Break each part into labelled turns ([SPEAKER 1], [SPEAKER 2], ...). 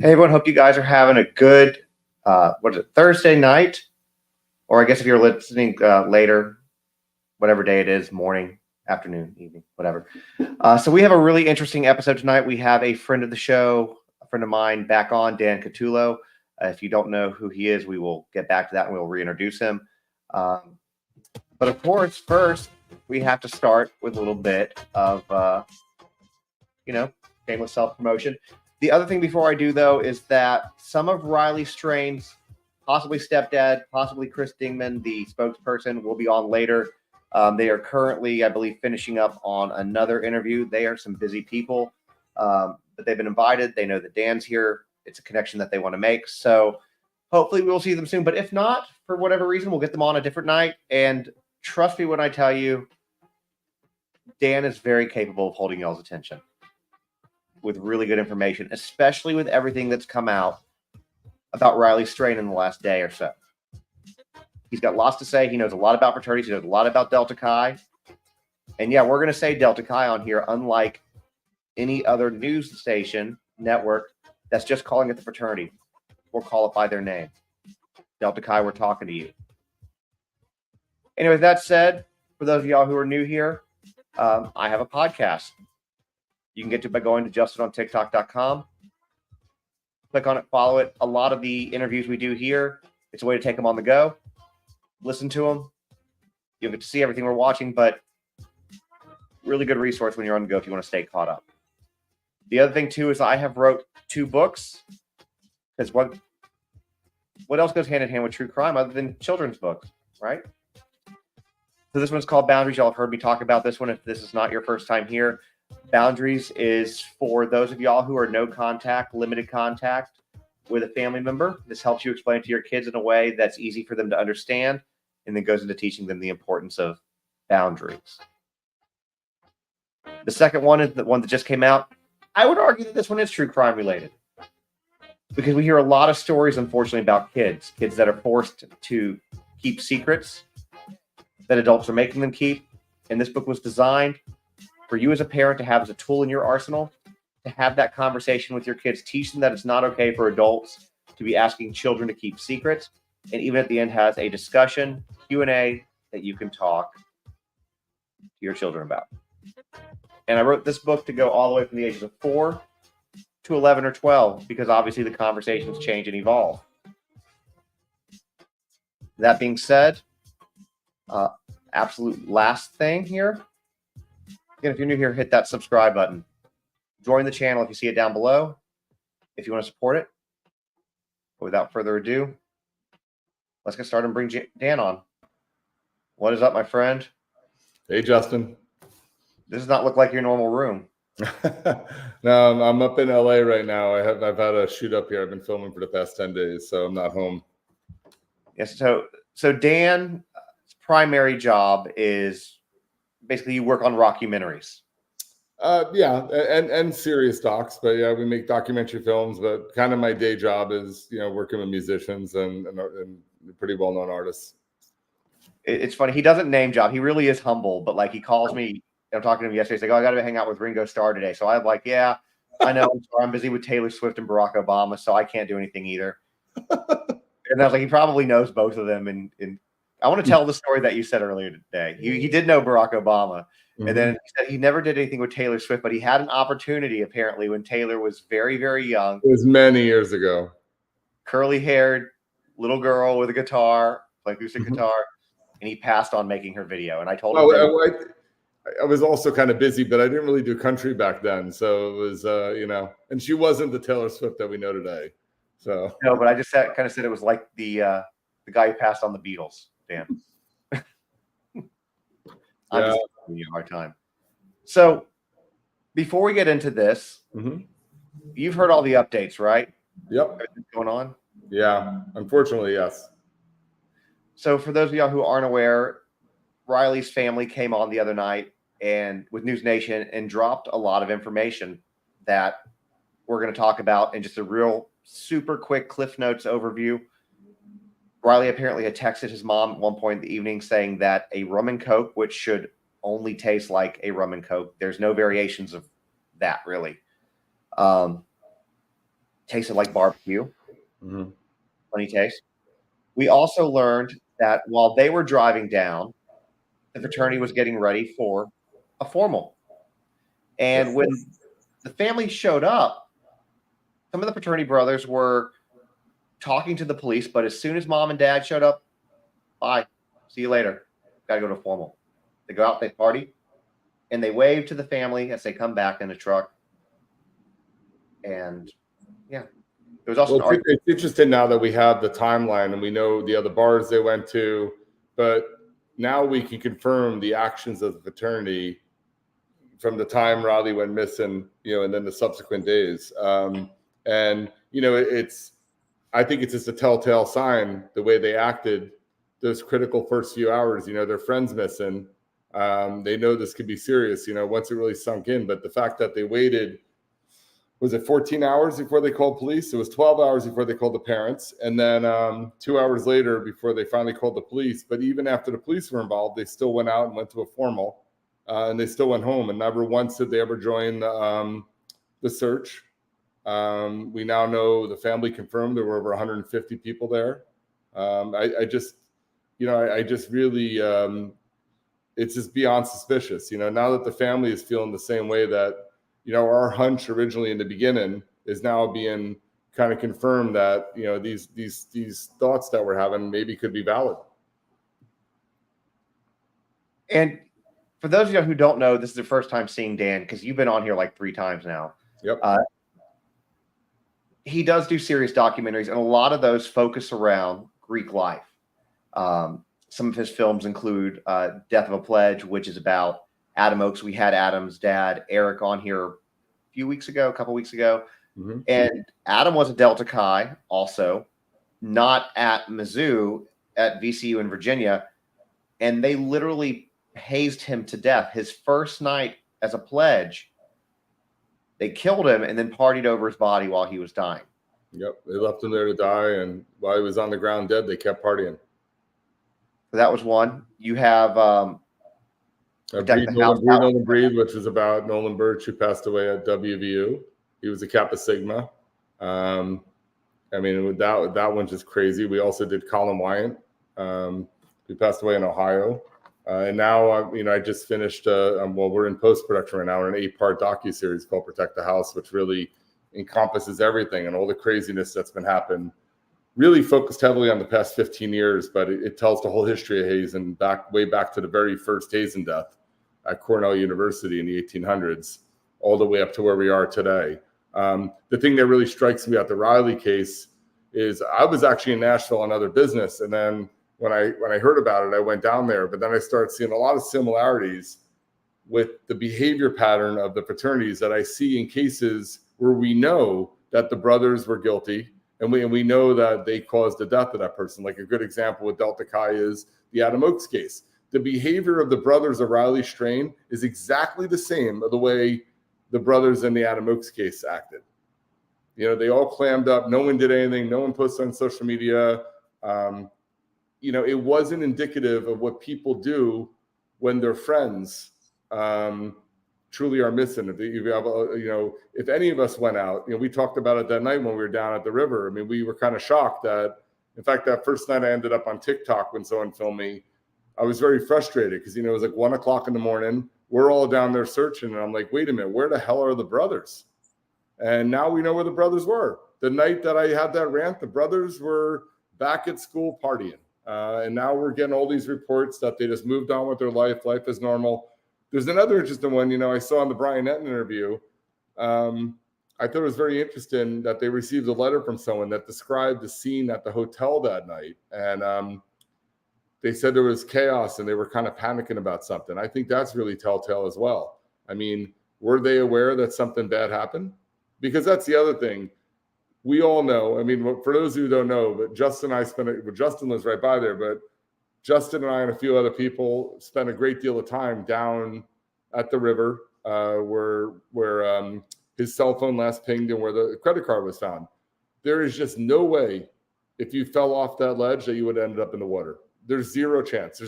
[SPEAKER 1] Hey everyone, hope you guys are having a good, Thursday night? Or I guess if you're listening later, whatever day it is, morning, afternoon, evening, whatever. So we have a really interesting episode tonight. We have a friend of the show, a friend of mine back on, Dan Catulo. If you don't know who he is, we will get back to that and we'll reintroduce him. But of course, first, we have to start with a little bit of, shameless self-promotion. The other thing before I do, though, is that some of Rilye Strain's, possibly stepdad, possibly Chris Dingman, the spokesperson, will be on later. They are currently, I believe, finishing up on another interview. They are some busy people, but they've been invited. They know that Dan's here. It's a connection that they want to make. So hopefully we will see them soon. But if not, for whatever reason, we'll get them on a different night. And trust me when I tell you, Dan is very capable of holding y'all's attention with really good information, especially with everything that's come out about Rilye Strain in the last day or so. He's got lots to say. He knows a lot about fraternities. He knows a lot about Delta Chi. And yeah, we're going to say Delta Chi on here, unlike any other news station, network, that's just calling it the fraternity. We'll call it by their name. Delta Chi, we're talking to you. Anyway, that said, for those of y'all who are new here, I have a podcast. You can get to it by going to justinontiktok.com. Click on it, follow it. A lot of the interviews we do here, it's a way to take them on the go. Listen to them. You'll get to see everything we're watching, but really good resource when you're on the go if you want to stay caught up. The other thing, too, is I have wrote 2 books. Because what else goes hand in hand with true crime other than children's books, right? So this one's called Boundaries. Y'all have heard me talk about this one if this is not your first time here. Boundaries is for those of y'all who are no contact, limited contact with a family member. This helps you explain it to your kids in a way that's easy for them to understand, and then goes into teaching them the importance of boundaries. The second one is the one that just came out. I would argue that this one is true crime related, because we hear a lot of stories, unfortunately, about kids that are forced to keep secrets that adults are making them keep. And this book was designed for you as a parent to have as a tool in your arsenal, to have that conversation with your kids, teach them that it's not okay for adults to be asking children to keep secrets. And even at the end has a discussion, Q&A, that you can talk to your children about. And I wrote this book to go all the way from the ages of 4 to 11 or 12, because obviously the conversations change and evolve. That being said, absolute last thing here. Again, if you're new here, hit that subscribe button. Join the channel if you see it down below, if you want to support it. But without further ado, let's get started and bring Dan on. What is up, my friend?
[SPEAKER 2] Hey, Justin.
[SPEAKER 1] This does not look like your normal room.
[SPEAKER 2] No, I'm up in LA right now. I've had a shoot up here. I've been filming for the past 10 days, so I'm not home.
[SPEAKER 1] Yes. So Dan's primary job is basically you work on rockumentaries.
[SPEAKER 2] Yeah, and serious docs, but yeah, we make documentary films. But kind of my day job is working with musicians and pretty well known artists.
[SPEAKER 1] It's funny, he doesn't name drop. He really is humble, but like he calls me. I'm talking to him yesterday. He's like, "Oh, I got to hang out with Ringo Starr today." So I'm like, "Yeah, I know. I'm busy with Taylor Swift and Barack Obama, so I can't do anything either." And I was like, he probably knows both of them. And I want to tell the story that you said earlier today. He did know Barack Obama. Mm-hmm. And then he said he never did anything with Taylor Swift, but he had an opportunity apparently when Taylor was very, very young.
[SPEAKER 2] It was many years ago.
[SPEAKER 1] Curly-haired little girl with a guitar, like acoustic guitar, and he passed on making her video. And I told him
[SPEAKER 2] I was also kind of busy, but I didn't really do country back then. So it was, and she wasn't the Taylor Swift that we know today. So
[SPEAKER 1] no, but I just kind of said it was like the guy who passed on the Beatles, Dan. I'm just giving you a hard time. So before we get into this, you've heard all the updates, right?
[SPEAKER 2] Yep.
[SPEAKER 1] Everything's going on?
[SPEAKER 2] Yeah. Unfortunately, yes.
[SPEAKER 1] So for those of y'all who aren't aware, Riley's family came on the other night and with News Nation and dropped a lot of information that we're going to talk about in just a real super quick Cliff Notes overview. Rilye apparently had texted his mom at one point in the evening saying that a rum and coke, which should only taste like a rum and coke, there's no variations of that really, tasted like barbecue. Funny taste. We also learned that while they were driving down, the fraternity was getting ready for a formal. And when the family showed up, some of the fraternity brothers were talking to the police, but as soon as mom and dad showed up, bye, see you later, gotta go to formal. They go out, they party, and they wave to the family as they come back in a truck. And yeah, there was also
[SPEAKER 2] it's interesting now that we have the timeline and we know the other bars they went to, but now we can confirm the actions of the fraternity from the time Rilye went missing, and then the subsequent days. I think it's just a telltale sign the way they acted those critical first few hours. Their friends missing. They know this could be serious, once it really sunk in. But the fact that they waited, was it 14 hours before they called police? It was 12 hours before they called the parents. And then 2 hours later before they finally called the police. But even after the police were involved, they still went out and went to a formal. And they still went home. And never once did they ever join the search. We now know the family confirmed there were over 150 people there. I just really, it's just beyond suspicious. Now that the family is feeling the same way that, our hunch originally in the beginning is now being kind of confirmed that, these thoughts that we're having maybe could be valid.
[SPEAKER 1] And for those of you who don't know, this is the first time seeing Dan because you've been on here like 3 times now.
[SPEAKER 2] Yep.
[SPEAKER 1] He does do serious documentaries, and a lot of those focus around Greek life. Some of his films include Death of a Pledge, which is about Adam Oakes. We had Adam's dad, Eric, on here a couple weeks ago. And Adam was a Delta Chi also, not at Mizzou, at VCU in Virginia. And they literally hazed him to death. His first night as a pledge, they killed him and then partied over his body while he was dying.
[SPEAKER 2] Yep. They left him there to die. And while he was on the ground dead, they kept partying.
[SPEAKER 1] So that was one. You have
[SPEAKER 2] Nolan Breed, which is about Nolan Birch, who passed away at WVU. He was a Kappa Sigma. That one's just crazy. We also did Colin Wyant, who passed away in Ohio. And now, I just finished, we're in post-production right now, an 8-part docuseries called Protect the House, which really encompasses everything and all the craziness that's been happening. Really focused heavily on the past 15 years, but it tells the whole history of hazing way back to the very first hazing death at Cornell University in the 1800s, all the way up to where we are today. The thing that really strikes me at the Rilye case is I was actually in Nashville on other business, and then when I heard about it, I went down there. But then I started seeing a lot of similarities with the behavior pattern of the fraternities that I see in cases where we know that the brothers were guilty. And we know that they caused the death of that person. Like a good example with Delta Chi is the Adam Oakes case. The behavior of the brothers of Rilye Strain is exactly the same of the way the brothers in the Adam Oakes case acted. They all clammed up. No one did anything. No one posted on social media. It wasn't indicative of what people do when their friends truly are missing. If any of us went out, we talked about it that night when we were down at the river. We were kind of shocked that, in fact, that first night I ended up on TikTok when someone filmed me. I was very frustrated because, it was like 1 o'clock in the morning. We're all down there searching. And I'm like, wait a minute, where the hell are the brothers? And now we know where the brothers were. The night that I had that rant, the brothers were back at school partying. And now we're getting all these reports that they just moved on with their life. Life is normal. There's another interesting one, I saw in the Brian Etten interview. I thought it was very interesting that they received a letter from someone that described the scene at the hotel that night. And they said there was chaos and they were kind of panicking about something. I think that's really telltale as well. I mean, were they aware that something bad happened? Because that's the other thing. We all know, I mean, for those who don't know, but Justin and I Justin lives right by there, but Justin and I and a few other people spent a great deal of time down at the river where his cell phone last pinged and where the credit card was found. There is just no way if you fell off that ledge that you would have ended up in the water. There's zero chance.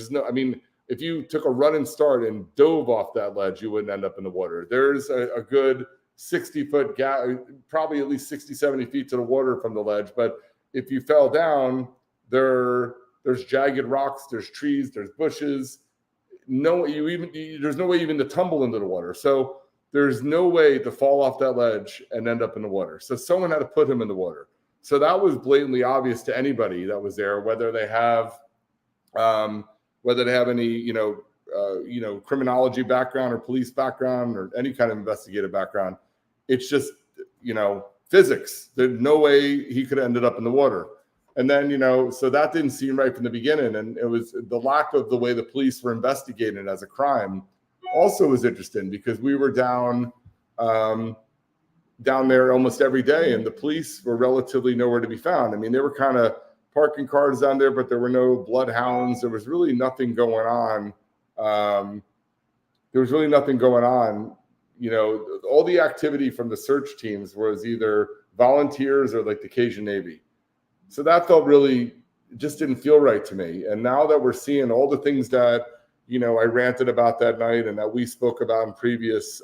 [SPEAKER 2] If you took a running start and dove off that ledge, you wouldn't end up in the water. There's a good 60-foot gap, probably at least 60, 70 feet to the water from the ledge. But if you fell down, there's jagged rocks, there's trees, there's bushes. There's no way even to tumble into the water. So there's no way to fall off that ledge and end up in the water. So someone had to put him in the water. So that was blatantly obvious to anybody that was there, whether they have any, criminology background or police background or any kind of investigative background. It's just, physics. There's no way he could have ended up in the water. And then, so that didn't seem right from the beginning. And it was the lack of the way the police were investigating it as a crime also was interesting, because we were down there almost every day and the police were relatively nowhere to be found. I mean, they were kind of parking cars down there, but there were no bloodhounds. There was really nothing going on. All the activity from the search teams was either volunteers or like the Cajun Navy. So that felt really, just didn't feel right to me. And now that we're seeing all the things that, I ranted about that night and that we spoke about in previous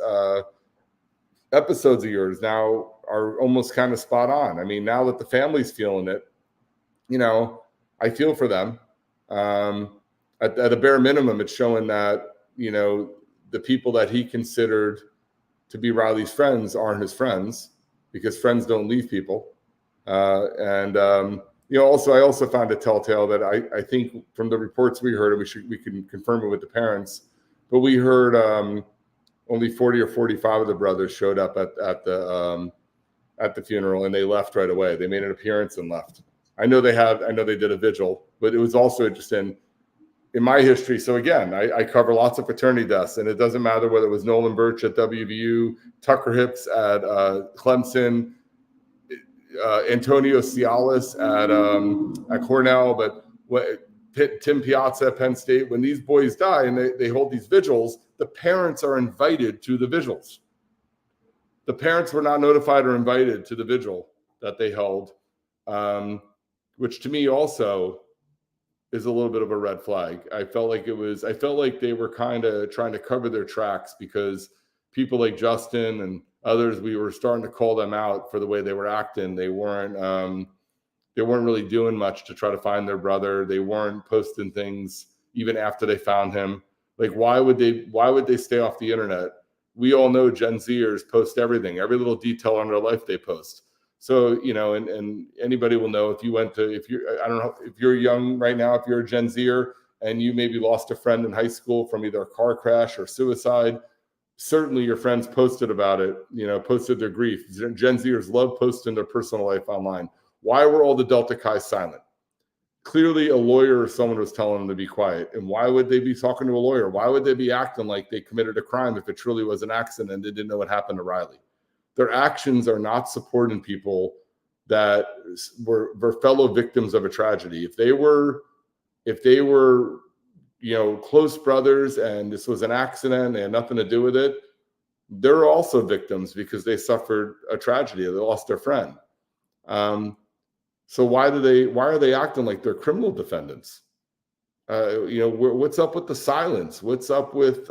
[SPEAKER 2] episodes of yours now are almost kind of spot on. I mean, now that the family's feeling it, I feel for them. At a bare minimum, it's showing that, the people that he considered to be Riley's friends aren't his friends, because friends don't leave people. Also, I also found it telltale that I think from the reports we heard, and we can confirm it with the parents, but we heard only 40 or 45 of the brothers showed up at the funeral, and they left right away. They made an appearance and left. I know they did a vigil, but it was also interesting in my history. So again, I cover lots of fraternity deaths, and it doesn't matter whether it was Nolan Birch at WVU, Tucker Hicks at Clemson, Antonio Cialis at Cornell, but Tim Piazza at Penn State. When these boys die and they hold these vigils, the parents are invited to the vigils. The parents were not notified or invited to the vigil that they held, which to me also is a little bit of a red flag. I felt like they were kind of trying to cover their tracks, because people like Justin and others, we were starting to call them out for the way they were acting. They weren't really doing much to try to find their brother. They weren't posting things even after they found him. Like, why would they stay off the internet? We all know Gen Zers post everything, every little detail on their life they post. So, and anybody will know if you're young right now, if you're a Gen Zer and you maybe lost a friend in high school from either a car crash or suicide, certainly your friends posted about it, posted their grief. Gen Zers love posting their personal life online. Why were all the Delta Chi silent? Clearly a lawyer or someone was telling them to be quiet. And why would they be talking to a lawyer? Why would they be acting like they committed a crime if it truly was an accident and they didn't know what happened to Riley? Their actions are not supporting people that were fellow victims of a tragedy. If they were close brothers and this was an accident, they had nothing to do with it, they're also victims because they suffered a tragedy. They lost their friend. So why are they acting like they're criminal defendants? What's up with the silence? What's up with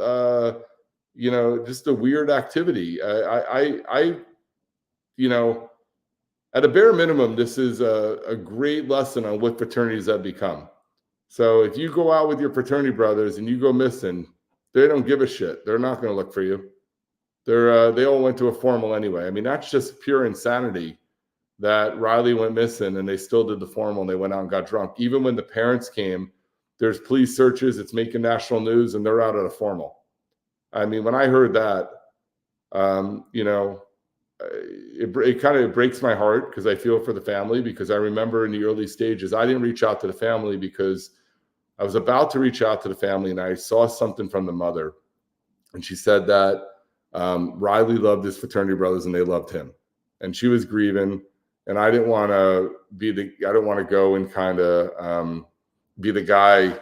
[SPEAKER 2] just a weird activity? At a bare minimum, this is a great lesson on what fraternities have become. So if you go out with your fraternity brothers and you go missing, they don't give a shit. They're not going to look for you. They all went to a formal anyway. I mean, that's just pure insanity that Riley went missing and they still did the formal and they went out and got drunk. Even when the parents came, there's police searches, it's making national news, and they're out at a formal. I mean, when I heard that, you know, it kind of breaks my heart because I feel for the family, because I remember in the early stages, I didn't reach out to the family because I was about to reach out to the family and I saw something from the mother. And she said that Rilye loved his fraternity brothers and they loved him. And she was grieving. And I didn't want to I don't want to go and kind of be the guy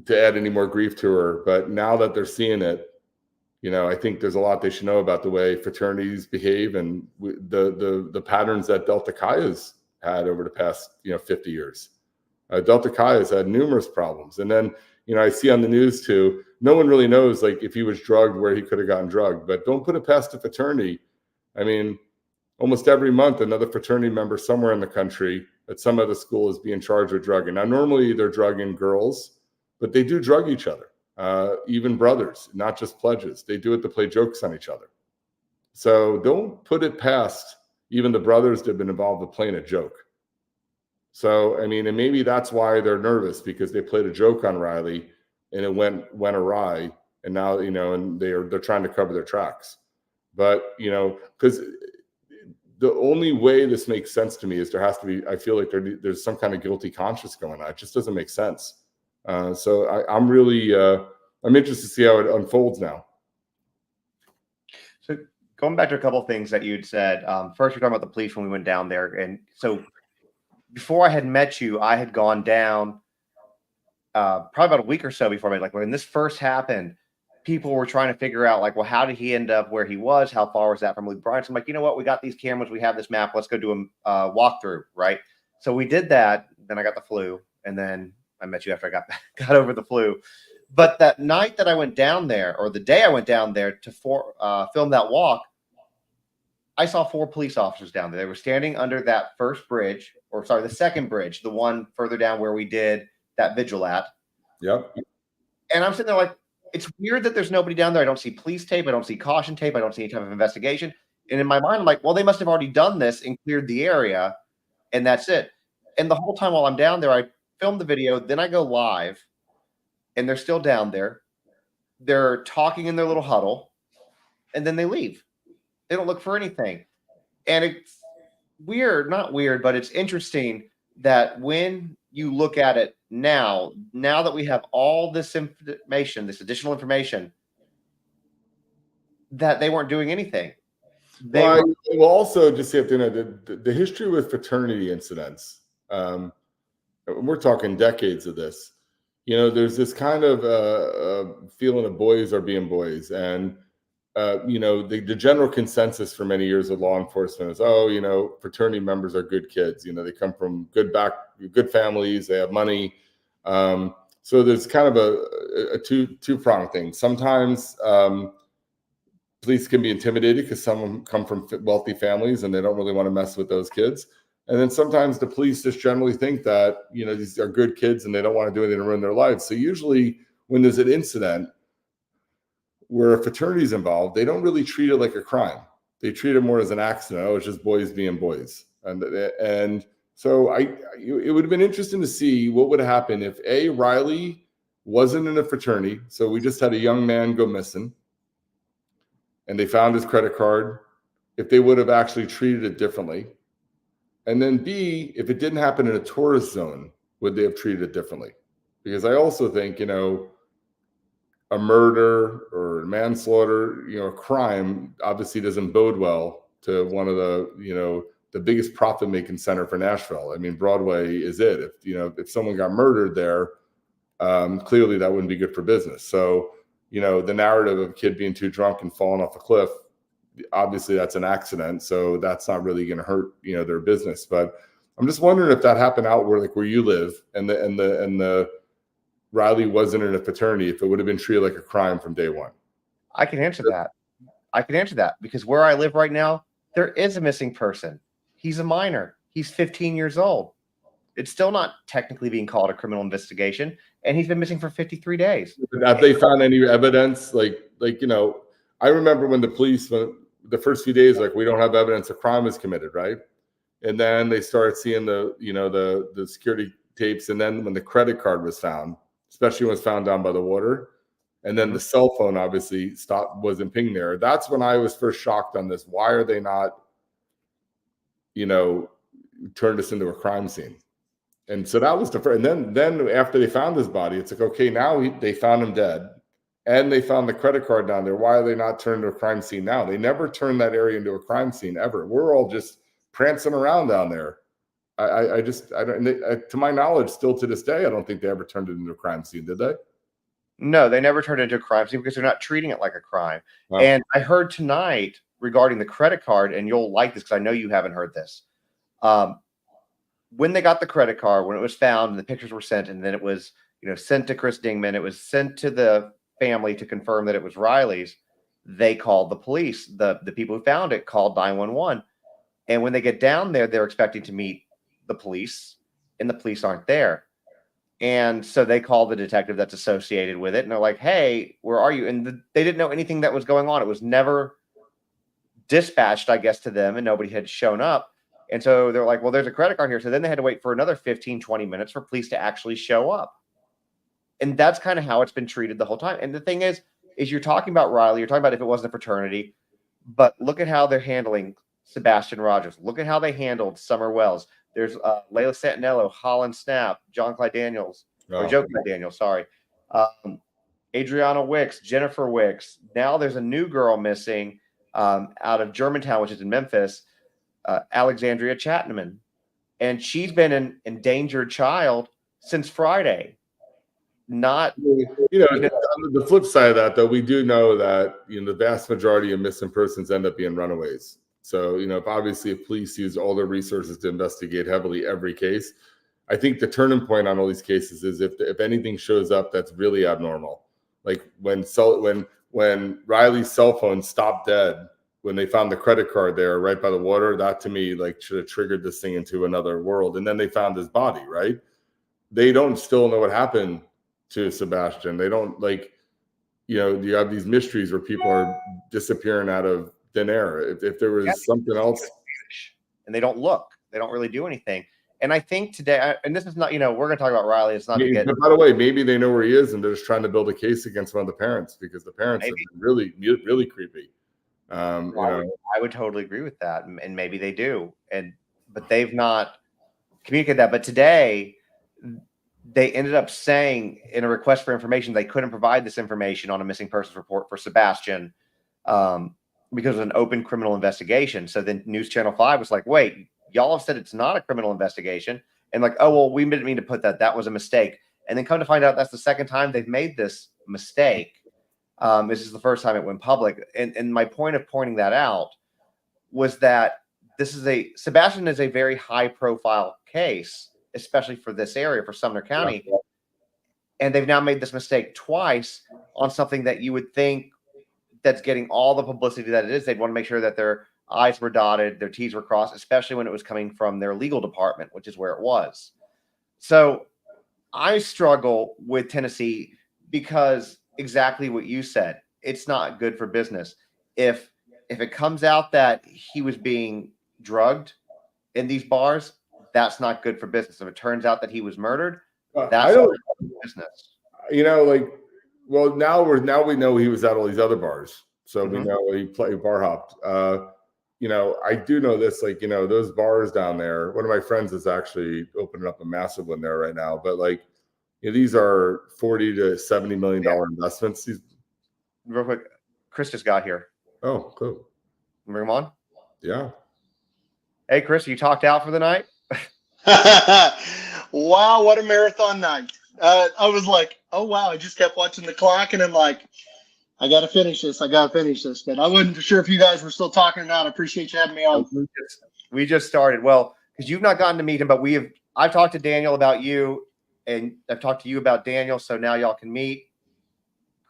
[SPEAKER 2] to add any more grief to her. But now that they're seeing it, you know, I think there's a lot they should know about the way fraternities behave and the patterns that Delta Chi's had over the past, 50 years. Delta Chi has had numerous problems. And then, I see on the news too, no one really knows like if he was drugged, where he could have gotten drugged, but don't put it past the fraternity. I mean, almost every month, another fraternity member somewhere in the country at some other school is being charged with drugging. Now, normally they're drugging girls, but they do drug each other, even brothers, not just pledges. They do it to play jokes on each other. So don't put it past even the brothers that have been involved with playing a joke. So, I mean, and maybe that's why they're nervous, because they played a joke on Rilye and it went awry. And now, and they're trying to cover their tracks. But, because the only way this makes sense to me is there has to be, I feel like there's some kind of guilty conscience going on. It just doesn't make sense. So I'm really, I'm interested to see how it unfolds now.
[SPEAKER 1] So going back to a couple of things that you'd said, first we're talking about the police when we went down there. And so before I had met you, I had gone down probably about a week or so before. Like when this first happened, people were trying to figure out like, well, how did he end up where he was? How far was that from Luke Bryan? So I'm like, you know what? We got these cameras. We have this map. Let's go do a walkthrough, right? So we did that. Then I got the flu. And then I met you after I got over the flu. But that night that I went down there, or the day I went down there to film that walk, I saw 4 police officers down there. They were standing under that first bridge, or sorry, the second bridge, the one further down where we did that vigil at.
[SPEAKER 2] Yep.
[SPEAKER 1] And I'm sitting there like, it's weird that there's nobody down there. I don't see police tape. I don't see caution tape. I don't see any type of investigation. And in my mind, I'm like, well, they must have already done this and cleared the area, and that's it. And the whole time while I'm down there, I film the video, then I go live, and they're still down there. They're talking in their little huddle, and then they leave. They don't look for anything. And it's weird, not weird, but it's interesting that when you look at it now that we have all this information, this additional information, that they weren't doing anything.
[SPEAKER 2] Well, also just have to know the history with fraternity incidents. We're talking decades of this. There's this kind of feeling of boys are being boys. And the general consensus for many years of law enforcement is, fraternity members are good kids. They come from good families. They have money. So there's kind of a two-pronged thing. Sometimes police can be intimidated because some of them come from wealthy families and they don't really want to mess with those kids. And then sometimes the police just generally think that, these are good kids and they don't want to do anything to ruin their lives. So usually when there's an incident where a fraternity is involved, they don't really treat it like a crime. They treat it more as an accident. Oh, it's just boys being boys. And so it would have been interesting to see what would happen if Rilye wasn't in a fraternity. So we just had a young man go missing and they found his credit card, if they would have actually treated it differently. And then B, if it didn't happen in a tourist zone, would they have treated it differently? Because I also think, a murder or manslaughter, a crime obviously doesn't bode well to one of the biggest profit-making center for Nashville. I mean, Broadway is it. If someone got murdered there, clearly that wouldn't be good for business. So, the narrative of a kid being too drunk and falling off a cliff, obviously that's an accident. So that's not really going to hurt, their business. But I'm just wondering if that happened out where you live and the Rilye wasn't in a fraternity, if it would have been treated like a crime from day one.
[SPEAKER 1] I can answer that because where I live right now, there is a missing person. He's a minor. He's 15 years old. It's still not technically being called a criminal investigation, and he's been missing for 53 days.
[SPEAKER 2] Have they found any evidence? I remember when the police, the first few days, we don't have evidence a crime was committed, right? And then they started seeing the security tapes, and then when the credit card was found, especially when it was found down by the water, And then the cell phone obviously wasn't pinged there. That's when I was first shocked on this. Why are they not, turned this into a crime scene? And so that was the first. And then after they found his body, it's like, okay, now they found him dead, and they found the credit card down there. Why are they not turned into a crime scene now? They never turned that area into a crime scene ever. We're all just prancing around down there. I don't. To my knowledge, still to this day, I don't think they ever turned it into a crime scene. Did they?
[SPEAKER 1] No, they never turned it into a crime scene because they're not treating it like a crime.
[SPEAKER 2] Wow.
[SPEAKER 1] And I heard tonight regarding the credit card, and you'll like this because I know you haven't heard this. When they got the credit card, when it was found and the pictures were sent, and then it was, sent to Chris Dingman, it was sent to the family to confirm that it was Riley's. They called the police. The people who found it called 911. And when they get down there, they're expecting to meet the police, and the police aren't there. And so they call the detective that's associated with it, and they're like, "Hey, where are you?" And they didn't know anything that was going on. It was never dispatched, I guess, to them, and nobody had shown up. And so they're like, well, there's a credit card here. So then they had to wait for another 15, 20 minutes for police to actually show up. And that's kind of how it's been treated the whole time. And the thing is you're talking about Riley, you're talking about if it wasn't a fraternity, but look at how they're handling Sebastian Rogers. Look at how they handled Summer Wells. There's Layla Santinello, Holland Snap, Joe Clyde Daniels, sorry. Adriana Wicks, Jennifer Wicks. Now there's a new girl missing out of Germantown, which is in Memphis, Alexandria Chapman. And she's been an endangered child since Friday. Not,
[SPEAKER 2] the flip side of that, though, we do know that, the vast majority of missing persons end up being runaways. So, if police use all their resources to investigate heavily every case, I think the turning point on all these cases is if anything shows up that's really abnormal, like when Riley's cell phone stopped dead when they found the credit card there right by the water, that to me should have triggered this thing into another world. And then they found his body, right? They don't still know what happened to Sebastian. They don't you have these mysteries where people are disappearing out of thin air. If there was something else,
[SPEAKER 1] and they don't really do anything. And I think today, and this is not, we're going to talk about Riley. It's not.
[SPEAKER 2] But by the way, maybe they know where he is, and they're just trying to build a case against one of the parents because the parents have been really, really creepy.
[SPEAKER 1] I would totally agree with that, and maybe they do, but they've not communicated that. But today, they ended up saying in a request for information they couldn't provide this information on a missing persons report for Sebastian because of an open criminal investigation. So then News Channel 5 was like, "Wait, y'all have said it's not a criminal investigation," and like, "Oh well, we didn't mean to put that. That was a mistake." And then come to find out, that's the second time they've made this mistake. This is the first time it went public. And my point of pointing that out was that Sebastian is a very high profile case, especially for this area, for Sumner County. Yeah. And they've now made this mistake twice on something that you would think that's getting all the publicity that it is. They'd want to make sure that their I's were dotted, their T's were crossed, especially when it was coming from their legal department, which is where it was. So I struggle with Tennessee because exactly what you said. It's not good for business. If it comes out that he was being drugged in these bars, that's not good for business. If it turns out that he was murdered, that's not good for business.
[SPEAKER 2] Well, now we know he was at all these other bars, so we know he bar hopped. I do know this, those bars down there. One of my friends is actually opening up a massive one there right now, but these are $40 to $70 million investments.
[SPEAKER 1] Real quick, Chris just got here.
[SPEAKER 2] Oh, cool.
[SPEAKER 1] Bring him on.
[SPEAKER 2] Yeah.
[SPEAKER 1] Hey, Chris, you talked out for the night?
[SPEAKER 3] Wow, what a marathon night. I was like, oh, wow. I just kept watching the clock, and then I got to finish this. But I wasn't sure if you guys were still talking or not. I appreciate you having me on.
[SPEAKER 1] We just started. Well, because you've not gotten to meet him, but I've talked to Daniel about you, and I've talked to you about Daniel, so now y'all can meet.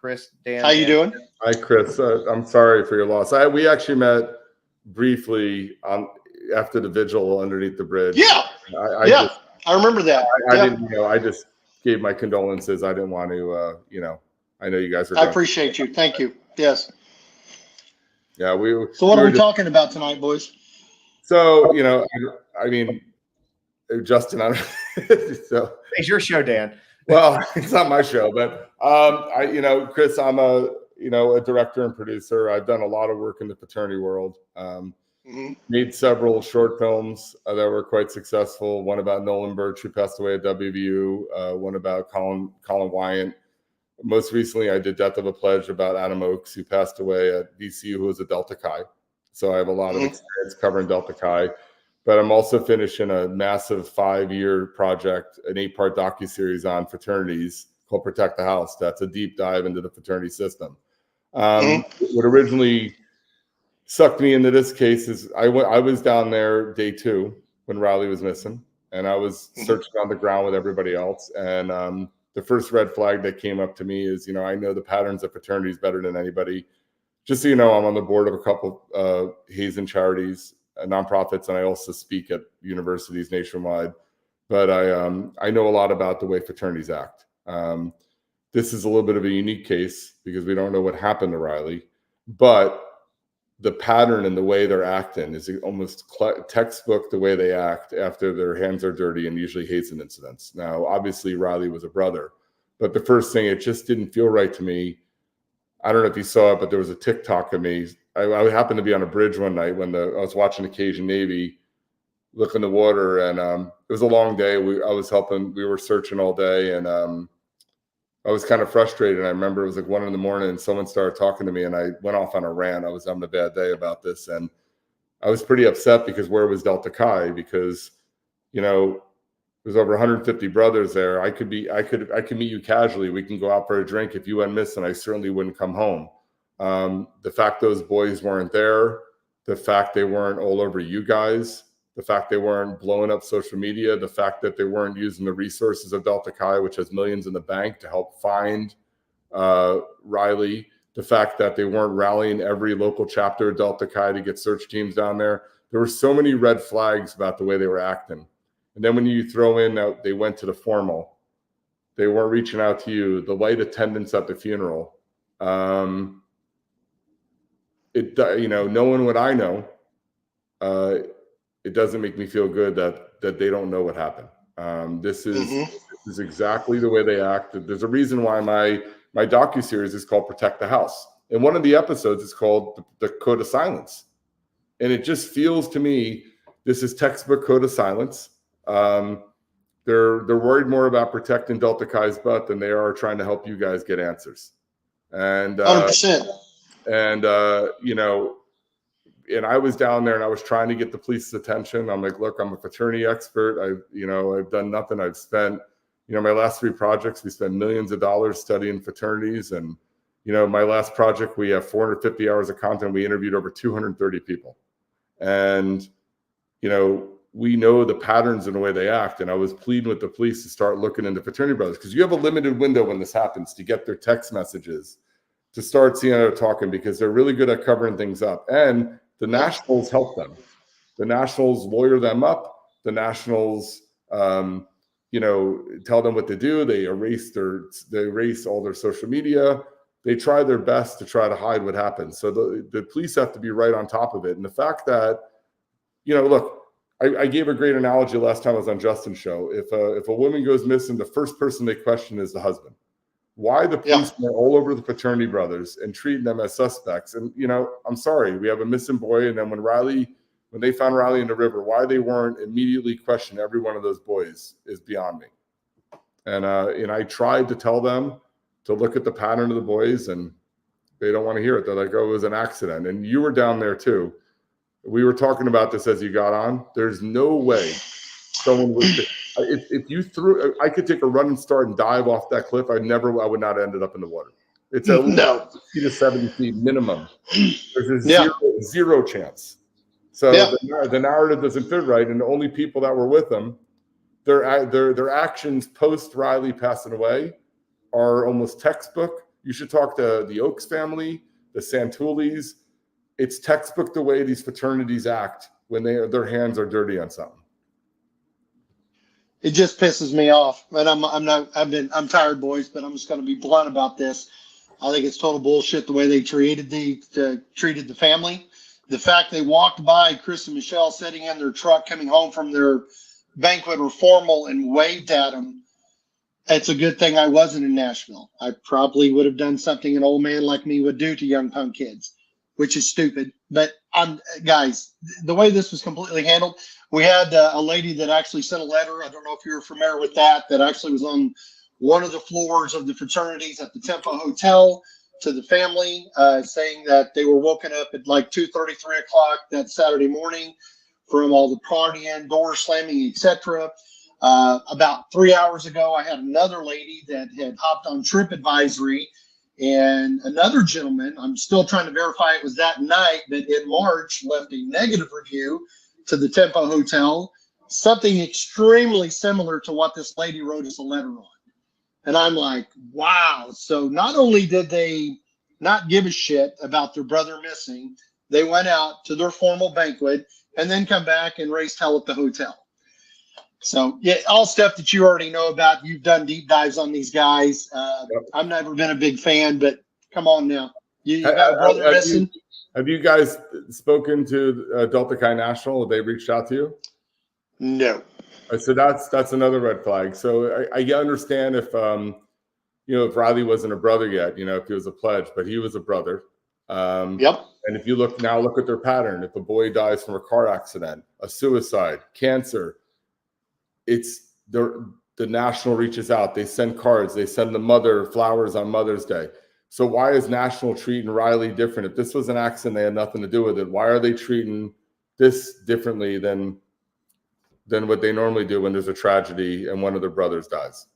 [SPEAKER 1] Chris, Dan.
[SPEAKER 3] How you doing?
[SPEAKER 2] Hi, Chris. I'm sorry for your loss. We actually met briefly after the vigil underneath the bridge.
[SPEAKER 3] Yeah. I remember that.
[SPEAKER 2] I didn't, I just gave my condolences. I didn't want to, I know you guys are.
[SPEAKER 3] I appreciate you. Thank you. Yes.
[SPEAKER 2] Yeah,
[SPEAKER 3] So what are we talking about tonight, boys?
[SPEAKER 2] So, Justin, so
[SPEAKER 1] it's your show, Dan.
[SPEAKER 2] Well, it's not my show, but Chris, I'm a director and producer. I've done a lot of work in the fraternity world. Made several short films that were quite successful. One about Nolan Birch, who passed away at WVU. One about Colin Wyant. Most recently, I did Death of a Pledge about Adam Oakes, who passed away at VCU, who was a Delta Chi. So I have a lot of experience covering Delta Chi. But I'm also finishing a massive 5-year project, an 8-part docuseries on fraternities called Protect the House. That's a deep dive into the fraternity system. What originally sucked me into this case is I was down there day 2 when Rilye was missing, and I was searching on the ground with everybody else. And the first red flag that came up to me is, I know the patterns of fraternities better than anybody. Just so you know, I'm on the board of a couple Hazen charities, nonprofits, and I also speak at universities nationwide. But I know a lot about the way fraternities act. This is a little bit of a unique case because we don't know what happened to Rilye, but the pattern and the way they're acting is almost textbook the way they act after their hands are dirty and usually Hazen incidents. Now, obviously, Rilye was a brother, but the first thing, it just didn't feel right to me. I don't know if you saw it, but there was a TikTok of me. I happened to be on a bridge one night when I was watching the Cajun Navy look in the water, and it was a long day. We were searching all day, and I was kind of frustrated. And I remember it was like 1 a.m, and someone started talking to me, and I went off on a rant. I was having a bad day about this, and I was pretty upset because where was Delta Chi? Because there's over 150 brothers there. I could meet you casually. We can go out for a drink. If you went missing, I certainly wouldn't come home. The fact those boys weren't there, the fact they weren't all over you guys, the fact they weren't blowing up social media, the fact that they weren't using the resources of Delta Chi, which has millions in the bank, to help find Rilye, the fact that they weren't rallying every local chapter of Delta Chi to get search teams down there. There were so many red flags about the way they were acting. And then when you throw in that they went to the formal, they weren't reaching out to you, the light attendance at the funeral, knowing what I know, it doesn't make me feel good that they don't know what happened. This is exactly the way they act. There's a reason why my docuseries is called Protect the House. And one of the episodes is called the Code of Silence. And it just feels to me, this is textbook Code of Silence. They're worried more about protecting Delta Chi's butt than they are trying to help you guys get answers. And
[SPEAKER 3] 100%.
[SPEAKER 2] And I was down there and I was trying to get the police's attention. I'm like, look, I'm a fraternity expert. I've done nothing. I've spent, my last 3 projects, we spent millions of dollars studying fraternities. And, my last project, we have 450 hours of content. We interviewed over 230 people. And, we know the patterns and the way they act. And I was pleading with the police to start looking into fraternity brothers, because you have a limited window when this happens to get their text messages, to start seeing how they're talking, because they're really good at covering things up. And the nationals help them. The nationals lawyer them up. The nationals, tell them what to do. They erase all their social media. They try their best to try to hide what happens. So the police have to be right on top of it. And the fact that, look, I gave a great analogy last time I was on Justin's show. If a woman goes missing, the first person they question is the husband. Why the police are all over the fraternity brothers and treating them as suspects? And, I'm sorry, we have a missing boy. And then when they found Rilye in the river, why they weren't immediately questioning every one of those boys is beyond me. And I tried to tell them to look at the pattern of the boys, and they don't want to hear it. They're like, oh, it was an accident. And you were down there too. We were talking about this as you got on. There's no way someone would. If you threw, I could take a running start and dive off that cliff. I would not have ended up in the water. It's at least 60 to 70 feet minimum. There's a zero chance. So the narrative doesn't fit right, and the only people that were with them, their actions post Rilye passing away are almost textbook. You should talk to the Oakes family, the Santulis. It's textbook the way these fraternities act when their hands are dirty on something.
[SPEAKER 3] It just pisses me off. And I'm tired, boys, but I'm just going to be blunt about this. I think it's total bullshit the way they treated the family. The fact they walked by Chris and Michelle sitting in their truck coming home from their banquet or formal and waved at them. It's a good thing I wasn't in Nashville. I probably would have done something an old man like me would do to young punk kids, which is stupid. But guys, the way this was completely handled, we had a lady that actually sent a letter. I don't know if you're familiar with that. That actually was on one of the floors of the fraternities at the Tempo Hotel to the family, saying that they were woken up at like 2:30, 3 o'clock that Saturday morning from all the partying, door slamming, etc. About 3 hours ago, I had another lady that had hopped on TripAdvisory, and another gentleman, I'm still trying to verify it was that night, but in March left a negative review to the Tempo Hotel, something extremely similar to what this lady wrote us a letter on. And I'm like, wow. So not only did they not give a shit about their brother missing, they went out to their formal banquet and then come back and raised hell at the hotel. So yeah, all stuff that you already know about. You've done deep dives on these guys. I've never been a big fan, but come on now. You got a brother missing.
[SPEAKER 2] Have you guys spoken to Delta Chi National? They reached out to you?
[SPEAKER 3] No.
[SPEAKER 2] So that's another red flag. So I understand if if Rilye wasn't a brother yet, if he was a pledge, but he was a brother.
[SPEAKER 3] Yep.
[SPEAKER 2] And if you look at their pattern. If a boy dies from a car accident, a suicide, cancer, it's the National reaches out. They send cards. They send the mother flowers on Mother's Day. So why is National treating Rilye different? If this was an accident, they had nothing to do with it. Why are they treating this differently than what they normally do when there's a tragedy and one of their brothers dies?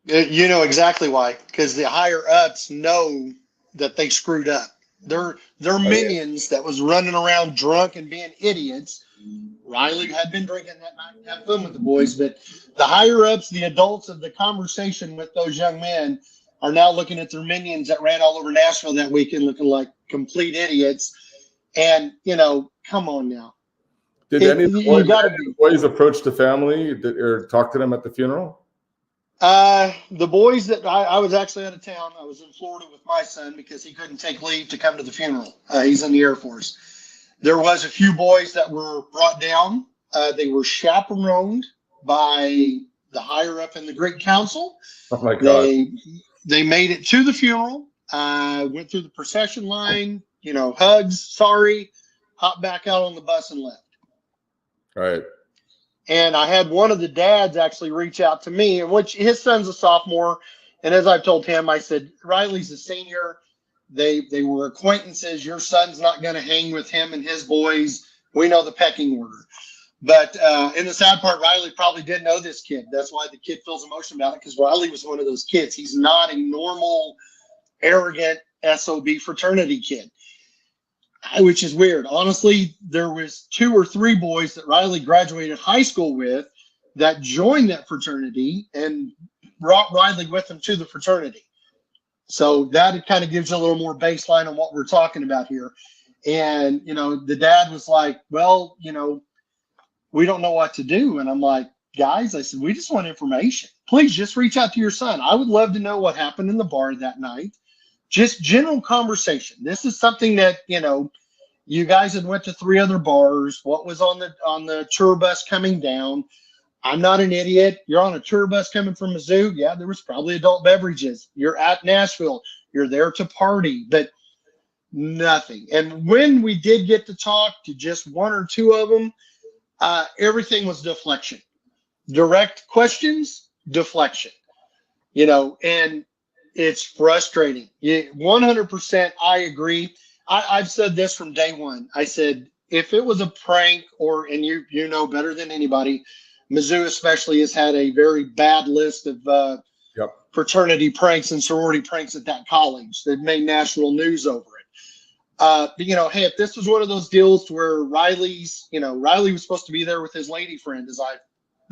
[SPEAKER 3] You know exactly why, because the higher ups know that they screwed up. They're minions that was running around drunk and being idiots. Rilye had been drinking that night and having fun with the boys, but the higher ups, the adults of the conversation with those young men, are now looking at their minions that ran all over Nashville that weekend looking like complete idiots. And, come on now.
[SPEAKER 2] Did any of the boys approach the family or talk to them at the funeral?
[SPEAKER 3] The boys that I was actually out of town. I was in Florida with my son because he couldn't take leave to come to the funeral. He's in the Air Force. There was a few boys that were brought down. They were chaperoned by the higher up in the Great Council.
[SPEAKER 2] Oh my God.
[SPEAKER 3] They made it to the funeral, went through the procession line, hugs, sorry, hopped back out on the bus and left.
[SPEAKER 2] Right.
[SPEAKER 3] And I had one of the dads actually reach out to me, and which his son's a sophomore. And as I've told him, I said, Riley's a senior. They were acquaintances. Your son's not going to hang with him and his boys. We know the pecking order. But in the sad part, Rilye probably didn't know this kid. That's why the kid feels emotion about it, because Rilye was one of those kids. He's not a normal, arrogant SOB fraternity kid, which is weird. Honestly, there was 2 or 3 boys that Rilye graduated high school with that joined that fraternity and brought Rilye with them to the fraternity. So that kind of gives you a little more baseline on what we're talking about here. And, the dad was like, well, we don't know what to do. And I'm like, guys, I said, we just want information. Please just reach out to your son. I would love to know what happened in the bar that night. Just general conversation. This is something that, you guys had went to 3 other bars. What was on the tour bus coming down? I'm not an idiot. You're on a tour bus coming from Mizzou. Yeah, there was probably adult beverages. You're at Nashville. You're there to party, but nothing. And when we did get to talk to just 1 or 2 of them, everything was deflection. Direct questions, deflection. And it's frustrating. 100% I agree. I've said this from day one. I said, if it was a prank, and you know better than anybody, Mizzou especially has had a very bad list of fraternity pranks and sorority pranks at that college. They've made national news over it. But, hey, if this was one of those deals to where Rilye was supposed to be there with his lady friend, as I've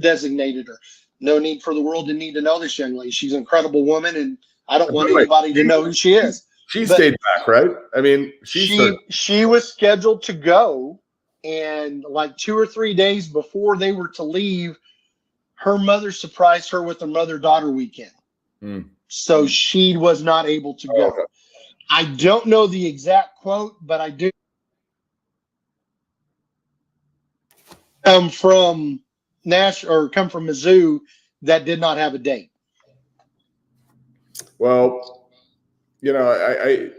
[SPEAKER 3] designated her. No need for the world to need to know this young lady. She's an incredible woman, and I don't want anybody to know who she is.
[SPEAKER 2] She stayed back, right? I mean,
[SPEAKER 3] she was scheduled to go, and like 2 or 3 days before they were to leave, her mother surprised her with a mother-daughter weekend. So she was not able to go.
[SPEAKER 2] Okay.
[SPEAKER 3] I don't know the exact quote, but I do come from Mizzou that did not have a date.
[SPEAKER 2] Well, you know,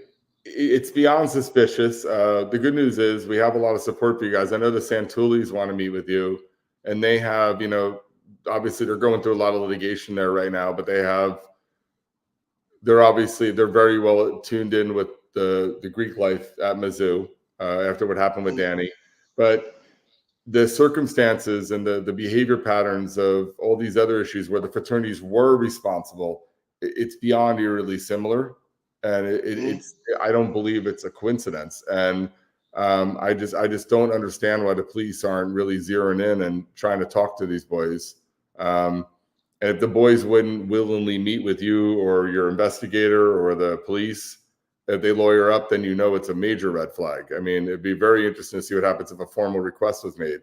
[SPEAKER 2] it's beyond suspicious. The good news is we have a lot of support for you guys. I know the Santulis want to meet with you, and they have, you know, obviously they're going through a lot of litigation there right now, but they're very well tuned in with the Greek life at Mizzou after what happened with Danny. But the circumstances and the behavior patterns of all these other issues where the fraternities were responsible, it's beyond eerily similar. And it's I don't believe it's a coincidence. And I just don't understand why the police aren't really zeroing in and trying to talk to these boys. And if the boys wouldn't willingly meet with you or your investigator or the police, if they lawyer up, then you know it's a major red flag. I mean, it'd be very interesting to see what happens if a formal request was made.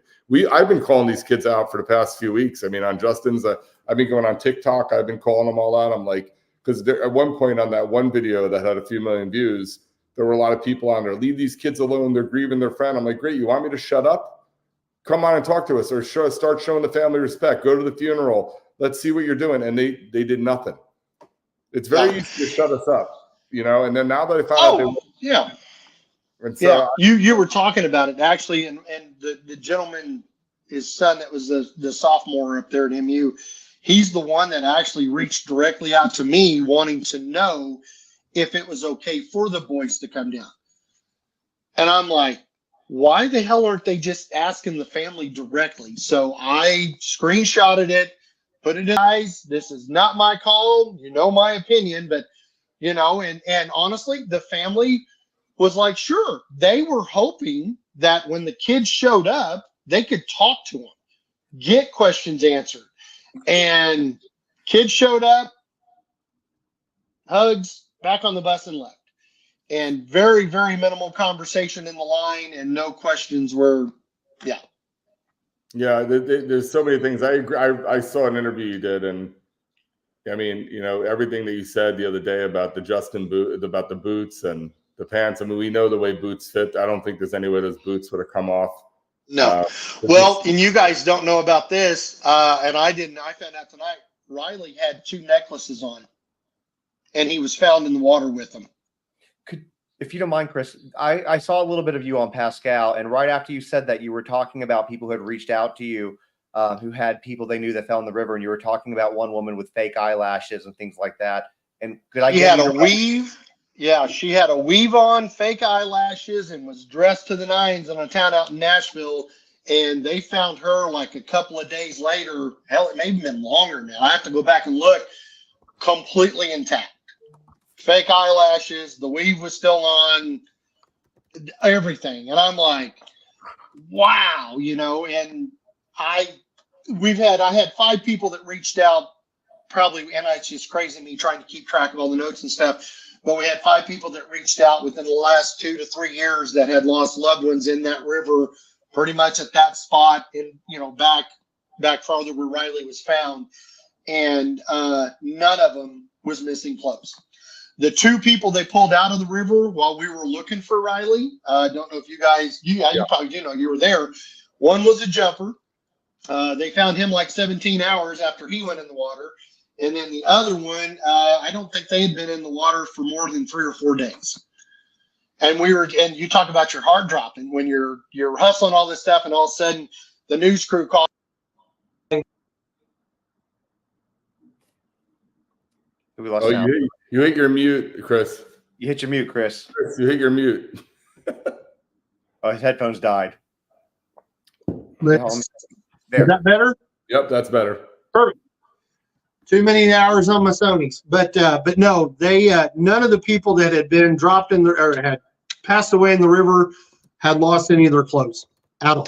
[SPEAKER 2] I've been calling these kids out for the past few weeks. I mean, on Justin's, I've been going on TikTok. I've been calling them all out. I'm like, because at one point on that one video that had a few million views, there were a lot of people on there. Leave these kids alone. They're grieving their friend. I'm like, great. You want me to shut up? Come on and talk to us, or start showing the family respect. Go to the funeral. Let's see what you're doing. And they did nothing. It's very easy to shut us up, you know. And then now that I found out,
[SPEAKER 3] and so you were talking about it actually, and the gentleman, his son that was the sophomore up there at MU. He's the one that actually reached directly out to me wanting to know if it was okay for the boys to come down. And I'm like, why the hell aren't they just asking the family directly? So I screenshotted it, put it in guys. This is not my call. You know my opinion, but you know, and honestly, the family was like, sure. They were hoping that when the kids showed up, they could talk to them, get questions answered. And kids showed up, hugs, back on the bus and left. And very, very minimal conversation in the line and no questions were, Yeah,
[SPEAKER 2] there's so many things. I agree. I saw an interview you did, and I mean, you know, everything that you said the other day about the Justin boot, about the boots and the pants. I mean, we know the way boots fit. I don't think there's any way those boots would have come off.
[SPEAKER 3] No. Well, and you guys don't know about this, and I didn't. I found out tonight. Rilye had 2 necklaces on, and he was found in the water with them.
[SPEAKER 1] If you don't mind, Chris, I saw a little bit of you on Pascal, and right after you said that, you were talking about people who had reached out to you, who had people they knew that fell in the river, and you were talking about one woman with fake eyelashes and things like that. And could I? She had a weave.
[SPEAKER 3] Yeah, she had a weave on, fake eyelashes, and was dressed to the nines in a town out in Nashville. And they found her like a couple of days later. Hell, it may have been longer now. I have to go back and look. Completely intact. Fake eyelashes, the weave was still on, everything. And I'm like, wow, you know, and I had 5 people that reached out, probably, and it's just crazy me trying to keep track of all the notes and stuff. But we had 5 people that reached out within the last 2 to 3 years that had lost loved ones in that river, pretty much at that spot, in, you know, back farther where Rilye was found, and none of them was missing clothes. The 2 people they pulled out of the river while we were looking for Rilye, I don't know if you guys, you probably do know, you were there. One was a jumper. They found him like 17 hours after he went in the water. And then the other one, I don't think they had been in the water for more than 3 or 4 days. And you talk about your heart dropping when you're hustling all this stuff, and all of a sudden the news crew called.
[SPEAKER 1] We lost sound.
[SPEAKER 2] You hit your mute, Chris.
[SPEAKER 1] You hit your mute, Chris.
[SPEAKER 2] You hit your mute.
[SPEAKER 1] Oh, his headphones died.
[SPEAKER 3] There. Is that better?
[SPEAKER 2] Yep, that's better.
[SPEAKER 3] Perfect. Too many hours on my Sony's, but no, they none of the people that had been dropped in or had passed away in the river had lost any of their clothes at all.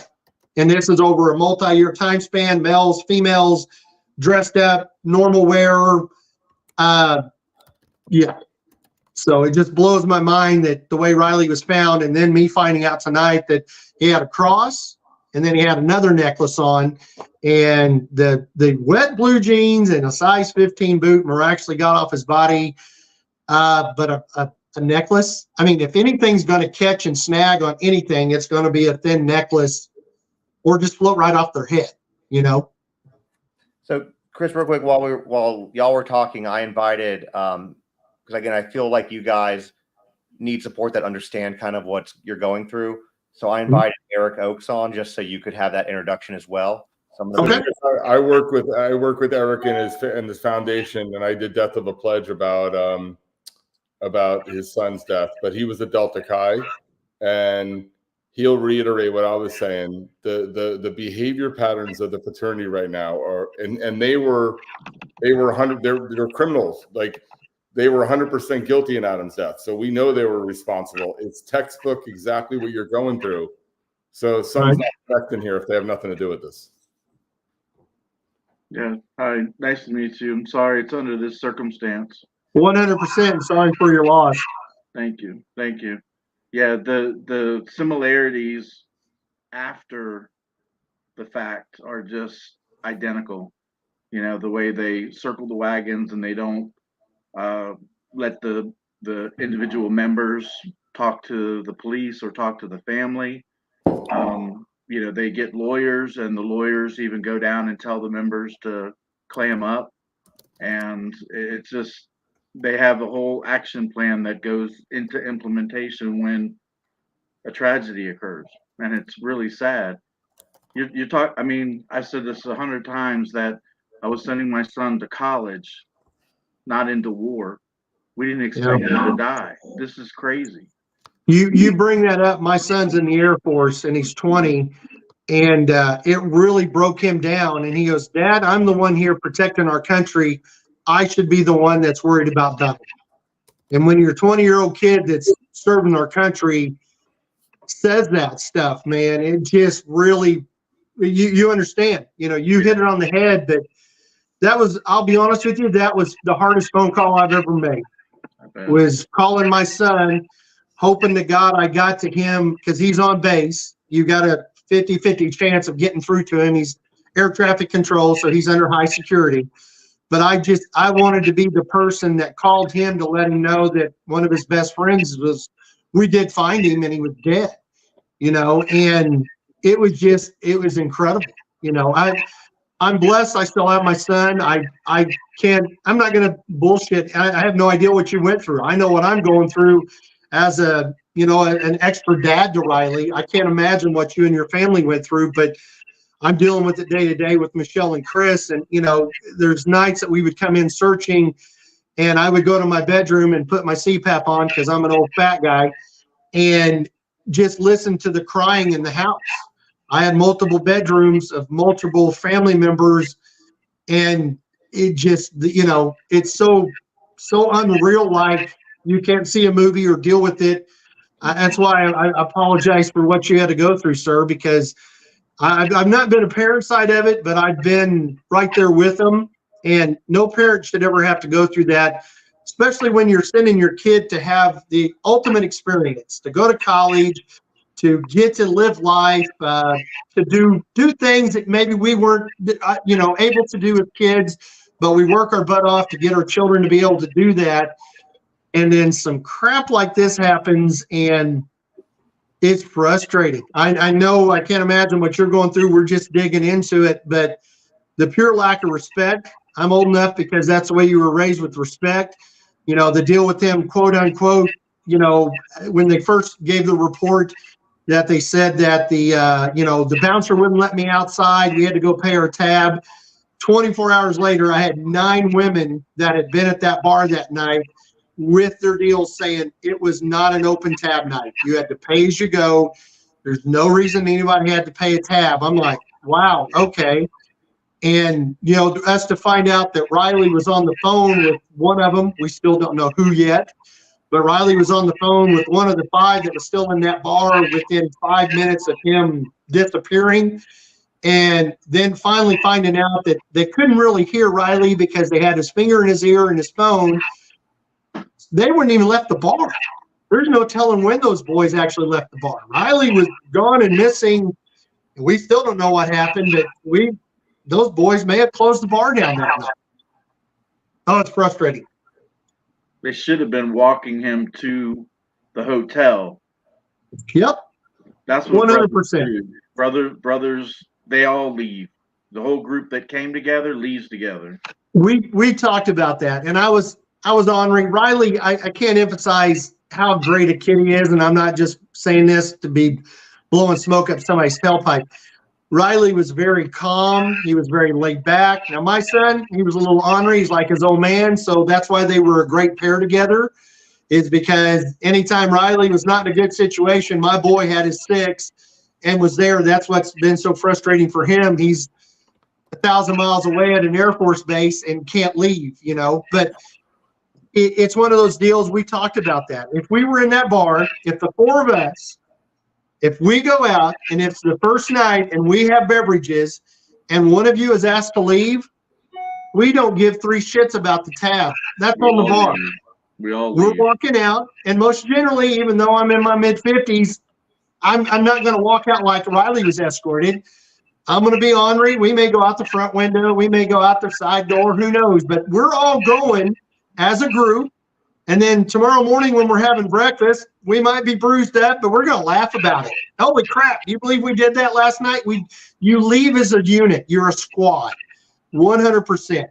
[SPEAKER 3] And this is over a multi-year time span. Males, females, dressed up, normal wear. Yeah. So it just blows my mind that the way Rilye was found, and then me finding out tonight that he had a cross, and then he had another necklace on, and the wet blue jeans and a size 15 boot miraculously got off his body. But a necklace, I mean, if anything's going to catch and snag on anything, it's going to be a thin necklace or just float right off their head, you know?
[SPEAKER 1] So Chris, real quick, while y'all were talking, I invited because again, I feel like you guys need support that understand kind of what you're going through. So I invited Eric Oakes on just so you could have that introduction as well.
[SPEAKER 3] Okay.
[SPEAKER 2] I work with Eric and his foundation, and I did Death of a Pledge about his son's death. But he was a Delta Chi, and he'll reiterate what I was saying. The behavior patterns of the fraternity right now are, and they were 100. They're criminals. Like, they were 100% guilty in Adam's death, so we know they were responsible. It's textbook exactly what you're going through. So something's not correct in here if they have nothing to do with this.
[SPEAKER 4] Yeah. Hi. Nice to meet you. I'm sorry it's under this circumstance.
[SPEAKER 3] 100% sorry for your loss.
[SPEAKER 4] Thank you. Thank you. Yeah. The similarities after the fact are just identical. You know, the way they circle the wagons and they don't let the individual members talk to the police or talk to the family. You know, they get lawyers, and the lawyers even go down and tell the members to clam up. And it's just, they have a whole action plan that goes into implementation when a tragedy occurs. And it's really sad. You talk, I mean, I said this 100 times that I was sending my son to college, not into war. We didn't expect him to die. This is crazy.
[SPEAKER 3] You bring that up. My son's in the Air Force and he's 20, and it really broke him down. And he goes, "Dad, I'm the one here protecting our country. I should be the one that's worried about them." And when your 20-year-old kid that's serving our country says that stuff, man, it just really, you understand. You know, you hit it on the head. That was, I'll be honest with you, that was the hardest phone call I've ever made. Was calling my son, hoping to God I got to him, because he's on base. You got a 50-50 chance of getting through to him. He's air traffic control, so he's under high security. But I wanted to be the person that called him to let him know that one of his best friends we did find him and he was dead, you know, and it was incredible. You know, I'm blessed. I still have my son. I'm not going to bullshit. I have no idea what you went through. I know what I'm going through as an extra dad to Rilye. I can't imagine what you and your family went through, but I'm dealing with it day to day with Michelle and Chris. And, you know, there's nights that we would come in searching, and I would go to my bedroom and put my CPAP on because I'm an old fat guy and just listen to the crying in the house. I had multiple bedrooms of multiple family members, and it just, you know, it's so unreal. Like, you can't see a movie or deal with it. That's why I apologize for what you had to go through, sir, because I've not been a parent side of it, but I've been right there with them. And no parent should ever have to go through that, especially when you're sending your kid to have the ultimate experience, to go to college, to get to live life, to do things that maybe we weren't, able to do as kids, but we work our butt off to get our children to be able to do that. And then some crap like this happens, and it's frustrating. I know, I can't imagine what you're going through. We're just digging into it, but the pure lack of respect, I'm old enough because that's the way you were raised, with respect. You know, the deal with them, quote unquote, you know, when they first gave the report that they said that the bouncer wouldn't let me outside. We had to go pay our tab. 24 hours later, I had 9 women that had been at that bar that night with their deals saying it was not an open tab night. You had to pay as you go. There's no reason anybody had to pay a tab. I'm like, wow, okay. And, you know, us to find out that Rilye was on the phone with one of them, we still don't know who yet, but Rilye was on the phone with one of the 5 that was still in that bar within 5 minutes of him disappearing. And then finally finding out that they couldn't really hear Rilye because they had his finger in his ear and his phone. They wouldn't even left the bar. There's no telling when those boys actually left the bar. Rilye was gone and missing. And we still don't know what happened, but those boys may have closed the bar down that night. Oh, it's frustrating.
[SPEAKER 4] They should have been walking him to the hotel.
[SPEAKER 3] Yep.
[SPEAKER 4] That's what
[SPEAKER 3] 100%.
[SPEAKER 4] Brothers, they all leave. The whole group that came together leaves together.
[SPEAKER 3] We talked about that, and I was
[SPEAKER 5] I was honoring Rilye. I can't emphasize how great a kid he is, and I'm not just saying this to be blowing smoke up somebody's tailpipe. Rilye was very calm. He was very laid back. Now, my son, he was a little ornery. He's like his old man, so that's why they were a great pair together, is because anytime Rilye was not in a good situation, my boy had his six and was there. That's what's been so frustrating for him. He's 1,000 miles away at an Air Force base and can't leave, you know. But it's one of those deals. We talked about that. If we were in that bar, if the four of us, if we go out and it's the first night and we have beverages and one of you is asked to leave, we don't give three shits about the tab. That's on the bar. We're walking out, and most generally, even though I'm in my mid-50s, I'm not going to walk out like Rilye was escorted. I'm going to be ornery. We may go out the front window. We may go out the side door. Who knows? But we're all going as a group. And then tomorrow morning when we're having breakfast, we might be bruised up, but we're going to laugh about it. Holy crap. Do you believe we did that last night? You leave as a unit. You're a squad, 100%.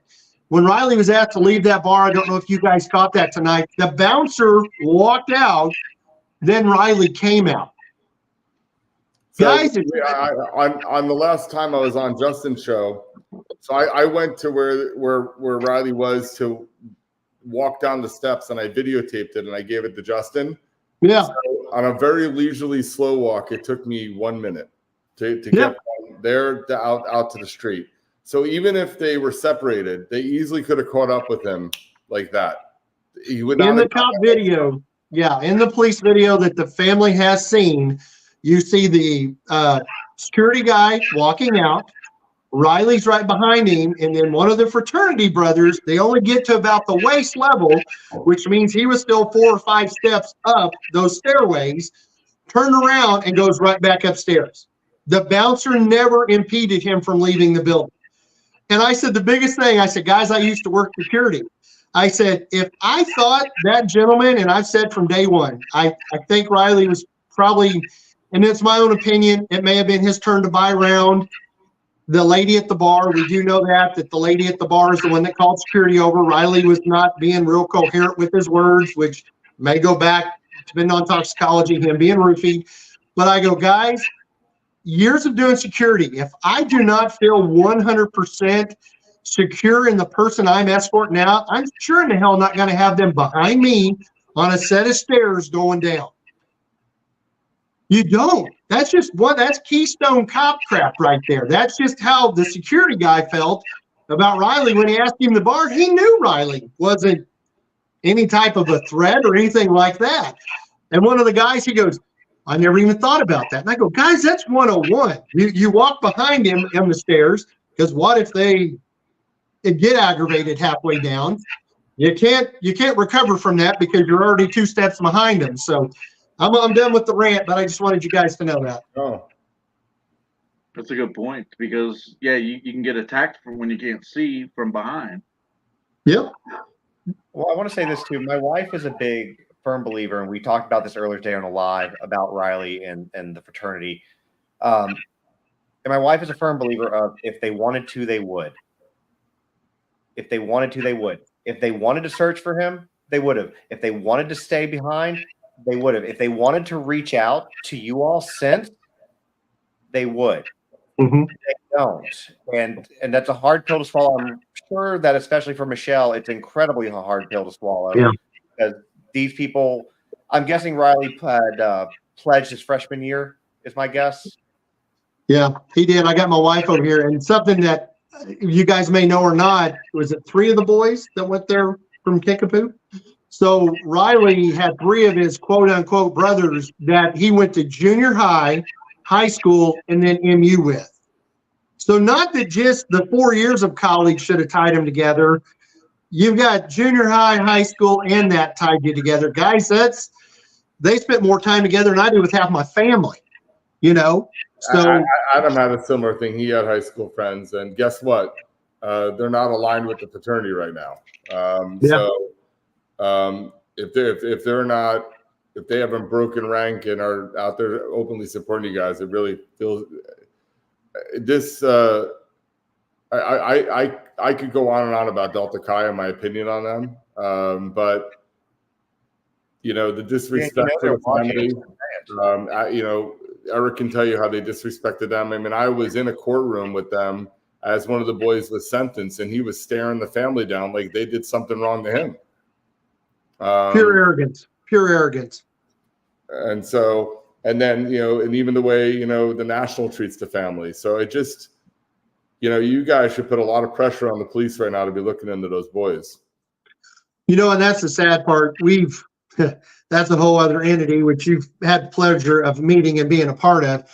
[SPEAKER 5] When Rilye was asked to leave that bar, I don't know if you guys caught that tonight, the bouncer walked out, then Rilye came out.
[SPEAKER 2] So,
[SPEAKER 5] guys,
[SPEAKER 2] on the last time I was on Justin's show, so I went to where Rilye was to walk down the steps, and I videotaped it and I gave it to Justin.
[SPEAKER 5] Yeah.
[SPEAKER 2] So on a very leisurely slow walk, it took me 1 minute to get from there out to the street. So even if they were separated, they easily could have caught up with him like that. He would not
[SPEAKER 5] in the cop video, in the police video that the family has seen, you see the security guy walking out. Riley's right behind him, and then one of the fraternity brothers, they only get to about the waist level, which means he was still 4 or 5 steps up those stairways, turned around and goes right back upstairs. The bouncer never impeded him from leaving the building. And I said, the biggest thing, I said, guys, I used to work security. I said, if I thought that gentleman, and I've said from day one, I think Rilye was probably, and it's my own opinion, it may have been his turn to buy around. The lady at the bar, we do know that the lady at the bar is the one that called security over. Rilye was not being real coherent with his words, which may go back, depending on toxicology, him being roofied. But I go, guys, years of doing security, if I do not feel 100% secure in the person I'm escorting out, I'm sure in the hell not going to have them behind me on a set of stairs going down. You don't. That's just that's Keystone Cop crap right there. That's just how the security guy felt about Rilye when he asked him the bar. He knew Rilye wasn't any type of a threat or anything like that. And one of the guys, he goes, I never even thought about that. And I go, guys, that's 101. You walk behind him on the stairs, because what if they get aggravated halfway down? You can't recover from that because you're already 2 steps behind them. So I'm done with the rant, but I just wanted you guys to know that.
[SPEAKER 2] Oh,
[SPEAKER 4] that's a good point, because you can get attacked from when you can't see from behind.
[SPEAKER 5] Yep.
[SPEAKER 1] Well, I want to say this too. My wife is a big, firm believer, and we talked about this earlier today on a live about Rilye and the fraternity. And my wife is a firm believer of, if they wanted to, they would. If they wanted to, they would. If they wanted to search for him, they would have. If they wanted to stay behind, they would have. If they wanted to reach out to you all since, they would.
[SPEAKER 5] Mm-hmm.
[SPEAKER 1] They don't. And that's a hard pill to swallow. I'm sure that, especially for Michelle, it's incredibly a hard pill to swallow.
[SPEAKER 5] Yeah.
[SPEAKER 1] Because these people, I'm guessing Rilye had pledged his freshman year, is my guess.
[SPEAKER 5] Yeah, he did. I got my wife over here, and something that you guys may know or not, was it 3 of the boys that went there from Kickapoo? So Rilye had 3 of his quote-unquote brothers that he went to junior high, high school, and then MU with. So not that just the 4 years of college should have tied them together. You've got junior high, high school, and that tied you together. Guys, they spent more time together than I do with half my family, you know? So
[SPEAKER 2] Adam had a similar thing. He had high school friends, and guess what? They're not aligned with the fraternity right now. So if they haven't broken rank and are out there openly supporting you guys, it really feels this. I could go on and on about Delta Chi and my opinion on them. But you know, the disrespect
[SPEAKER 1] they're
[SPEAKER 2] to the family.
[SPEAKER 1] watching.
[SPEAKER 2] You know, Eric can tell you how they disrespected them. I mean, I was in a courtroom with them as one of the boys was sentenced, and he was staring the family down like they did something wrong to him.
[SPEAKER 5] Pure arrogance. Pure arrogance.
[SPEAKER 2] And so, and then, you know, and even the way, you know, the National treats the family. So it just, you know, you guys should put a lot of pressure on the police right now to be looking into those boys.
[SPEAKER 5] You know, and that's the sad part. That's a whole other entity, which you've had the pleasure of meeting and being a part of.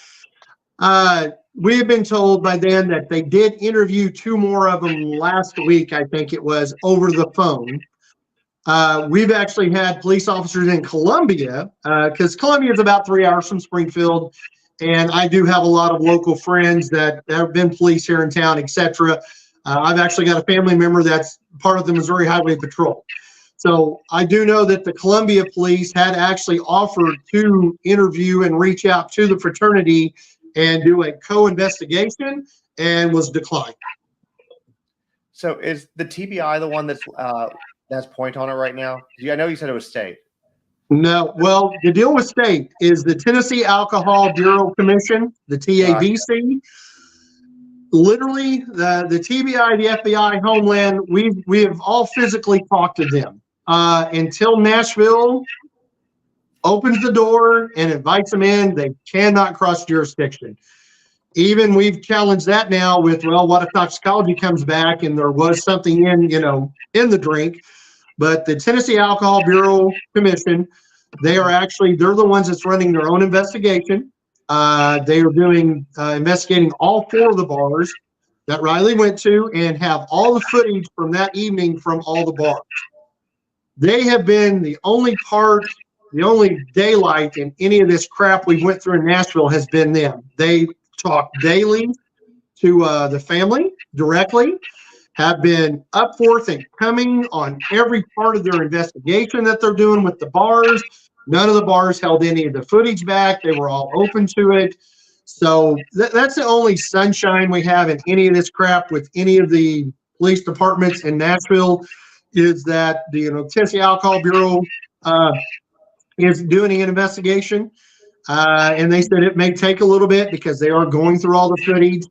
[SPEAKER 5] We have been told by them that they did interview 2 more of them last week, I think it was, over the phone. We've actually had police officers in Columbia, because Columbia is about 3 hours from Springfield, and I do have a lot of local friends that have been police here in town, etc. I've actually got a family member that's part of the Missouri Highway Patrol. So I do know that the Columbia police had actually offered to interview and reach out to the fraternity and do a co-investigation, and was declined.
[SPEAKER 1] So is the TBI the one that's point on it right now? I know you said it was state.
[SPEAKER 5] No, well, the deal with state is the Tennessee Alcohol Bureau Commission, the TABC. Literally, the TBI, the FBI, Homeland, we have all physically talked to them. Until Nashville opens the door and invites them in, they cannot cross jurisdiction. Even we've challenged that now with, well, what if toxicology comes back and there was something in the drink? But the Tennessee Alcohol Bureau Commission, they're the ones that's running their own investigation. They are doing investigating all 4 of the bars that Rilye went to and have all the footage from that evening from all the bars. They have been the only daylight in any of this crap we went through in Nashville has been them. They talk daily to the family directly, have been up forth and coming on every part of their investigation that they're doing with the bars. None of the bars held any of the footage back. They were all open to it. So that's the only sunshine we have in any of this crap with any of the police departments in Nashville, is that the Tennessee Alcohol Bureau is doing an investigation. And they said it may take a little bit because they are going through all the footage.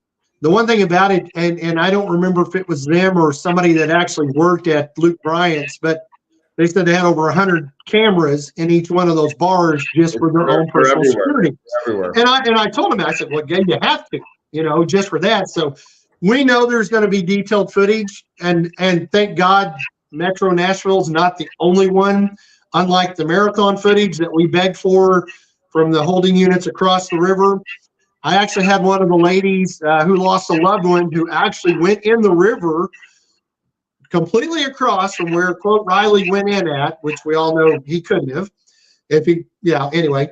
[SPEAKER 5] The one thing about it, and I don't remember if it was them or somebody that actually worked at Luke Bryant's, but they said they had over 100 cameras in each one of those bars just for their own personal security. And I told them, I said, well, yeah, you have to, just for that. So we know there's going to be detailed footage, and thank God Metro Nashville is not the only one. Unlike the marathon footage that we begged for from the holding units across the river, I actually had one of the ladies who lost a loved one who actually went in the river completely across from where, quote, Rilye went in at, which we all know he couldn't have. Anyway.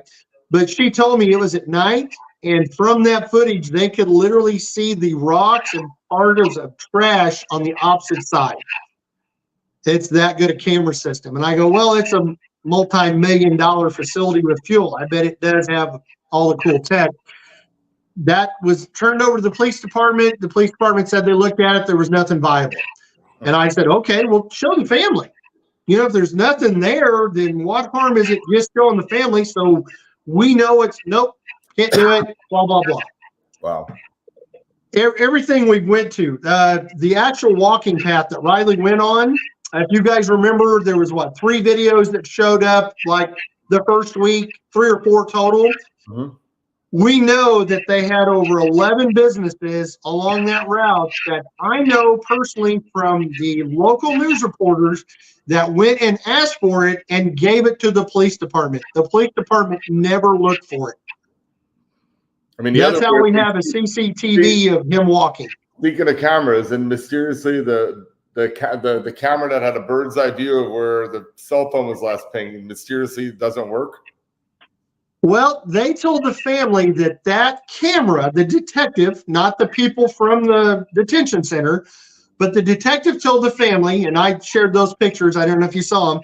[SPEAKER 5] But she told me it was at night, and from that footage, they could literally see the rocks and particles of trash on the opposite side. It's that good a camera system. And I go, well, it's a multi-million-dollar facility with fuel. I bet it does have all the cool tech. That was turned over to the police department. The police department said they looked at it. There was nothing viable. And I said, okay, well, show the family. If there's nothing there, then what harm is it just showing the family so we know it's, nope, can't do it, blah, blah, blah.
[SPEAKER 2] Wow.
[SPEAKER 5] Everything we went to, the actual walking path that Rilye went on, if you guys remember, there was, 3 videos that showed up like the first week, 3 or 4 total.
[SPEAKER 2] Mm-hmm.
[SPEAKER 5] We know that they had over 11 businesses along that route that I know personally from the local news reporters that went and asked for it and gave it to the police department. The police department never looked for it.
[SPEAKER 2] I mean,
[SPEAKER 5] that's how we have a CCTV of him walking.
[SPEAKER 2] Speaking of cameras, and mysteriously the camera that had a bird's eye view of where the cell phone was last pinged mysteriously doesn't work.
[SPEAKER 5] Well, they told the family that camera, the detective, not the people from the detention center, but the detective told the family, and I shared those pictures, I don't know if you saw them,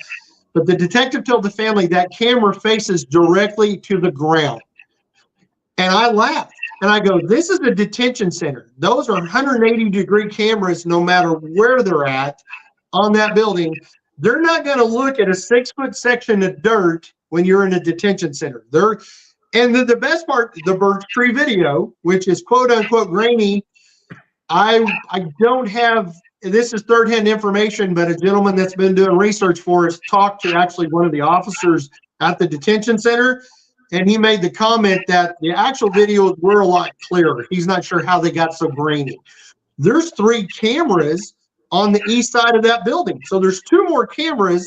[SPEAKER 5] but the detective told the family that camera faces directly to the ground. And I laughed, and I go, this is a detention center. Those are 180-degree cameras no matter where they're at on that building. they're not going to look at a 6-foot section of dirt when you're in a detention center. And the best part, the birch tree video, which is quote unquote grainy, I don't have, this is third-hand information, but a gentleman that's been doing research for us talked to actually one of the officers at the detention center, and he made the comment that the actual videos were a lot clearer. He's not sure how they got so grainy. There's 3 cameras on the east side of that building. So there's 2 more cameras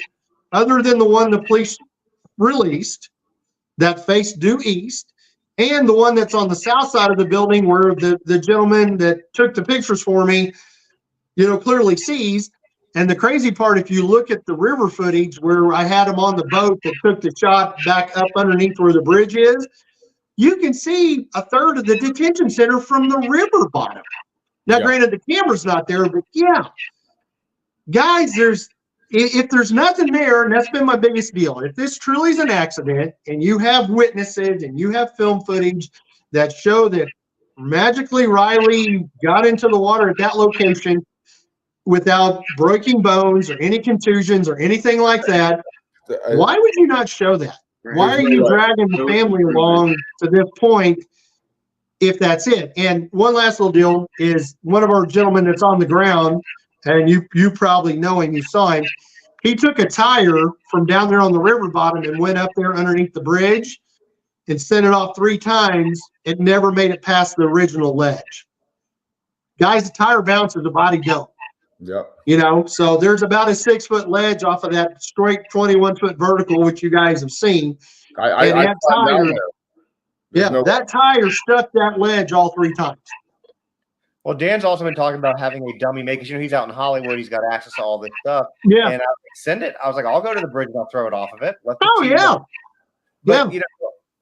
[SPEAKER 5] other than the one the police released that face due east, and the one that's on the south side of the building where the gentleman that took the pictures for me, clearly sees. And the crazy part, if you look at the river footage where I had him on the boat that took the shot back up underneath where the bridge is, you can see a third of the detention center from the river bottom. Now, granted, the camera's not there, but yeah. Guys, if there's nothing there, and that's been my biggest deal, if this truly is an accident and you have witnesses and you have film footage that show that magically Rilye got into the water at that location without breaking bones or any contusions or anything like that, why would you not show that? Why are you dragging the family along to this point if that's it? And one last little deal is one of our gentlemen that's on the ground, and you probably know him, you saw him, he took a tire from down there on the river bottom and went up there underneath the bridge and sent it off 3 times. It never made it past the original ledge. Guys, the tire bounces, the body don't.
[SPEAKER 2] Yep.
[SPEAKER 5] So there's about a 6-foot ledge off of that straight 21-foot vertical, which you guys have seen. That tire stuck that ledge all 3 times.
[SPEAKER 1] Well, Dan's also been talking about having a dummy make, because he's out in Hollywood, he's got access to all this stuff.
[SPEAKER 5] Yeah.
[SPEAKER 1] And I was like, send it. I was like, I'll go to the bridge and I'll throw it off of it.
[SPEAKER 5] Oh yeah.
[SPEAKER 1] But,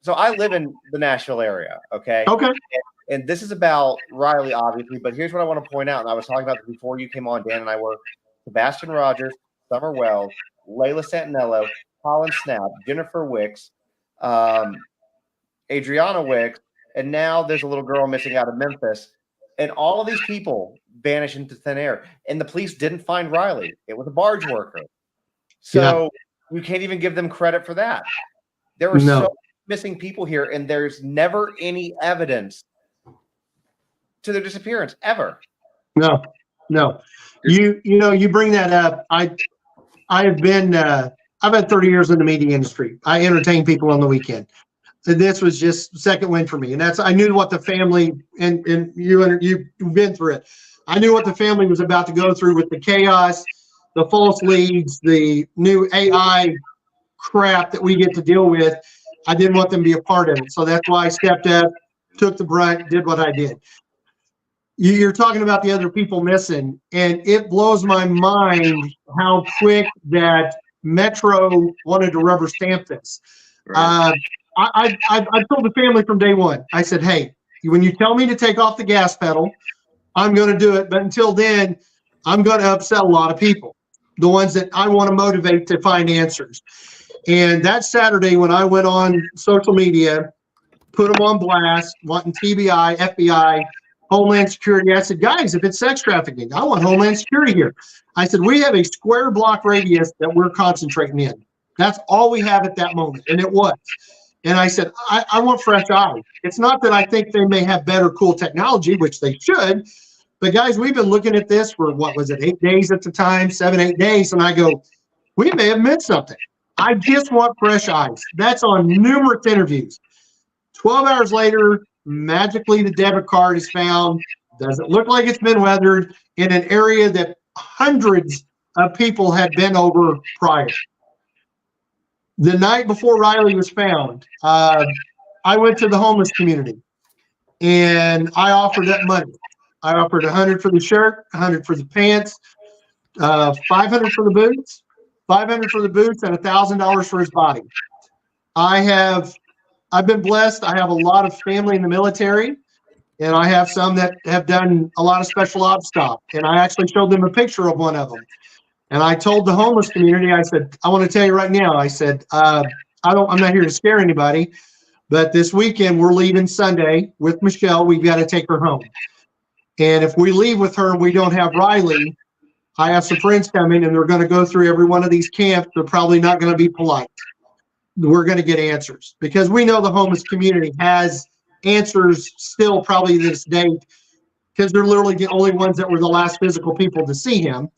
[SPEAKER 1] so I live in the Nashville area. Okay. And this is about Rilye, obviously, but here's what I want to point out. And I was talking about this before you came on, Dan and I were Sebastian Rogers, Summer Wells, Layla Santinello, Colin Snap, Jennifer Wicks, Adriana Wicks, and now there's a little girl missing out of Memphis. And all of these people vanish into thin air. And the police didn't find Rilye. It was a barge worker. So you can't even give them credit for that. There were so many missing people here, and there's never any evidence to their disappearance ever.
[SPEAKER 5] No. You bring that up. I've had 30 years in the media industry. I entertain people on the weekend. And this was just second win for me. And I knew what the family, and you've been through it. I knew what the family was about to go through with the chaos, the false leads, the new AI crap that we get to deal with. I didn't want them to be a part of it. So that's why I stepped up, took the brunt, did what I did. You're talking about the other people missing, and it blows my mind how quick that Metro wanted to rubber stamp this. Right. I told the family from day one, I said, hey, when you tell me to take off the gas pedal, I'm going to do it. But until then, I'm going to upset a lot of people, the ones that I want to motivate to find answers. And that Saturday, when I went on social media, put them on blast, wanting TBI, FBI, Homeland Security. I said, guys, if it's sex trafficking, I want Homeland Security here. I said, we have a square block radius that we're concentrating in. That's all we have at that moment. And it was. And I said, I want fresh eyes. It's not that I think they may have better, cool technology, which they should. But guys, we've been looking at this for, 8 days at the time, 7, 8 days. And I go, we may have missed something. I just want fresh eyes. That's on numerous interviews. 12 hours later, magically the debit card is found. Doesn't look like it's been weathered in an area that hundreds of people had been over prior. The night before Rilye was found, I went to the homeless community and I offered up money. I offered $100 for the shirt, $100 for the pants, $500 for the boots, $500 for the boots, and $1,000 for his body. I've been blessed. I have a lot of family in the military, and I have some that have done a lot of special ops stuff. And I actually showed them a picture of one of them. And I told the homeless community, I said, I want to tell you right now, I said, I'm not here to scare anybody, but this weekend we're leaving Sunday with Michelle. We've got to take her home. And if we leave with her and we don't have Rilye, I have some friends coming and they're going to go through every one of these camps. They're probably not going to be polite. We're going to get answers because we know the homeless community has answers still probably this date because they're literally the only ones that were the last physical people to see him.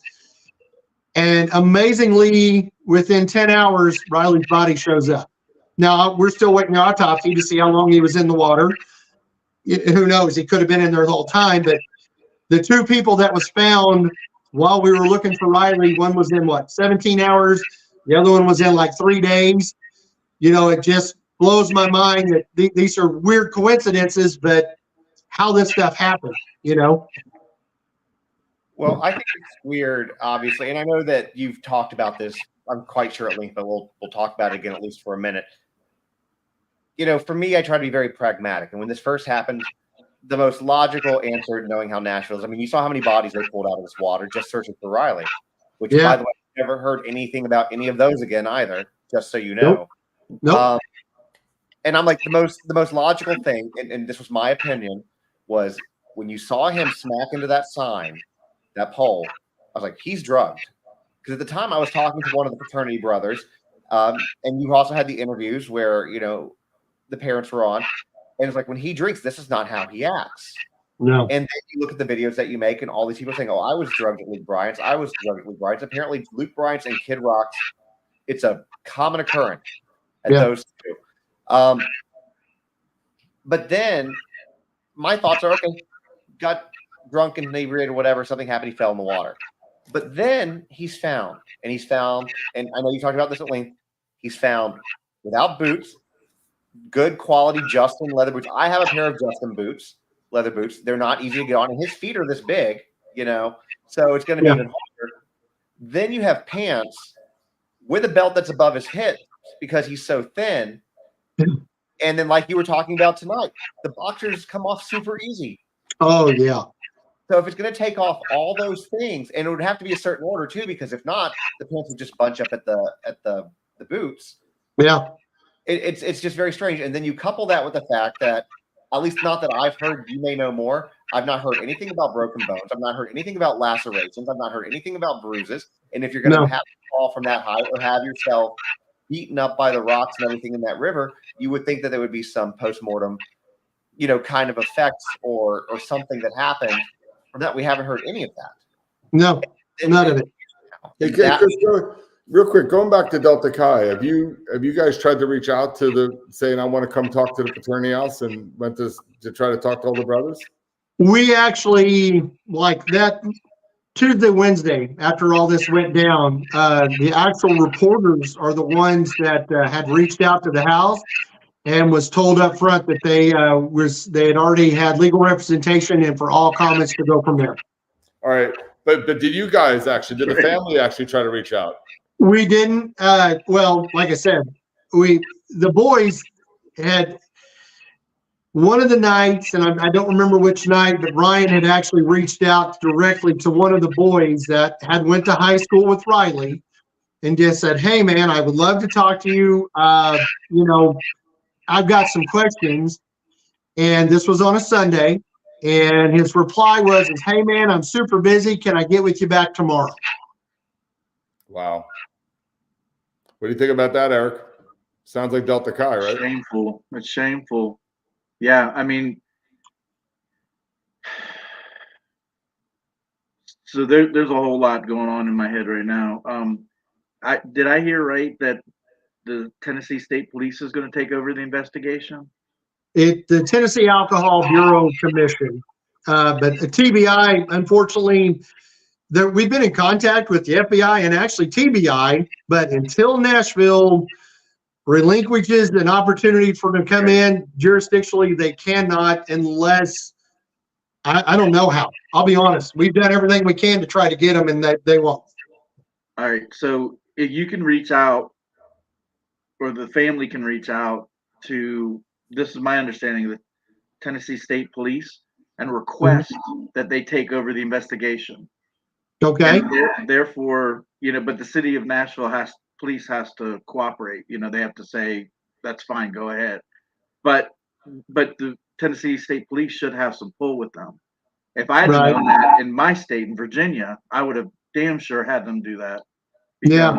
[SPEAKER 5] And amazingly, within 10 hours, Riley's body shows up. Now, we're still waiting on autopsy to see how long he was in the water. Who knows? He could have been in there the whole time. But the two people that was found while we were looking for Riley, one was in, 17 hours? The other one was in like 3 days. It just blows my mind that these are weird coincidences, but how this stuff happened,
[SPEAKER 1] Well, I think it's weird, obviously, and I know that you've talked about this. I'm quite sure at length, but we'll talk about it again at least for a minute. For me, I try to be very pragmatic, and when this first happened, the most logical answer, knowing how Nashville is, I mean, you saw how many bodies they pulled out of this water just searching for Riley, which, by the way, I've never heard anything about any of those again either. Just so you know.
[SPEAKER 5] Nope.
[SPEAKER 1] And I'm like, the most logical thing, and this was my opinion, was when you saw him smack into that sign, that pole, I was like, he's drugged. Because at the time I was talking to one of the fraternity brothers, and you also had the interviews where, the parents were on, and it's like, when he drinks, this is not how he acts.
[SPEAKER 5] No.
[SPEAKER 1] And then you look at the videos that you make, and all these people saying, oh, I was drugged at Luke Bryant's. I was drugged at Luke Bryant's. Apparently, Luke Bryant's and Kid Rock's, it's a common occurrence at those two. But then my thoughts are, okay, got drunk and inebriated or whatever, something happened, he fell in the water. But then he's found, and I know you talked about this at length, he's found without boots, good quality Justin leather boots. I have a pair of Justin boots, leather boots. They're not easy to get on, and his feet are this big, so it's going to be even harder. Then you have pants with a belt that's above his hips because he's so thin. And then, like you were talking about tonight, the boxers come off super easy.
[SPEAKER 5] Oh, yeah.
[SPEAKER 1] So if it's going to take off all those things, and it would have to be a certain order too, because if not, the pants would just bunch up at the boots.
[SPEAKER 5] Yeah.
[SPEAKER 1] It's just very strange. And then you couple that with the fact that, at least not that I've heard, you may know more, I've not heard anything about broken bones. I've not heard anything about lacerations. I've not heard anything about bruises. And if you're going to have to fall from that height or have yourself beaten up by the rocks and everything in that river, you would think that there would be some postmortem, kind of effects or something that happened. From that, we haven't heard any of that.
[SPEAKER 5] No, none of it.
[SPEAKER 2] Hey, Chris, real quick, going back to Delta Chi, have you guys tried to reach out to saying I want to come talk to the fraternity house and went to try to talk to all the brothers?
[SPEAKER 5] We actually, like that Tuesday, Wednesday, after all this went down, the actual reporters are the ones that had reached out to the house and was told up front that they had already had legal representation and for all comments to go from there.
[SPEAKER 2] All right, but did you guys did the family actually try to reach out?
[SPEAKER 5] We didn't. Well, like I said, the boys had one of the nights, and I don't remember which night, but Ryan had actually reached out directly to one of the boys that had went to high school with Riley and just said, hey, man, I would love to talk to you. I've got some questions. And this was on a Sunday. And his reply was, hey, man, I'm super busy. Can I get with you back tomorrow?
[SPEAKER 2] Wow. What do you think about that, Eric? Sounds like Delta Chi, right?
[SPEAKER 4] Shameful. It's shameful. Yeah, I mean, so there's a whole lot going on in my head right now. Did I hear right that the Tennessee State Police is going to take over the investigation?
[SPEAKER 5] The Tennessee Alcohol Bureau Commission, but the TBI, unfortunately, we've been in contact with the FBI and actually TBI, but until Nashville relinquishes an opportunity for them to come in jurisdictionally, they cannot unless I don't know how. I'll be honest. We've done everything we can to try to get them, and they won't.
[SPEAKER 4] All right. So if you can reach out, or the family can reach out to, this is my understanding, the Tennessee State Police, and request that they take over the investigation.
[SPEAKER 5] Okay.
[SPEAKER 4] And therefore, but the city of Nashville police has to cooperate. They have to say, that's fine, go ahead. But the Tennessee State Police should have some pull with them. If I had known that in my state, in Virginia, I would have damn sure had them do that.
[SPEAKER 5] Yeah.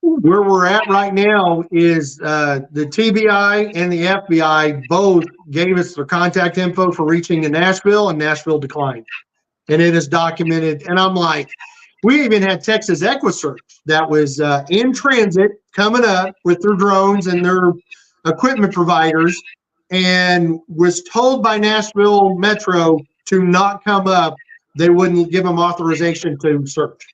[SPEAKER 5] Where we're at right now is the TBI and the FBI both gave us their contact info for reaching to Nashville, and Nashville declined. And it is documented. And I'm like, we even had Texas EquiSearch that was in transit coming up with their drones and their equipment providers, and was told by Nashville Metro to not come up. They wouldn't give them authorization to search.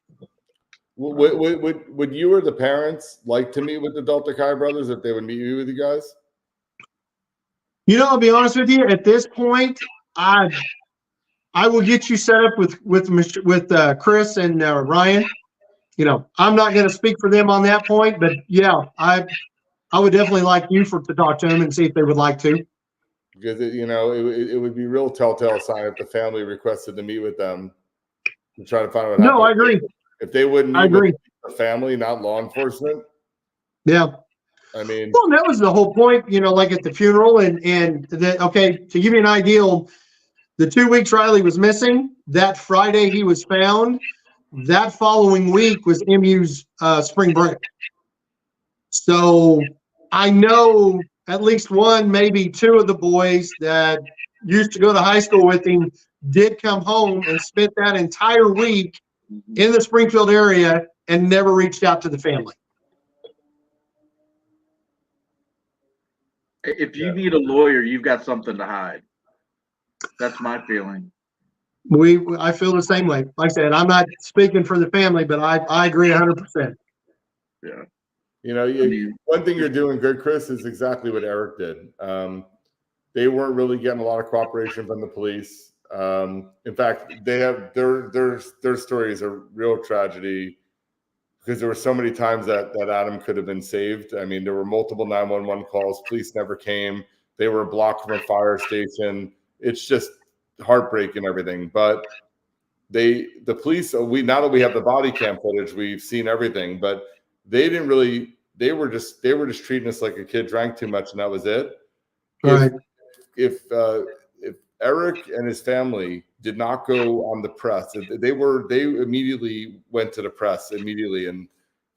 [SPEAKER 2] Would you or the parents like to meet with the Delta Chi brothers if they would meet with you guys?
[SPEAKER 5] You know, I'll be honest with you. At this point, I will get you set up with Chris and Ryan. You know, I'm not going to speak for them on that point, but yeah, I would definitely like you to talk to them and see if they would like to.
[SPEAKER 2] Because it would be real telltale sign if the family requested to meet with them to try to find out.
[SPEAKER 5] No, I agree.
[SPEAKER 2] If they wouldn't meet with the family, not law enforcement.
[SPEAKER 5] Yeah.
[SPEAKER 2] I mean,
[SPEAKER 5] well, that was the whole point, you know, like at the funeral and that, okay, to give you an idea, the 2 weeks Rilye was missing, that Friday he was found, that following week was MU's spring break. So I know at least one, maybe two of the boys that used to go to high school with him did come home and spent that entire week in the Springfield area and never reached out to the family.
[SPEAKER 4] If you need a lawyer, you've got something to hide. That's my feeling.
[SPEAKER 5] I feel the same way. Like I said, I'm not speaking for the family, but I agree 100%.
[SPEAKER 4] Yeah.
[SPEAKER 2] You know, one thing you're doing good, Chris, is exactly what Eric did. They weren't really getting a lot of cooperation from the police. In fact, they have their story is a real tragedy because there were so many times that Adam could have been saved. I mean, there were multiple 911 calls. Police never came. They were blocked from a fire station. It's just heartbreaking, everything. But the police, now that we have the body cam footage, we've seen everything. But they didn't really. They were just treating us like a kid drank too much, and that was it.
[SPEAKER 5] Right.
[SPEAKER 2] If Eric and his family did not go on the press, they immediately went to the press immediately, and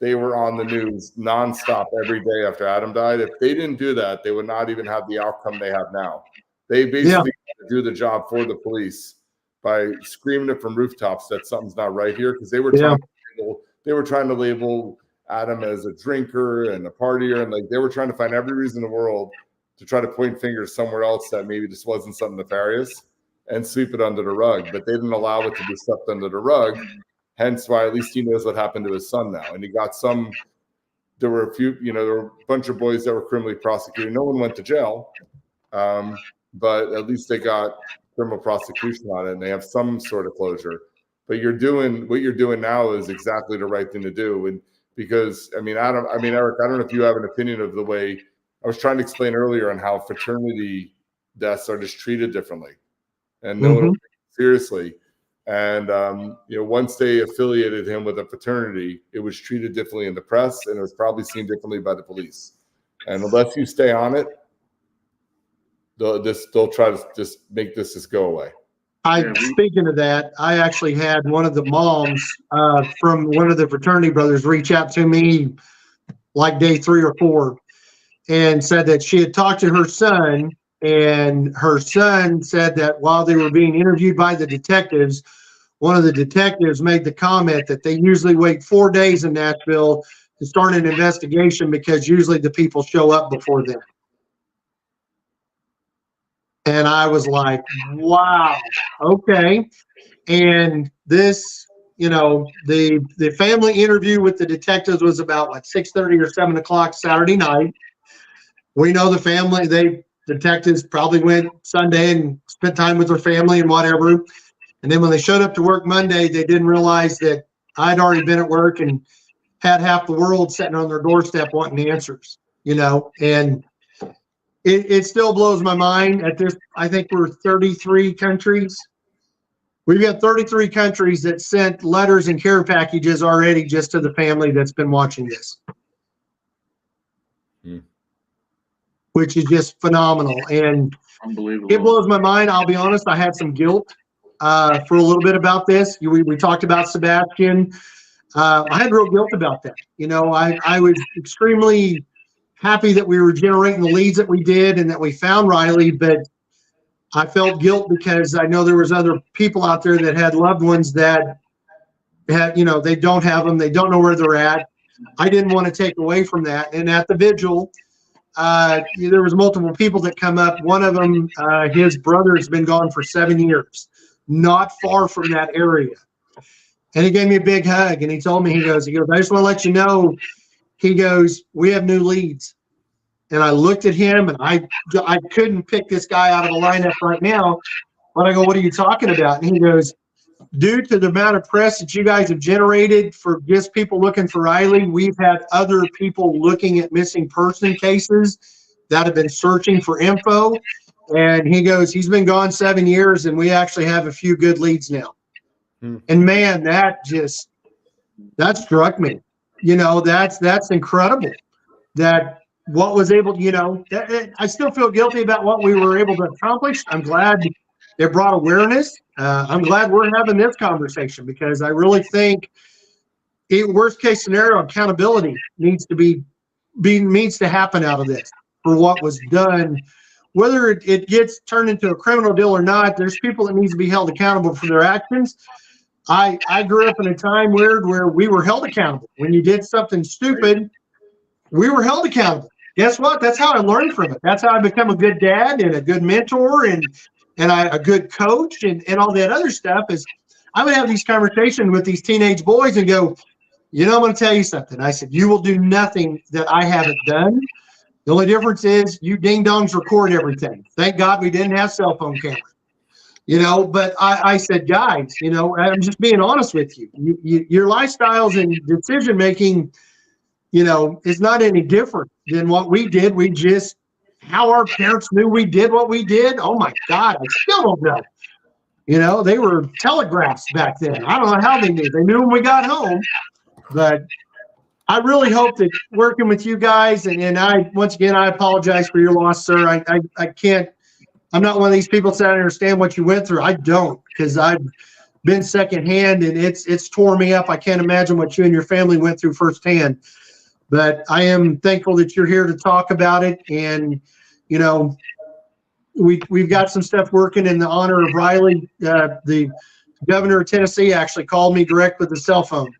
[SPEAKER 2] they were on the news nonstop every day after Adam died. If they didn't do that, they would not even have the outcome they have now. They basically had to do the job for the police by screaming it from rooftops that something's not right here, because they were trying to label Adam as a drinker and a partier, and like they were trying to find every reason in the world to try to point fingers somewhere else that maybe this wasn't something nefarious and sweep it under the rug. But they didn't allow it to be swept under the rug. Hence why at least he knows what happened to his son now. And he got there were a bunch of boys that were criminally prosecuted. No one went to jail, but at least they got criminal prosecution on it and they have some sort of closure. But what you're doing now is exactly the right thing to do. And because, Eric, I don't know if you have an opinion of the way I was trying to explain earlier on how fraternity deaths are just treated differently, and no one seriously. And once they affiliated him with a fraternity, it was treated differently in the press, and it was probably seen differently by the police. And unless you stay on it, they'll try to just make this just go away.
[SPEAKER 5] Speaking of that, I actually had one of the moms from one of the fraternity brothers reach out to me like day 3 or 4 and said that she had talked to her son, and her son said that while they were being interviewed by the detectives, one of the detectives made the comment that they usually wait 4 days in Nashville to start an investigation because usually the people show up before them. And I was like, wow, okay. And this, the family interview with the detectives was about 6:30 or 7 o'clock Saturday night. We know the detectives probably went Sunday and spent time with their family and whatever. And then when they showed up to work Monday, they didn't realize that I'd already been at work and had half the world sitting on their doorstep wanting answers, and it still blows my mind at this. I think we're 33 countries. We've got 33 countries that sent letters and care packages already just to the family that's been watching this. Which is just phenomenal. And
[SPEAKER 4] unbelievable.
[SPEAKER 5] It blows my mind. I'll be honest, I had some guilt for a little bit about this. We talked about Sebastian. I had real guilt about that. You know, I was extremely happy that we were generating the leads that we did and that we found Rilye, but I felt guilt because I know there was other people out there that had loved ones that had, you know, they don't have them. They don't know where they're at. I didn't want to take away from that. And at the vigil, there was multiple people that come up. One of them, his brother has been gone for 7 years, not far from that area. And he gave me a big hug and he told me, he goes, I just want to let you know, he goes, we have new leads. And I looked at him and I couldn't pick this guy out of the lineup right now. But I go, what are you talking about? And he goes, due to the amount of press that you guys have generated for just people looking for Rilye, we've had other people looking at missing person cases that have been searching for info. And he goes, he's been gone 7 years and we actually have a few good leads now. And man, that struck me. You know, that's incredible. That what was able to, you know, I still feel guilty about what we were able to accomplish. I'm glad it brought awareness. I'm glad we're having this conversation because I really think worst case scenario accountability needs to happen out of this for what was done. Whether it gets turned into a criminal deal or not, there's people that need to be held accountable for their actions. I grew up in a time where we were held accountable. When you did something stupid, we were held accountable. Guess what? That's how I learned from it. That's how I become a good dad and a good mentor and a good coach and all that other stuff. Is I would have these conversations with these teenage boys and go, you know, I'm going to tell you something. I said, you will do nothing that I haven't done. The only difference is you ding dongs record everything. Thank God we didn't have cell phone cameras. You know, but I said, guys, you know, I'm just being honest with you. Your lifestyles and decision making, you know, is not any different than what we did. We just, how our parents knew we did what we did. Oh my God, I still don't know. You know, they were telegraphs back then. I don't know how they knew. They knew when we got home. But I really hope that working with you guys, and once again, I apologize for your loss, sir. I can't. I'm not one of these people that I understand what you went through. I don't, because I've been secondhand and it's tore me up. I can't imagine what you and your family went through firsthand. But I am thankful that you're here to talk about it. And, you know, we've got some stuff working in the honor of Rilye. The governor of Tennessee actually called me direct with the cell phone.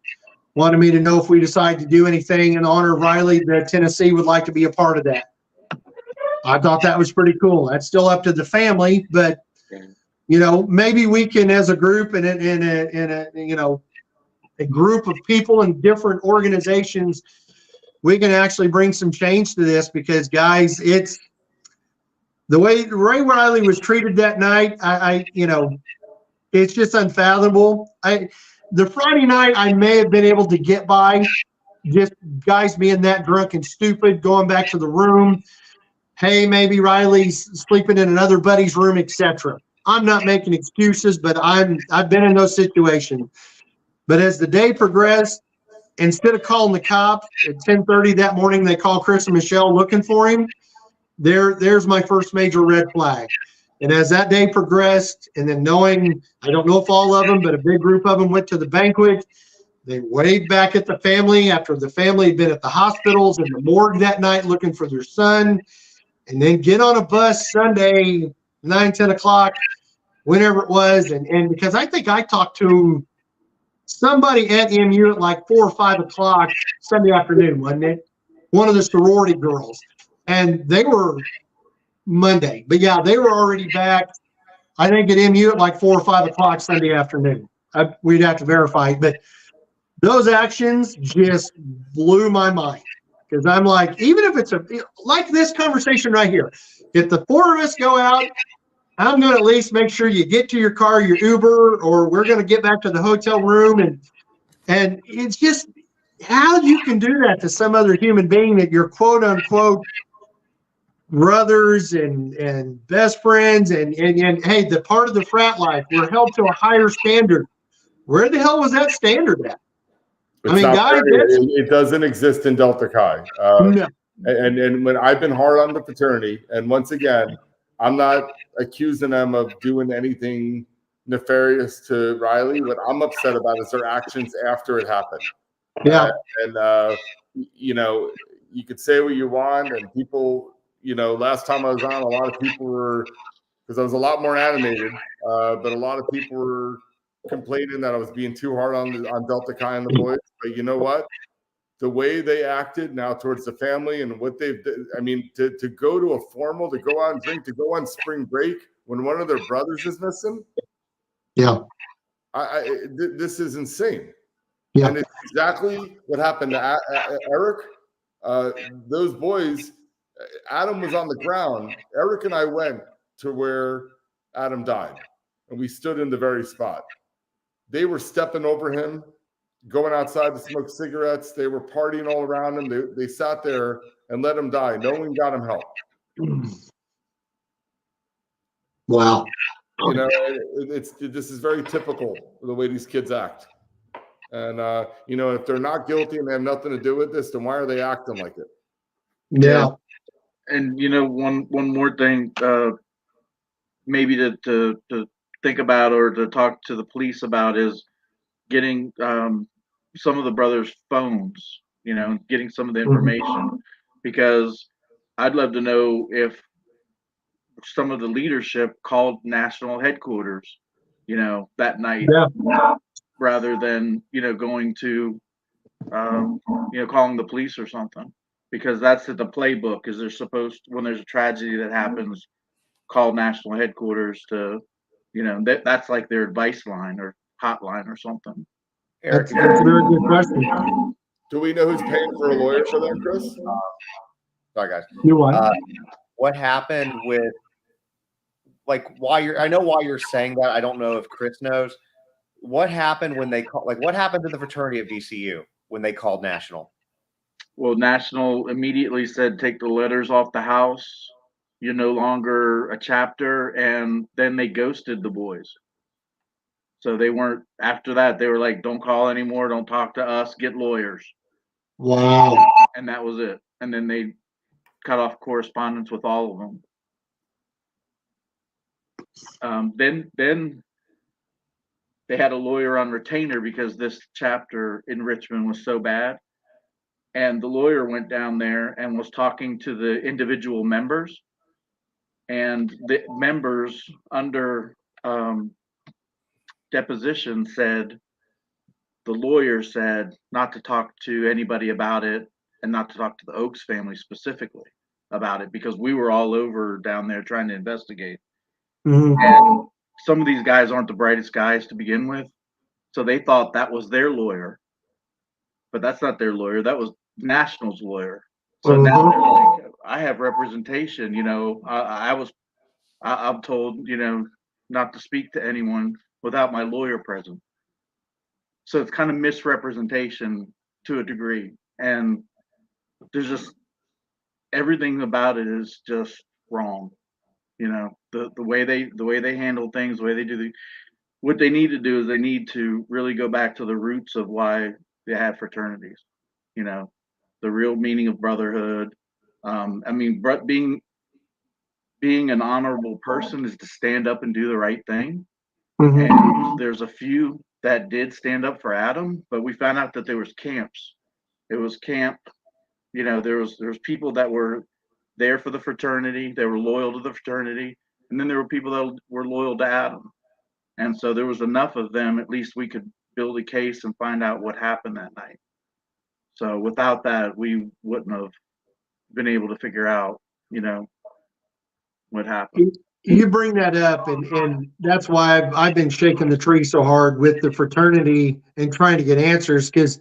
[SPEAKER 5] Wanted me to know if we decide to do anything in honor of Rilye, that Tennessee would like to be a part of that. I thought that was pretty cool. That's still up to the family, but you know, maybe we can, as a group and in a you know, a group of people in different organizations, we can actually bring some change to this. Because guys, it's the way Ray Rilye was treated that night. I you know, it's just unfathomable. The Friday night I may have been able to get by, just guys being that drunk and stupid, going back to the room. Hey, maybe Riley's sleeping in another buddy's room, etc. I'm not making excuses, but I've been in those situations. But as the day progressed, instead of calling the cops at 10:30 that morning, they call Chris and Michelle looking for him. There's my first major red flag. And as that day progressed, and then knowing, I don't know if all of them, but a big group of them went to the banquet. They waved back at the family after the family had been at the hospitals and the morgue that night looking for their son. And then get on a bus Sunday, 9, 10 o'clock, whenever it was. And because I think I talked to somebody at MU at like 4 or 5 o'clock Sunday afternoon, wasn't it? One of the sorority girls. And they were Monday. But yeah, they were already back, I think, at MU at like 4 or 5 o'clock Sunday afternoon. We'd have to verify it. But those actions just blew my mind. Because I'm like, even if it's like this conversation right here, if the 4 of us go out, I'm going to at least make sure you get to your car, your Uber, or we're going to get back to the hotel room. And it's just how you can do that to some other human being that you're quote unquote brothers and best friends and hey, the part of the frat life, we're held to a higher standard. Where the hell was that standard at?
[SPEAKER 2] I mean, guys, it doesn't exist in Delta Chi.
[SPEAKER 5] No.
[SPEAKER 2] And when I've been hard on the fraternity, and once again, I'm not accusing them of doing anything nefarious to Rilye. What I'm upset about is their actions after it happened.
[SPEAKER 5] Yeah.
[SPEAKER 2] You know, you could say what you want, and people, you know, last time I was on, a lot of people were, because I was a lot more animated, but a lot of people were complaining that I was being too hard on Delta Chi and the boys. But you know what? The way they acted now towards the family and what they've, I mean, to go to a formal, to go out and drink, to go on spring break when one of their brothers is missing.
[SPEAKER 5] Yeah.
[SPEAKER 2] This is insane.
[SPEAKER 5] Yeah.
[SPEAKER 2] And it's exactly what happened to Eric. Those boys, Adam was on the ground. Eric and I went to where Adam died, and we stood in the very spot. They were stepping over him, going outside to smoke cigarettes. They were partying all around him. They sat there and let him die. No one got him help.
[SPEAKER 5] Wow.
[SPEAKER 2] You know, this is very typical of the way these kids act. And, you know, if they're not guilty and they have nothing to do with this, then why are they acting like it?
[SPEAKER 5] Yeah.
[SPEAKER 4] And you know, one more thing, maybe to think about or to talk to the police about is getting some of the brothers' phones, you know, getting some of the information, because I'd love to know if some of the leadership called national headquarters, you know, that night, rather than, you know, going to, you know, calling the police or something, because that's the playbook. Is they're supposed, when there's a tragedy that happens, call national headquarters to, you know, that's like their advice line or hotline or something.
[SPEAKER 1] Eric,
[SPEAKER 5] That's a very good question.
[SPEAKER 2] Do we know who's paying for a lawyer for that, Chris?
[SPEAKER 1] sorry guys.
[SPEAKER 5] You what?
[SPEAKER 1] What happened with, like, I know why you're saying that. I don't know if Chris knows. What happened when they call, like, what happened to the fraternity of VCU when they called national?
[SPEAKER 4] Well, national immediately said, take the letters off the house. You're no longer a chapter. And then they ghosted the boys. So they weren't, after that, they were like, don't call anymore. Don't talk to us. Get lawyers.
[SPEAKER 5] Wow.
[SPEAKER 4] And that was it. And then they cut off correspondence with all of them. Then they had a lawyer on retainer because this chapter in Richmond was so bad. And the lawyer went down there and was talking to the individual members. And the members under deposition said, the lawyer said not to talk to anybody about it and not to talk to the Oakes family specifically about it, because we were all over down there trying to investigate. And some of these guys aren't the brightest guys to begin with. So they thought that was their lawyer, but that's not their lawyer. That was National's lawyer. So now they're like, I have representation, you know, I'm told, you know, not to speak to anyone without my lawyer present. So it's kind of misrepresentation to a degree. And there's just, everything about it is just wrong. You know, the way they handle things, the way they do what they need to do is they need to really go back to the roots of why they have fraternities. You know, the real meaning of brotherhood. I mean, being an honorable person is to stand up and do the right thing. And there's a few that did stand up for Adam, but we found out that there was camps. It was camp, you know, there was people that were there for the fraternity, they were loyal to the fraternity, and then there were people that were loyal to Adam. And so there was enough of them, at least we could build a case and find out what happened that night. So without that, we wouldn't have been able to figure out, you know, what happened.
[SPEAKER 5] You bring that up, and that's why I've been shaking the tree so hard with the fraternity and trying to get answers, because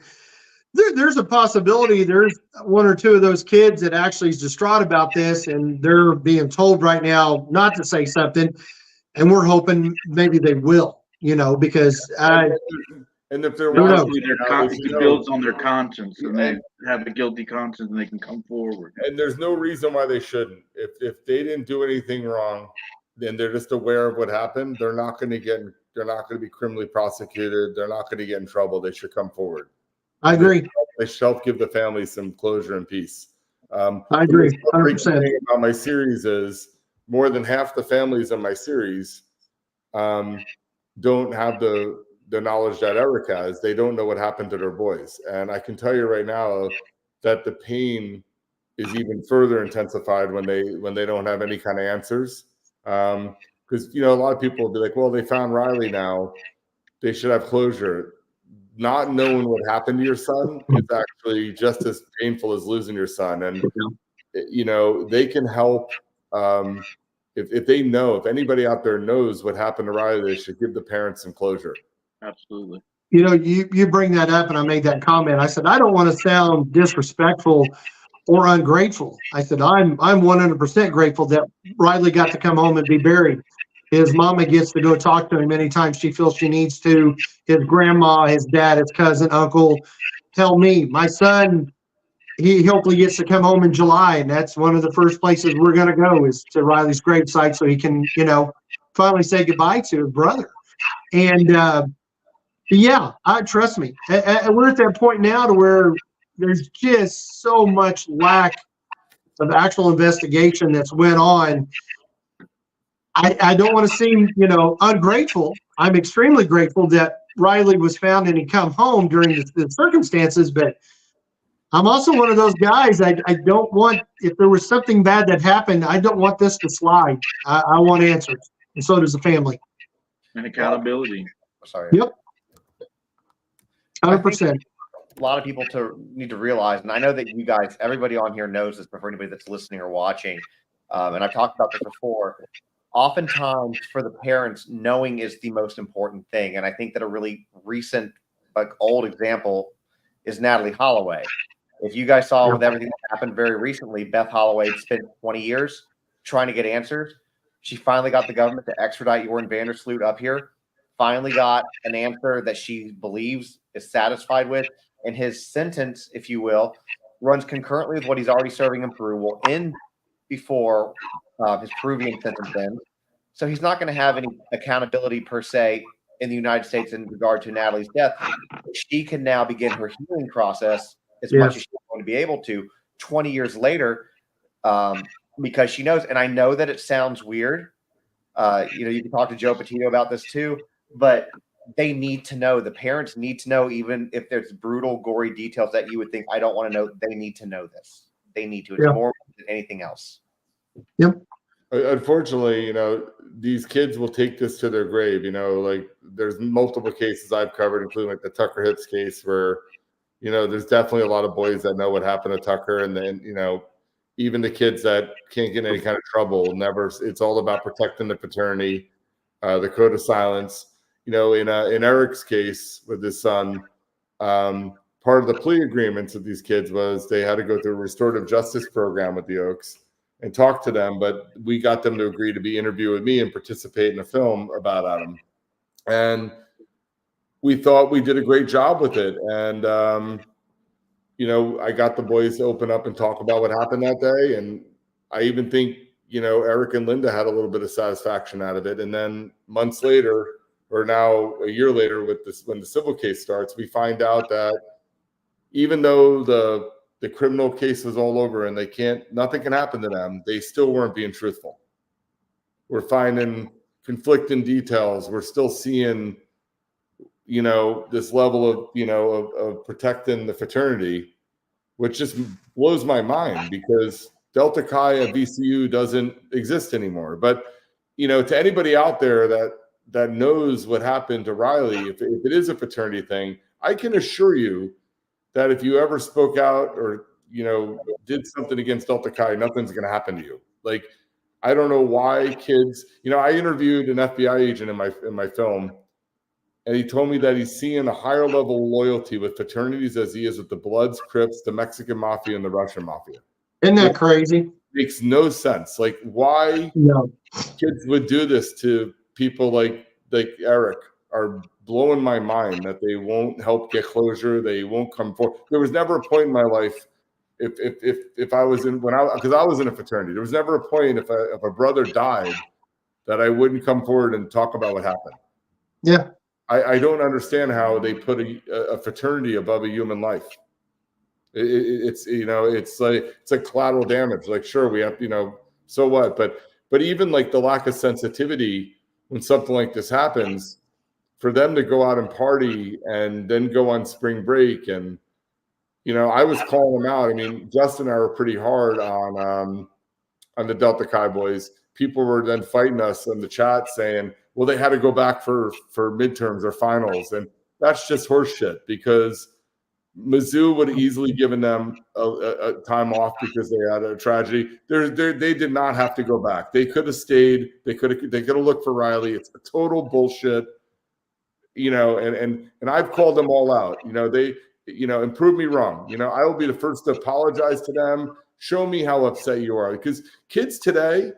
[SPEAKER 5] there's a possibility there's one or two of those kids that actually is distraught about this, and they're being told right now not to say something, and we're hoping maybe they will, you know, because
[SPEAKER 2] and if they're
[SPEAKER 4] it builds on their conscience, and they have a guilty conscience, and they can come forward.
[SPEAKER 2] And there's no reason why they shouldn't. If they didn't do anything wrong, then they're just aware of what happened. They're not going to be criminally prosecuted. They're not going to get in trouble. They should come forward.
[SPEAKER 5] I agree.
[SPEAKER 2] They should help give the family some closure and peace.
[SPEAKER 5] I agree. 100%.
[SPEAKER 2] The thing about my series is more than half the families in my series don't have the knowledge that Eric has. They don't know what happened to their boys. And I can tell you right now that the pain is even further intensified when they don't have any kind of answers. Because, a lot of people will be like, well, they found Rilye now. They should have closure. Not knowing what happened to your son is actually just as painful as losing your son. And, they can help. If they know, if anybody out there knows what happened to Rilye, they should give the parents some closure.
[SPEAKER 4] Absolutely.
[SPEAKER 5] You bring that up, and I made that comment. I said, I don't want to sound disrespectful or ungrateful. I said, I'm 100% grateful that Rilye got to come home and be buried. His mama gets to go talk to him anytime she feels she needs to. His grandma, his dad, his cousin, uncle. Tell me, my son, he hopefully gets to come home in July, and that's one of the first places we're going to go is to Riley's gravesite so he can, finally say goodbye to his brother. And yeah, trust me. We're at that point now to where there's just so much lack of actual investigation that's went on. I don't want to seem, ungrateful. I'm extremely grateful that Rilye was found and he come home during the circumstances, but I'm also one of those guys. I don't want, if there was something bad that happened, I don't want this to slide. I want answers, and so does the family.
[SPEAKER 4] And accountability.
[SPEAKER 1] Sorry.
[SPEAKER 5] Yep. 100%.
[SPEAKER 1] A lot of people need to realize, and I know that you guys, everybody on here knows this, but for anybody that's listening or watching, and I've talked about this before, oftentimes for the parents, knowing is the most important thing. And I think that a really recent, old example is Natalie Holloway. If you guys saw with everything that happened very recently, Beth Holloway spent 20 years trying to get answers. She finally got the government to extradite Joran Vandersloot up here, finally got an answer that she believes is satisfied with. And his sentence, if you will, runs concurrently with what he's already serving in Peru, will end before his Peruvian sentence ends. So he's not going to have any accountability per se in the United States in regard to Natalie's death. She can now begin her healing process as much as she's going to be able to 20 years later, because she knows. And I know that it sounds weird. You can talk to Joe Petito about this too, but they need to know. The parents need to know, even if there's brutal, gory details that you would think I don't want to know. They need to know this. They need to. It's more than anything else.
[SPEAKER 5] Yep.
[SPEAKER 2] Unfortunately, these kids will take this to their grave. Like there's multiple cases I've covered, including like the Tucker Hicks case, where there's definitely a lot of boys that know what happened to Tucker, and then even the kids that can't get in any kind of trouble. It's all about protecting the fraternity, the code of silence. In Eric's case with his son, part of the plea agreements of these kids was they had to go through a restorative justice program with the Oaks and talk to them, but we got them to agree to be interviewed with me and participate in a film about Adam. And we thought we did a great job with it. And, I got the boys to open up and talk about what happened that day. And I even think, Eric and Linda had a little bit of satisfaction out of it. And then months later, or now a year later with this, when the civil case starts, we find out that even though the criminal case was all over and nothing can happen to them, they still weren't being truthful. We're finding conflicting details. We're still seeing, this level of protecting the fraternity, which just blows my mind because Delta Chi at VCU doesn't exist anymore. But, to anybody out there that knows what happened to Rilye, if it is a fraternity thing, I can assure you that if you ever spoke out or, did something against Delta Chi, nothing's going to happen to you. Like, I don't know why kids, I interviewed an FBI agent in my film, and he told me that he's seeing a higher level of loyalty with fraternities as he is with the Bloods, Crips, the Mexican Mafia, and the Russian Mafia.
[SPEAKER 5] Isn't that crazy?
[SPEAKER 2] Makes no sense. Like, why kids would do this to people like Eric are blowing my mind, that they won't help get closure. They won't come forward. There was never a point in my life if I was because I was in a fraternity, there was never a point if a brother died that I wouldn't come forward and talk about what happened.
[SPEAKER 5] Yeah.
[SPEAKER 2] I don't understand how they put a fraternity above a human life. It's like collateral damage. Like, sure, we have, so what? But even like the lack of sensitivity when something like this happens, for them to go out and party and then go on spring break. And, you know, I was calling them out. I mean, Justin and I were pretty hard on the Delta Chi boys. People were then fighting us in the chat saying, well, they had to go back for midterms or finals. And that's just horseshit, because Mizzou would have easily given them a time off because they had a tragedy. They did not have to go back. They could have stayed. They could have looked for Rilye. It's a total bullshit, you know. And I've called them all out. You know, and prove me wrong. You know, I will be the first to apologize to them. Show me how upset you are, because kids today,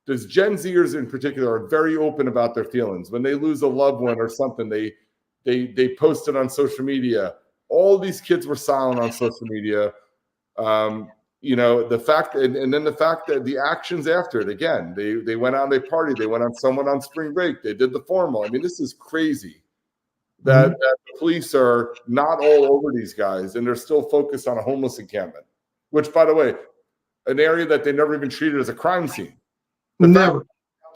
[SPEAKER 2] those Gen Zers in particular, are very open about their feelings. When they lose a loved one or something, they post it on social media. All these kids were silent on social media. You know, the fact, and then the fact that the actions after it, again, they went out, they partied, they went on someone on spring break, they did the formal. I mean, this is crazy that the police are not all over these guys, and they're still focused on a homeless encampment, which, by the way, an area that they never even treated as a crime scene. The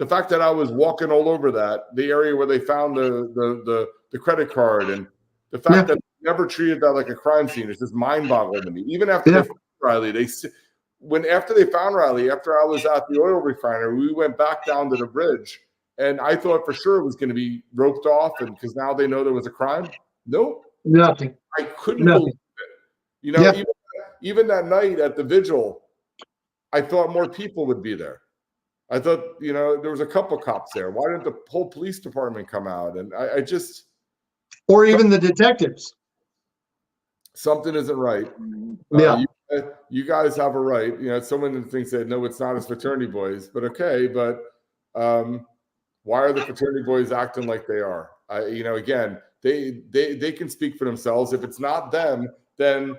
[SPEAKER 2] fact that I was walking all over that, the area where they found the credit card, and the fact that they never treated that like a crime scene, is just mind-boggling to me. Even after they found Rilye, after they found Rilye, after I was at the oil refinery, we went back down to the bridge, and I thought for sure it was going to be roped off, and because now they know there was a crime. Nope,
[SPEAKER 5] nothing.
[SPEAKER 2] I couldn't believe it. You know, even that night at the vigil, I thought more people would be there. I thought, you know, there was a couple cops there. Why didn't the whole police department come out? And I just...
[SPEAKER 5] Or even the detectives.
[SPEAKER 2] Something isn't right. You guys have a right. You know, someone thinks that, no, it's not as fraternity boys. But okay, but why are the fraternity boys acting like they are? You know, again, they can speak for themselves. If it's not them, then...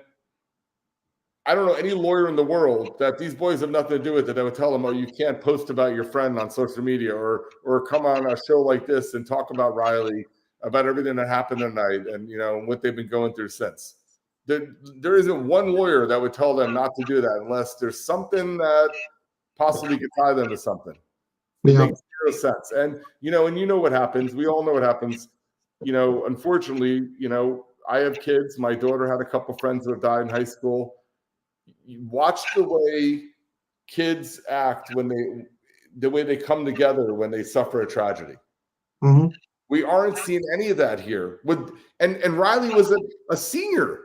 [SPEAKER 2] I don't know any lawyer in the world that these boys have nothing to do with it that would tell them, oh, you can't post about your friend on social media, or come on a show like this and talk about Rilye, about everything that happened tonight, and, you know, what they've been going through since. There isn't one lawyer that would tell them not to do that unless there's something that possibly could tie them to something. It makes zero sense. And you know what happens. We all know what happens. You know, unfortunately, you know, I have kids. My daughter had a couple friends that died in high school. You watch the way kids act the way they come together when they suffer a tragedy. We aren't seeing any of that here. And Rilye was a senior.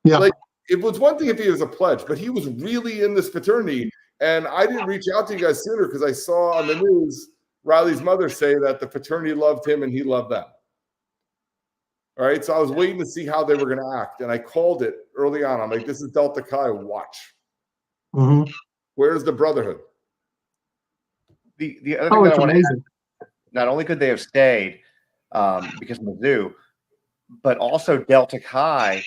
[SPEAKER 5] Yeah.
[SPEAKER 2] Like, it was one thing if he was a pledge, but he was really in this fraternity. And I didn't reach out to you guys sooner because I saw on the news Riley's mother say that the fraternity loved him and he loved them. All right, so I was waiting to see how they were going to act, and I called it early on. I'm like, this is Delta Chi, watch. Where's the brotherhood?
[SPEAKER 1] The other thing that I want to add, not only could they have stayed because of Mizzou, but also Delta Chi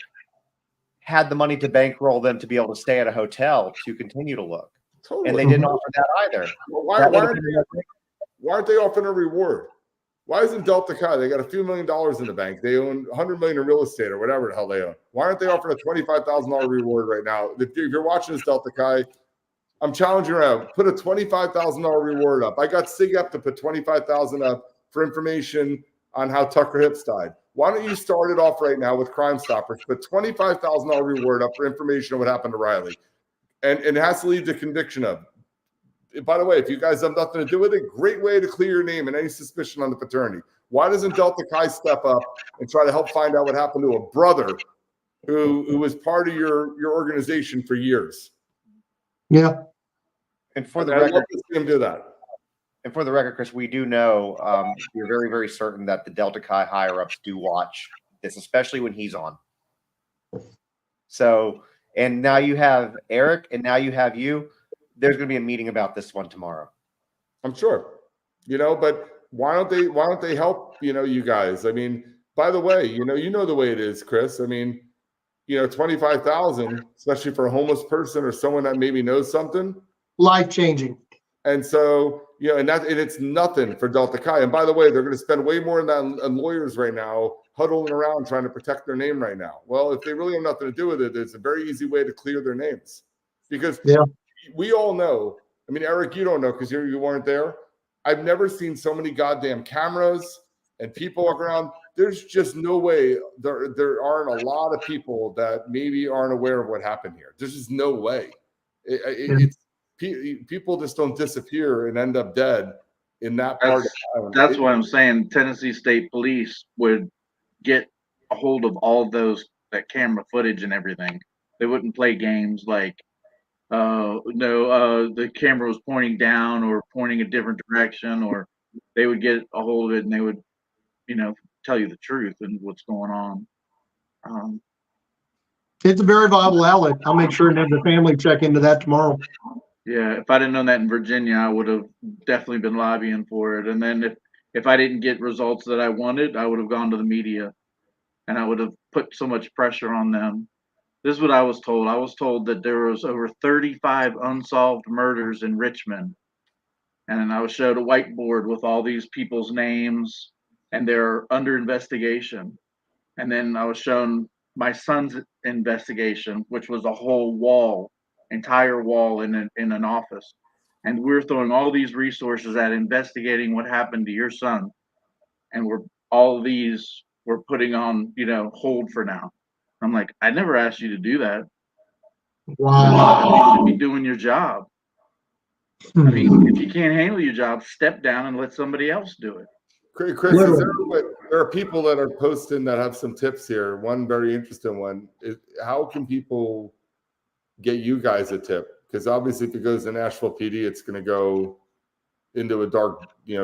[SPEAKER 1] had the money to bankroll them to be able to stay at a hotel to continue to look. Totally. And they didn't offer that either.
[SPEAKER 2] Well, why aren't they offering a reward? Why isn't Delta Chi? They got a few $1 million in the bank. They own $100 million in real estate or whatever the hell they own. Why aren't they offering a $25,000 reward right now? If you're watching this, Delta Chi, I'm challenging you out. Put a $25,000 reward up. I got SIG up to put $25,000 up for information on how Tucker Hips died. Why don't you start it off right now with Crime Stoppers? Put $25,000 reward up for information on what happened to Rilye, and it has to lead to conviction of. By the way, if you guys have nothing to do with it, great way to clear your name and any suspicion on the fraternity. Why doesn't Delta Chi step up and try to help find out what happened to a brother who was part of your organization for years?
[SPEAKER 5] Yeah.
[SPEAKER 1] And for the record,
[SPEAKER 2] I'd love to see him do that.
[SPEAKER 1] And for the record, Chris, we do know we're very, very certain that the Delta Chi higher ups do watch this, especially when he's on. So, and now you have Eric, and now you have you. There's going to be a meeting about this one tomorrow.
[SPEAKER 2] I'm sure, you know, but why don't they help, you know, you guys? I mean, by the way, you know the way it is, Chris. I mean, you know, 25,000, especially for a homeless person or someone that maybe knows something,
[SPEAKER 5] life-changing.
[SPEAKER 2] And so, you know, and it's nothing for Delta Chi. And by the way, they're going to spend way more than that on lawyers right now, huddling around trying to protect their name right now. Well, if they really have nothing to do with it, it's a very easy way to clear their names, because we all know. I mean, Eric, you don't know because you weren't there. I've never seen so many goddamn cameras, and people walk around. There's just no way there aren't a lot of people that maybe aren't aware of what happened here. There's just no way. People just don't disappear and end up dead in that part of town.
[SPEAKER 4] That's what I'm saying. Tennessee State Police would get a hold of all that camera footage and everything. They wouldn't play games like, the camera was pointing down or pointing a different direction, or they would get a hold of it and they would, tell you the truth and what's going on.
[SPEAKER 5] It's a very viable outlet. I'll make sure and have the family check into that tomorrow.
[SPEAKER 4] Yeah, if I'd have known that in Virginia, I would have definitely been lobbying for it. And then if I didn't get results that I wanted, I would have gone to the media and I would have put so much pressure on them. This is what I was told. I was told that there was over 35 unsolved murders in Richmond. And I was showed a whiteboard with all these people's names and they're under investigation. And then I was shown my son's investigation, which was a whole entire wall in an office. And we're throwing all these resources at investigating what happened to your son. And we're putting on, hold for now. I'm like, I never asked you to do that.
[SPEAKER 5] Wow.
[SPEAKER 4] You should be doing your job. I mean, if you can't handle your job, step down and let somebody else do it.
[SPEAKER 2] Chris, there are people that are posting that have some tips here. One very interesting one is, how can people get you guys a tip? Because obviously if it goes to Nashville PD, it's going to go into a dark,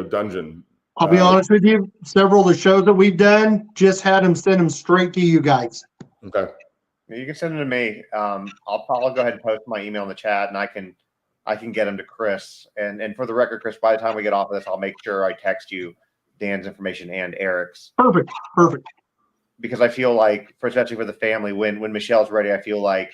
[SPEAKER 2] dungeon.
[SPEAKER 5] I'll be honest with you. Several of the shows that we've done just had them send them straight to you guys.
[SPEAKER 2] Okay.
[SPEAKER 1] You can send them to me. I'll go ahead and post my email in the chat, and I can get them to Chris. And for the record, Chris, by the time we get off of this, I'll make sure I text you Dan's information and Eric's.
[SPEAKER 5] Perfect.
[SPEAKER 1] Because I feel like, especially for the family, when Michelle's ready, I feel like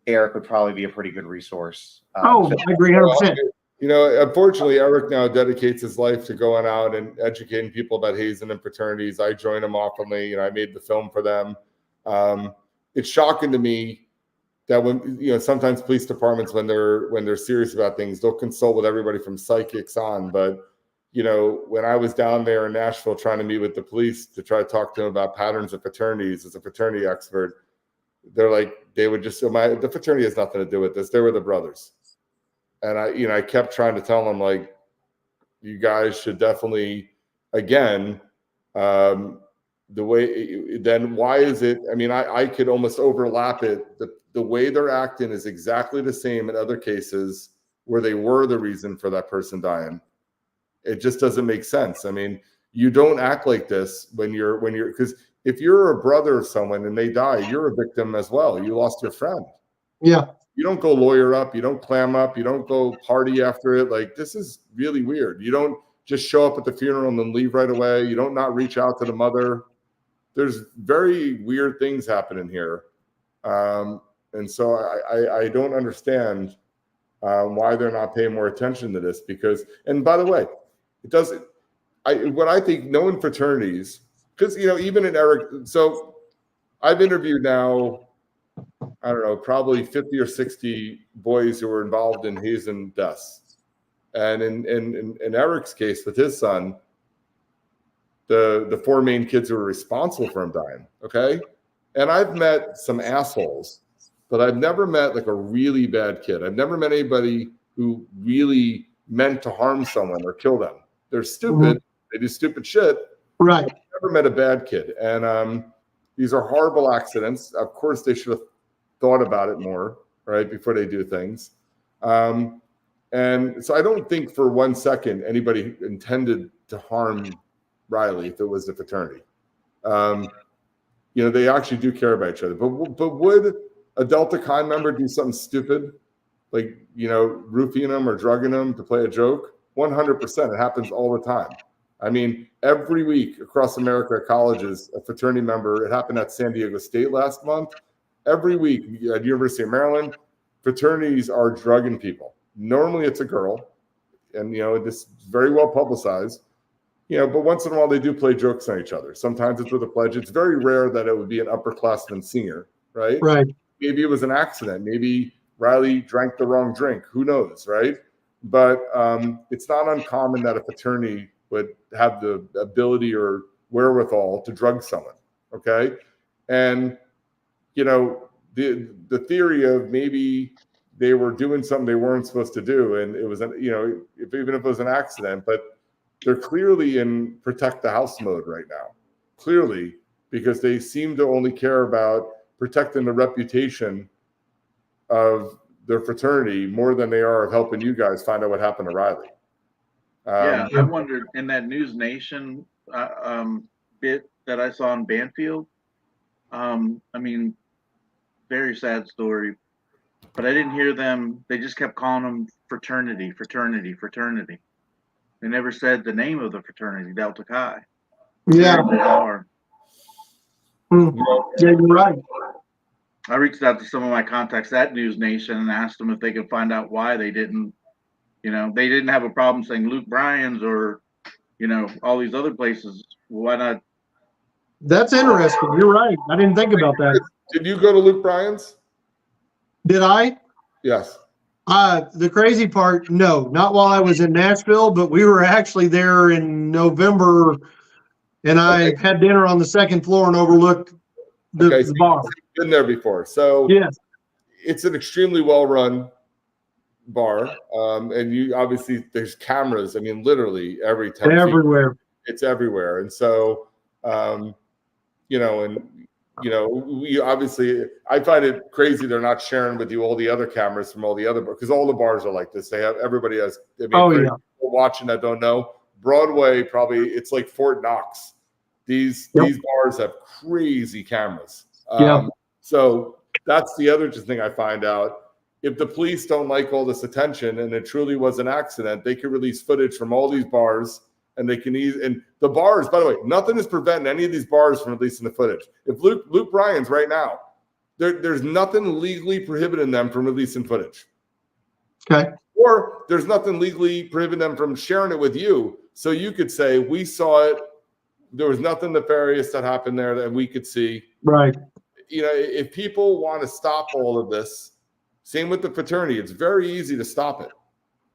[SPEAKER 1] Eric would probably be a pretty good resource.
[SPEAKER 5] I agree 100%.
[SPEAKER 2] Unfortunately, Eric now dedicates his life to going out and educating people about hazing and fraternities. I join him oftenly. I made the film for them. It's shocking to me that when sometimes police departments, when they're serious about things, they'll consult with everybody from psychics on. But when I was down there in Nashville trying to meet with the police to try to talk to them about patterns of fraternities as a fraternity expert, they would just say, the fraternity has nothing to do with this. They were the brothers. And I kept trying to tell them, like, you guys should definitely, again, the way, then why is it, I could almost overlap it. The way they're acting is exactly the same in other cases where they were the reason for that person dying. It just doesn't make sense. You don't act like this when you're, because if you're a brother of someone and they die, you're a victim as well. You lost your friend.
[SPEAKER 5] Yeah.
[SPEAKER 2] You don't go lawyer up. You don't clam up. You don't go party after it. Like, this is really weird. You don't just show up at the funeral and then leave right away. You don't not reach out to the mother. There's very weird things happening here. And so I don't understand why they're not paying more attention to this, because, and by the way, it doesn't, what I think, knowing fraternities, because, even in Eric, so I've interviewed now, I don't know, probably 50 or 60 boys who were involved in hazing deaths. And in Eric's case with his son, the four main kids who were responsible for him dying. Okay. And I've met some assholes, but I've never met like a really bad kid. I've never met anybody who really meant to harm someone or kill them. They're stupid. They do stupid shit.
[SPEAKER 5] Right.
[SPEAKER 2] I've never met a bad kid. And these are horrible accidents. Of course, they should have thought about it more, right, before they do things. And so I don't think for 1 second anybody intended to harm Rilye if it was a fraternity. They actually do care about each other. But would a Delta Chi member do something stupid, like, roofing them or drugging them to play a joke? 100%. It happens all the time. Every week across America at colleges, a fraternity member, it happened at San Diego State last month. Every week at University of Maryland, fraternities are drugging people. Normally it's a girl, and, this is very well publicized, but once in a while they do play jokes on each other. Sometimes it's with a pledge. It's very rare that it would be an upperclassman senior, right?
[SPEAKER 5] Right.
[SPEAKER 2] Maybe it was an accident. Maybe Rilye drank the wrong drink. Who knows, right? But it's not uncommon that a fraternity would have the ability or wherewithal to drug someone. Okay. And, the theory of maybe they were doing something they weren't supposed to do, and it was, even if it was an accident, but they're clearly in protect the house mode right now, clearly, because they seem to only care about protecting the reputation of their fraternity more than they are of helping you guys find out what happened to Rilye.
[SPEAKER 4] Yeah, I wondered in that News Nation bit that I saw in Banfield. Very sad story, but I didn't hear them. They just kept calling them fraternity. They never said the name of the fraternity, Delta Chi.
[SPEAKER 5] Yeah. Yeah, you're right.
[SPEAKER 4] I reached out to some of my contacts at News Nation and asked them if they could find out why they didn't, they didn't have a problem saying Luke Bryan's or, all these other places. Why not?
[SPEAKER 5] That's interesting. You're right. I didn't think about that.
[SPEAKER 2] Did you go to Luke Bryan's?
[SPEAKER 5] Did I?
[SPEAKER 2] Yes.
[SPEAKER 5] The crazy part, no, not while I was in Nashville, but we were actually there in November, and I had dinner on the second floor and overlooked the bar.
[SPEAKER 2] Been there before. So
[SPEAKER 5] yes,
[SPEAKER 2] it's an extremely well-run bar. And you obviously, there's cameras. I mean, literally every 10
[SPEAKER 5] everywhere.
[SPEAKER 2] feet, it's everywhere. And so, we obviously, I find it crazy they're not sharing with you all the other cameras from all the other, because all the bars are like this. Everybody has, people watching that don't know, Broadway, probably, it's like Fort Knox. These bars have crazy cameras. So that's the other thing I find out. If the police don't like all this attention and it truly was an accident, they could release footage from all these bars, and they can and the bars, by the way, nothing is preventing any of these bars from releasing the footage. If Luke Bryan's right now, there's nothing legally prohibiting them from releasing footage.
[SPEAKER 5] Okay.
[SPEAKER 2] Or there's nothing legally prohibiting them from sharing it with you. So you could say, we saw it. There was nothing nefarious that happened there that we could see.
[SPEAKER 5] Right.
[SPEAKER 2] If people want to stop all of this, same with the fraternity, it's very easy to stop it.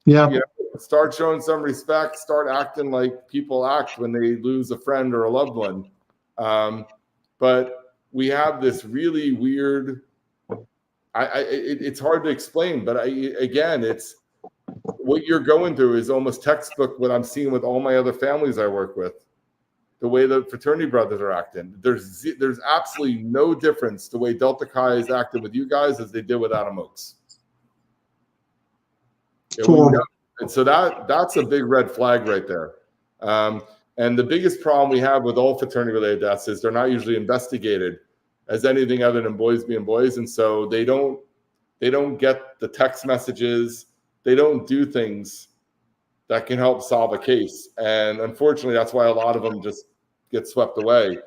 [SPEAKER 5] Yeah.
[SPEAKER 2] Start showing some respect, start acting like people act when they lose a friend or a loved one. But we have this really weird, it's hard to explain, but again, it's what you're going through is almost textbook what I'm seeing with all my other families I work with. The way the fraternity brothers are acting, there's absolutely no difference the way Delta Chi is acting with you guys as they did with Adam Oakes. And so that's a big red flag right there. And the biggest problem we have with all fraternity-related deaths is they're not usually investigated as anything other than boys being boys, and so they don't get the text messages. They don't do things that can help solve a case, and unfortunately, that's why a lot of them just get swept away.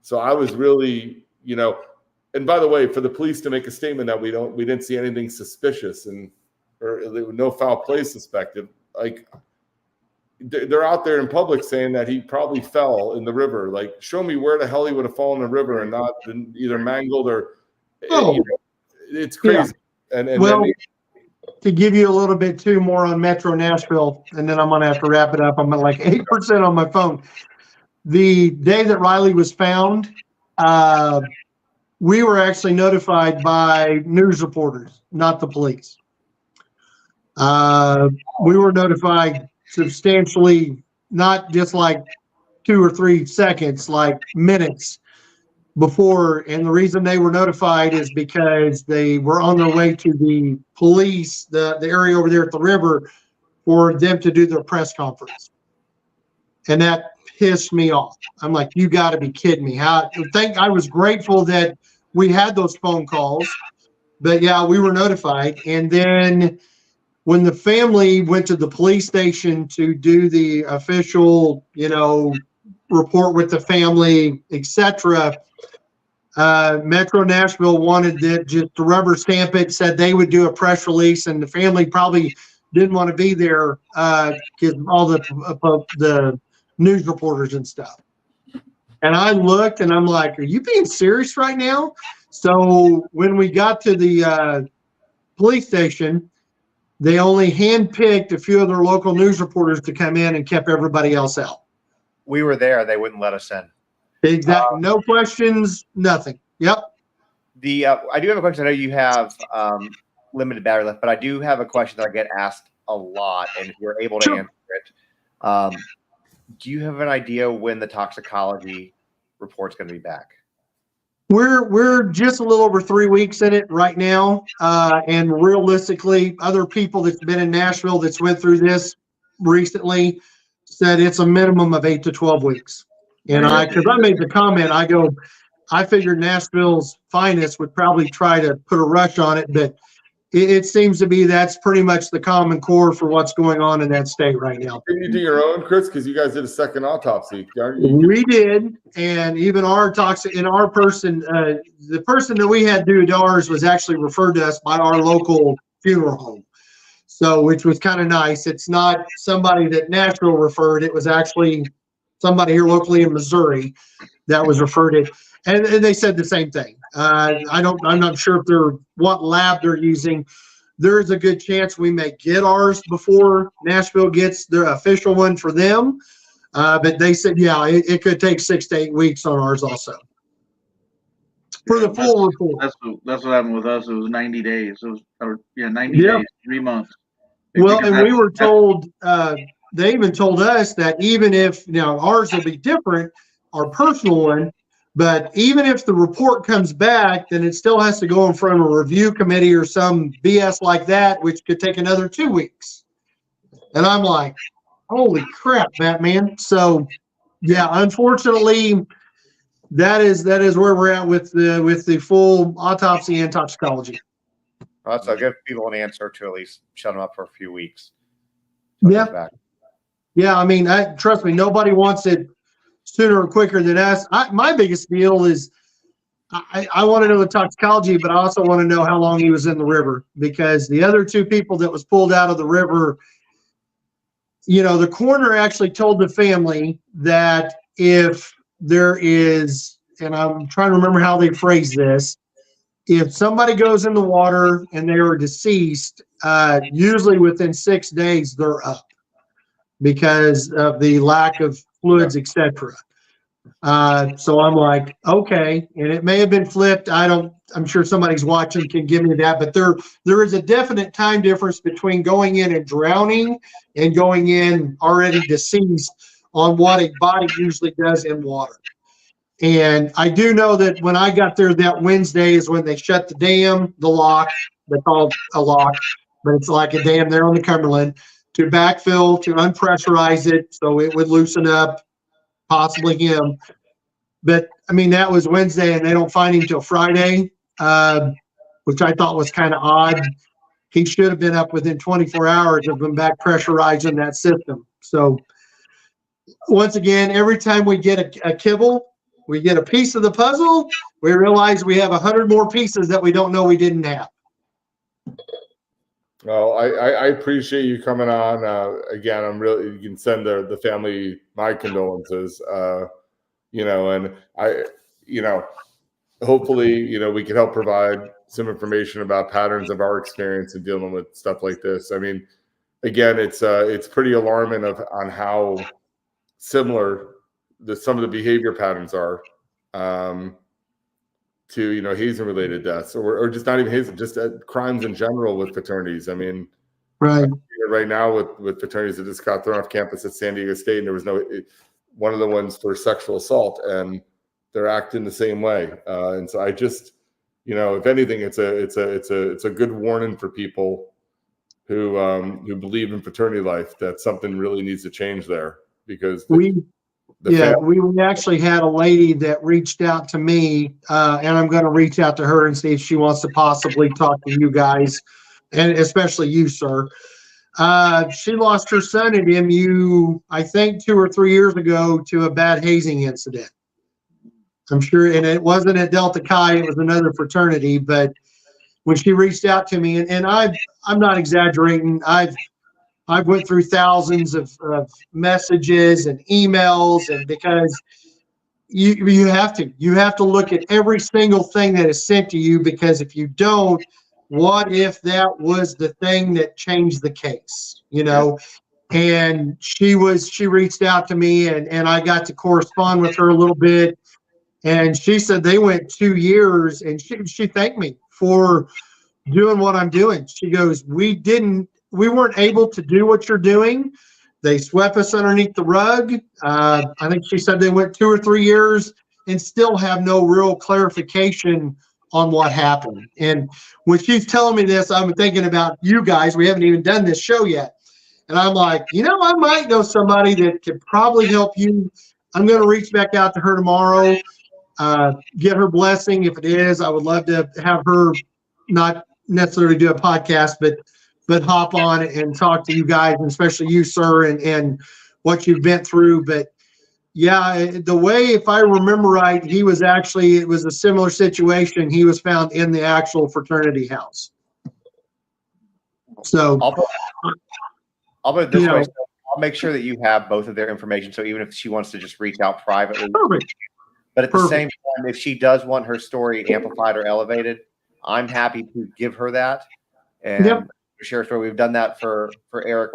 [SPEAKER 2] So I was really, and by the way, for the police to make a statement that we didn't see anything suspicious or no foul play suspected, like they're out there in public saying that he probably fell in the river. Like, show me where the hell he would have fallen in the river and not been either mangled or. It's crazy.
[SPEAKER 5] Yeah. And well, to give you a little bit too more on Metro Nashville, and then I'm gonna have to wrap it up. I'm at like 8% on my phone. The day that Rilye was found, we were actually notified by news reporters, not the police. We were notified substantially, not just like 2 or 3 seconds, like minutes before. And the reason they were notified is because they were on their way to the police, the area over there at the river, for them to do their press conference. And that pissed me off. I'm like, you got to be kidding me. I was grateful that we had those phone calls, but yeah, we were notified. And then when the family went to the police station to do the official, report with the family, etc., Metro Nashville wanted that just to rubber stamp it, said they would do a press release, and the family probably didn't want to be there because all the news reporters and stuff. And I looked and I'm like, are you being serious right now? So when we got to the police station, They only handpicked a few of their local news reporters to come in and kept everybody else out.
[SPEAKER 1] We were there. They wouldn't let us in.
[SPEAKER 5] Exactly. No questions, nothing. Yep.
[SPEAKER 1] I do have a question. I know you have limited battery left, but I do have a question that I get asked a lot, and if you're able to
[SPEAKER 5] Sure.
[SPEAKER 1] answer it, do you have an idea when the toxicology report's going to be back?
[SPEAKER 5] We're just a little over 3 weeks in it right now, and realistically, other people that's been in Nashville that's went through this recently said it's a minimum of 8 to 12 weeks. And because I made the comment, I figured Nashville's finest would probably try to put a rush on it, but it seems to be that's pretty much the common core for what's going on in that state right now.
[SPEAKER 2] Can you do your own, Chris? Because you guys did a second autopsy.
[SPEAKER 5] We did, and even our person, the person that we had do ours was actually referred to us by our local funeral home. So, which was kind of nice. It's not somebody that Nashville referred. It was actually somebody here locally in Missouri that was referred it. And they said the same thing. I'm not sure what lab they're using. There's a good chance we may get ours before Nashville gets their official one for them. But they said, yeah, it could take 6 to 8 weeks on ours also. For the full report.
[SPEAKER 4] That's what happened with us. It was 90 days. 90 days, 3 months.
[SPEAKER 5] Well, and we were told, they even told us that even if, ours will be different, our personal one, but even if the report comes back, then it still has to go in front of a review committee or some BS like that, which could take another 2 weeks. And I'm like, holy crap, Batman. So, yeah, unfortunately, that is where we're at with the full autopsy and toxicology.
[SPEAKER 1] Well, so give people an answer to at least shut them up for a few weeks.
[SPEAKER 5] Yeah. Yeah, I mean, trust me, nobody wants it sooner or quicker than us. My biggest deal is I want to know the toxicology, but I also want to know how long he was in the river, because the other 2 people that was pulled out of the river, the coroner actually told the family that if there is, and I'm trying to remember how they phrased this, if somebody goes in the water and they are deceased, usually within 6 days they're up because of the lack of fluids, etc. So I'm like, okay, and it may have been flipped. I'm sure somebody's watching can give me that, but there is a definite time difference between going in and drowning and going in already deceased on what a body usually does in water. And I do know that when I got there that Wednesday is when they shut the dam, the lock, they call it a lock, but it's like a dam there on the Cumberland, to backfill, to unpressurize it so it would loosen up, possibly him. But I mean, that was Wednesday and they don't find him till Friday, which I thought was kind of odd. He should have been up within 24 hours of them back pressurizing that system. So once again, every time we get a kibble, we get a piece of the puzzle, we realize we have 100 more pieces that we don't know we didn't have.
[SPEAKER 2] Well, I appreciate you coming on. Again, you can send the family my condolences. And hopefully, we can help provide some information about patterns of our experience in dealing with stuff like this. I mean, again, it's pretty alarming on how similar some of the behavior patterns are to hazing related deaths, or just not even hazing, just crimes in general with fraternities. I mean,
[SPEAKER 5] right
[SPEAKER 2] now with fraternities that just got thrown off campus at San Diego State, and there was one of the ones for sexual assault, and they're acting the same way. And so I just, if anything, it's a good warning for people who believe in fraternity life that something really needs to change there, because we
[SPEAKER 5] actually had a lady that reached out to me, and I'm going to reach out to her and see if she wants to possibly talk to you guys, and especially you, sir. She lost her son at MU, I think 2 or 3 years ago, to a bad hazing incident. I'm sure, and it wasn't at Delta Chi, it was another fraternity, but when she reached out to me, and I'm not exaggerating, I've went through thousands of messages and emails, and because you have to look at every single thing that is sent to you, because if you don't, what if that was the thing that changed the case, you know? And she reached out to me, and I got to correspond with her a little bit. And she said they went 2 years, and she thanked me for doing what I'm doing. She goes, we weren't able to do what you're doing. They swept us underneath the rug. I think she said they went 2 or 3 years and still have no real clarification on what happened. And when she's telling me this, I'm thinking about you guys. We haven't even done this show yet. And I'm like, I might know somebody that could probably help you. I'm going to reach back out to her tomorrow, get her blessing. If it is, I would love to have her not necessarily do a podcast, but hop on and talk to you guys, and especially you, sir, and what you've been through. But yeah, the way, if I remember right, it was a similar situation. He was found in the actual fraternity house. So
[SPEAKER 1] I'll put it this way. So I'll make sure that you have both of their information. So even if she wants to just reach out privately,
[SPEAKER 5] perfect.
[SPEAKER 1] But at the same time, if she does want her story amplified or elevated, I'm happy to give her that. And share a story. We've done that for Eric.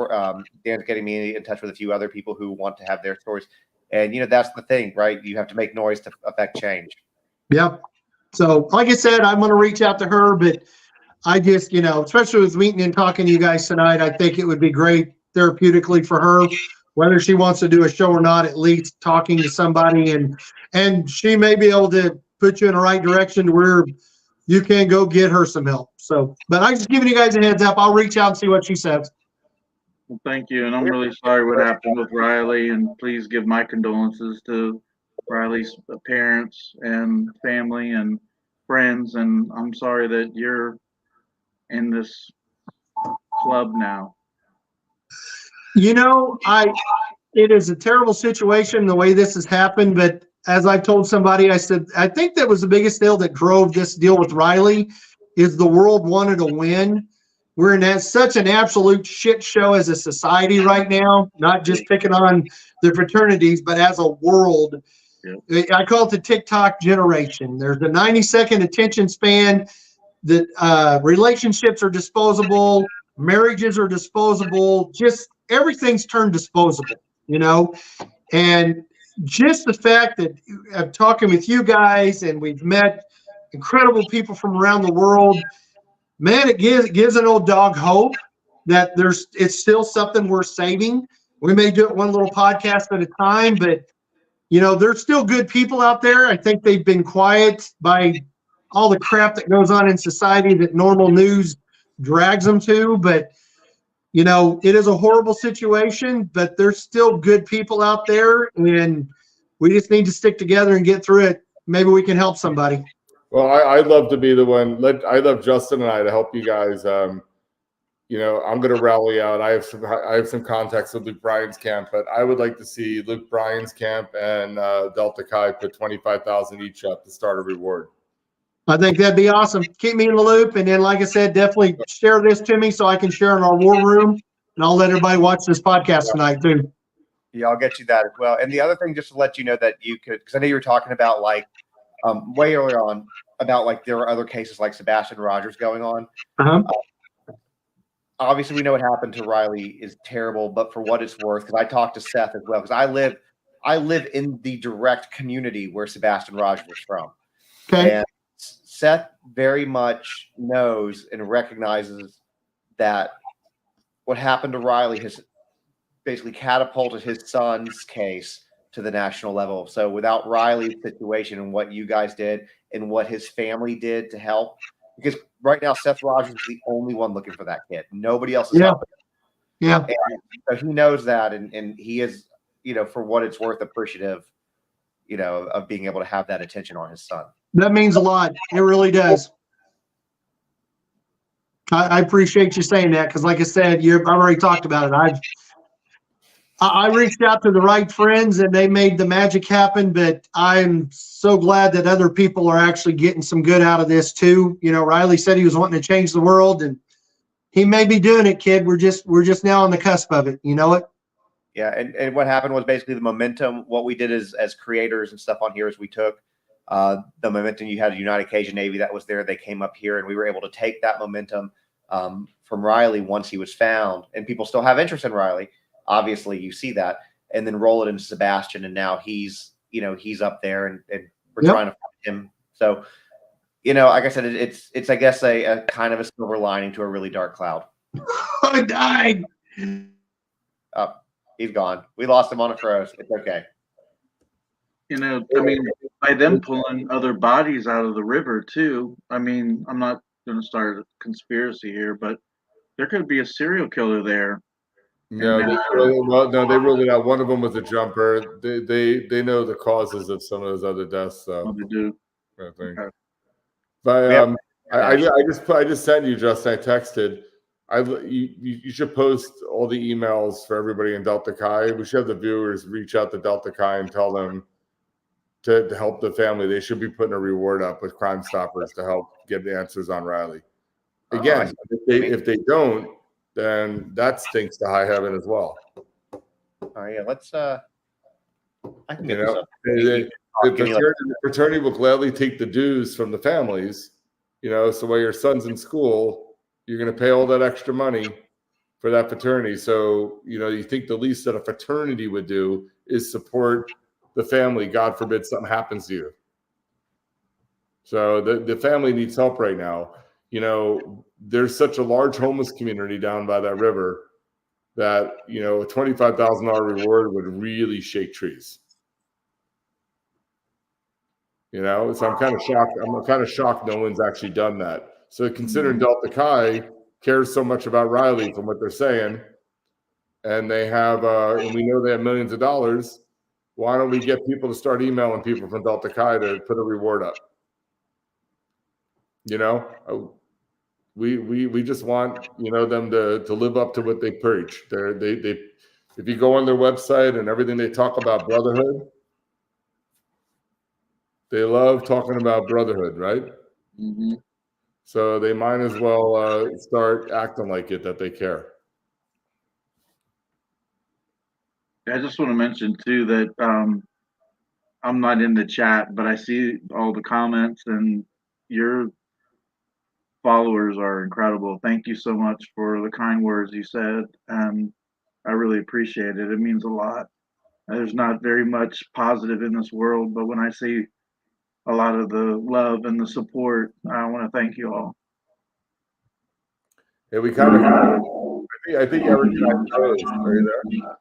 [SPEAKER 1] Dan's getting me in touch with a few other people who want to have their stories. And, that's the thing, right? You have to make noise to affect change.
[SPEAKER 5] Yep. So like I said, I'm going to reach out to her, but I just, especially with meeting and talking to you guys tonight, I think it would be great therapeutically for her, whether she wants to do a show or not, at least talking to somebody, and she may be able to put you in the right direction to where you can go get her some help. So, but I'm just giving you guys a heads up. I'll reach out and see what she says.
[SPEAKER 4] Well, thank you. And I'm really sorry what happened with Rilye, and please give my condolences to Riley's parents and family and friends. And I'm sorry that you're in this club now.
[SPEAKER 5] It is a terrible situation the way this has happened, but as I've told somebody, I said, I think that was the biggest deal that drove this deal with Rilye, is the world wanted to win. We're in such an absolute shit show as a society right now, not just picking on the fraternities, but as a world. Yeah. I call it the TikTok generation. There's the 90-second attention span. That relationships are disposable, marriages are disposable, just everything's turned disposable, and just the fact that I'm talking with you guys and we've met incredible people from around the world, man, it gives an old dog hope that it's still something worth saving. We may do it one little podcast at a time, but there's still good people out there. I think they've been quiet by all the crap that goes on in society that normal news drags them to. But, it is a horrible situation, but there's still good people out there, and we just need to stick together and get through it. Maybe we can help somebody.
[SPEAKER 2] Well, I'd love to be the one. I'd love Justin and I to help you guys. I'm going to rally out. I have some contacts with Luke Bryan's camp, but I would like to see Luke Bryan's camp and Delta Chi put $25,000 each up to start a reward.
[SPEAKER 5] I think that'd be awesome. Keep me in the loop. And then, like I said, definitely share this to me so I can share in our war room. And I'll let everybody watch this podcast tonight, too.
[SPEAKER 1] Yeah, I'll get you that as well. And the other thing, just to let you know that you could, because I know you were talking about way earlier on about there were other cases like Sebastian Rogers going on. Obviously, we know what happened to Rilye is terrible, but for what it's worth, because I talked to Seth as well, because I live in the direct community where Sebastian Rogers was from.
[SPEAKER 5] Okay.
[SPEAKER 1] And Seth very much knows and recognizes that what happened to Rilye has basically catapulted his son's case to the national level. So without Riley's situation and what you guys did and what his family did to help, because right now Seth Rogers is the only one looking for that kid. Nobody else is helping.
[SPEAKER 5] Yeah.
[SPEAKER 1] And so he knows that, and he is, for what it's worth, appreciative, of being able to have that attention on his son.
[SPEAKER 5] That means a lot. It really does. I appreciate you saying that, because like I said, I've already talked about it. I reached out to the right friends and they made the magic happen, but I'm so glad that other people are actually getting some good out of this too. Rilye said he was wanting to change the world, and he may be doing it, kid. We're just now on the cusp of it. You know it?
[SPEAKER 1] Yeah. And what happened was basically the momentum. What we did as creators and stuff on here is we took The momentum you had, United Cajun Navy that was there, they came up here, and we were able to take that momentum from Rilye once he was found, and people still have interest in Rilye. Obviously, you see that, and then roll it into Sebastian, and now he's up there, and we're trying to find him. So, like I said, it's I guess a kind of a silver lining to a really dark cloud.
[SPEAKER 5] I died.
[SPEAKER 1] Oh, he's gone. We lost him on a froze. It's okay.
[SPEAKER 4] I mean, by them pulling other bodies out of the river too. I mean, I'm not going to start a conspiracy here, but there could be a serial killer there.
[SPEAKER 2] No, they ruled it out. One of them was a jumper. They know the causes of some of those other deaths, so
[SPEAKER 4] What they do.
[SPEAKER 2] I think.
[SPEAKER 4] Okay.
[SPEAKER 2] But I just sent you, Justin. I texted. You should post all the emails for everybody in Delta Chi. We should have the viewers reach out to Delta Chi and tell them to help the family. They should be putting a reward up with Crime Stoppers to help get the answers on Rilye. Again, if they don't, then that stinks to high heaven as well.
[SPEAKER 1] Oh yeah, let's I can get
[SPEAKER 2] the fraternity will gladly take the dues from the families. So while your son's in school, you're going to pay all that extra money for that fraternity. So you think the least that a fraternity would do is support the family. God forbid something happens to you. So the family needs help right now. There's such a large homeless community down by that river that, a $25,000 reward would really shake trees. So I'm kind of shocked. I'm kind of shocked no one's actually done that. So considering Delta Chi cares so much about Rilye from what they're saying, and they have, and we know they have millions of dollars, why don't we get people to start emailing people from Delta Chi to put a reward up? We just want them to live up to what they preach. They if you go on their website and everything they talk about brotherhood, they love talking about brotherhood, right?
[SPEAKER 4] Mm-hmm.
[SPEAKER 2] So they might as well start acting like it, that they care.
[SPEAKER 4] I just want to mention too that I'm not in the chat, but I see all the comments, and your followers are incredible. Thank you so much for the kind words you said, and I really appreciate it. It means a lot. There's not very much positive in this world, but when I see a lot of the love and the support, I want to thank you all.
[SPEAKER 2] Yeah, we kind of. I think Eric knows. Are you there?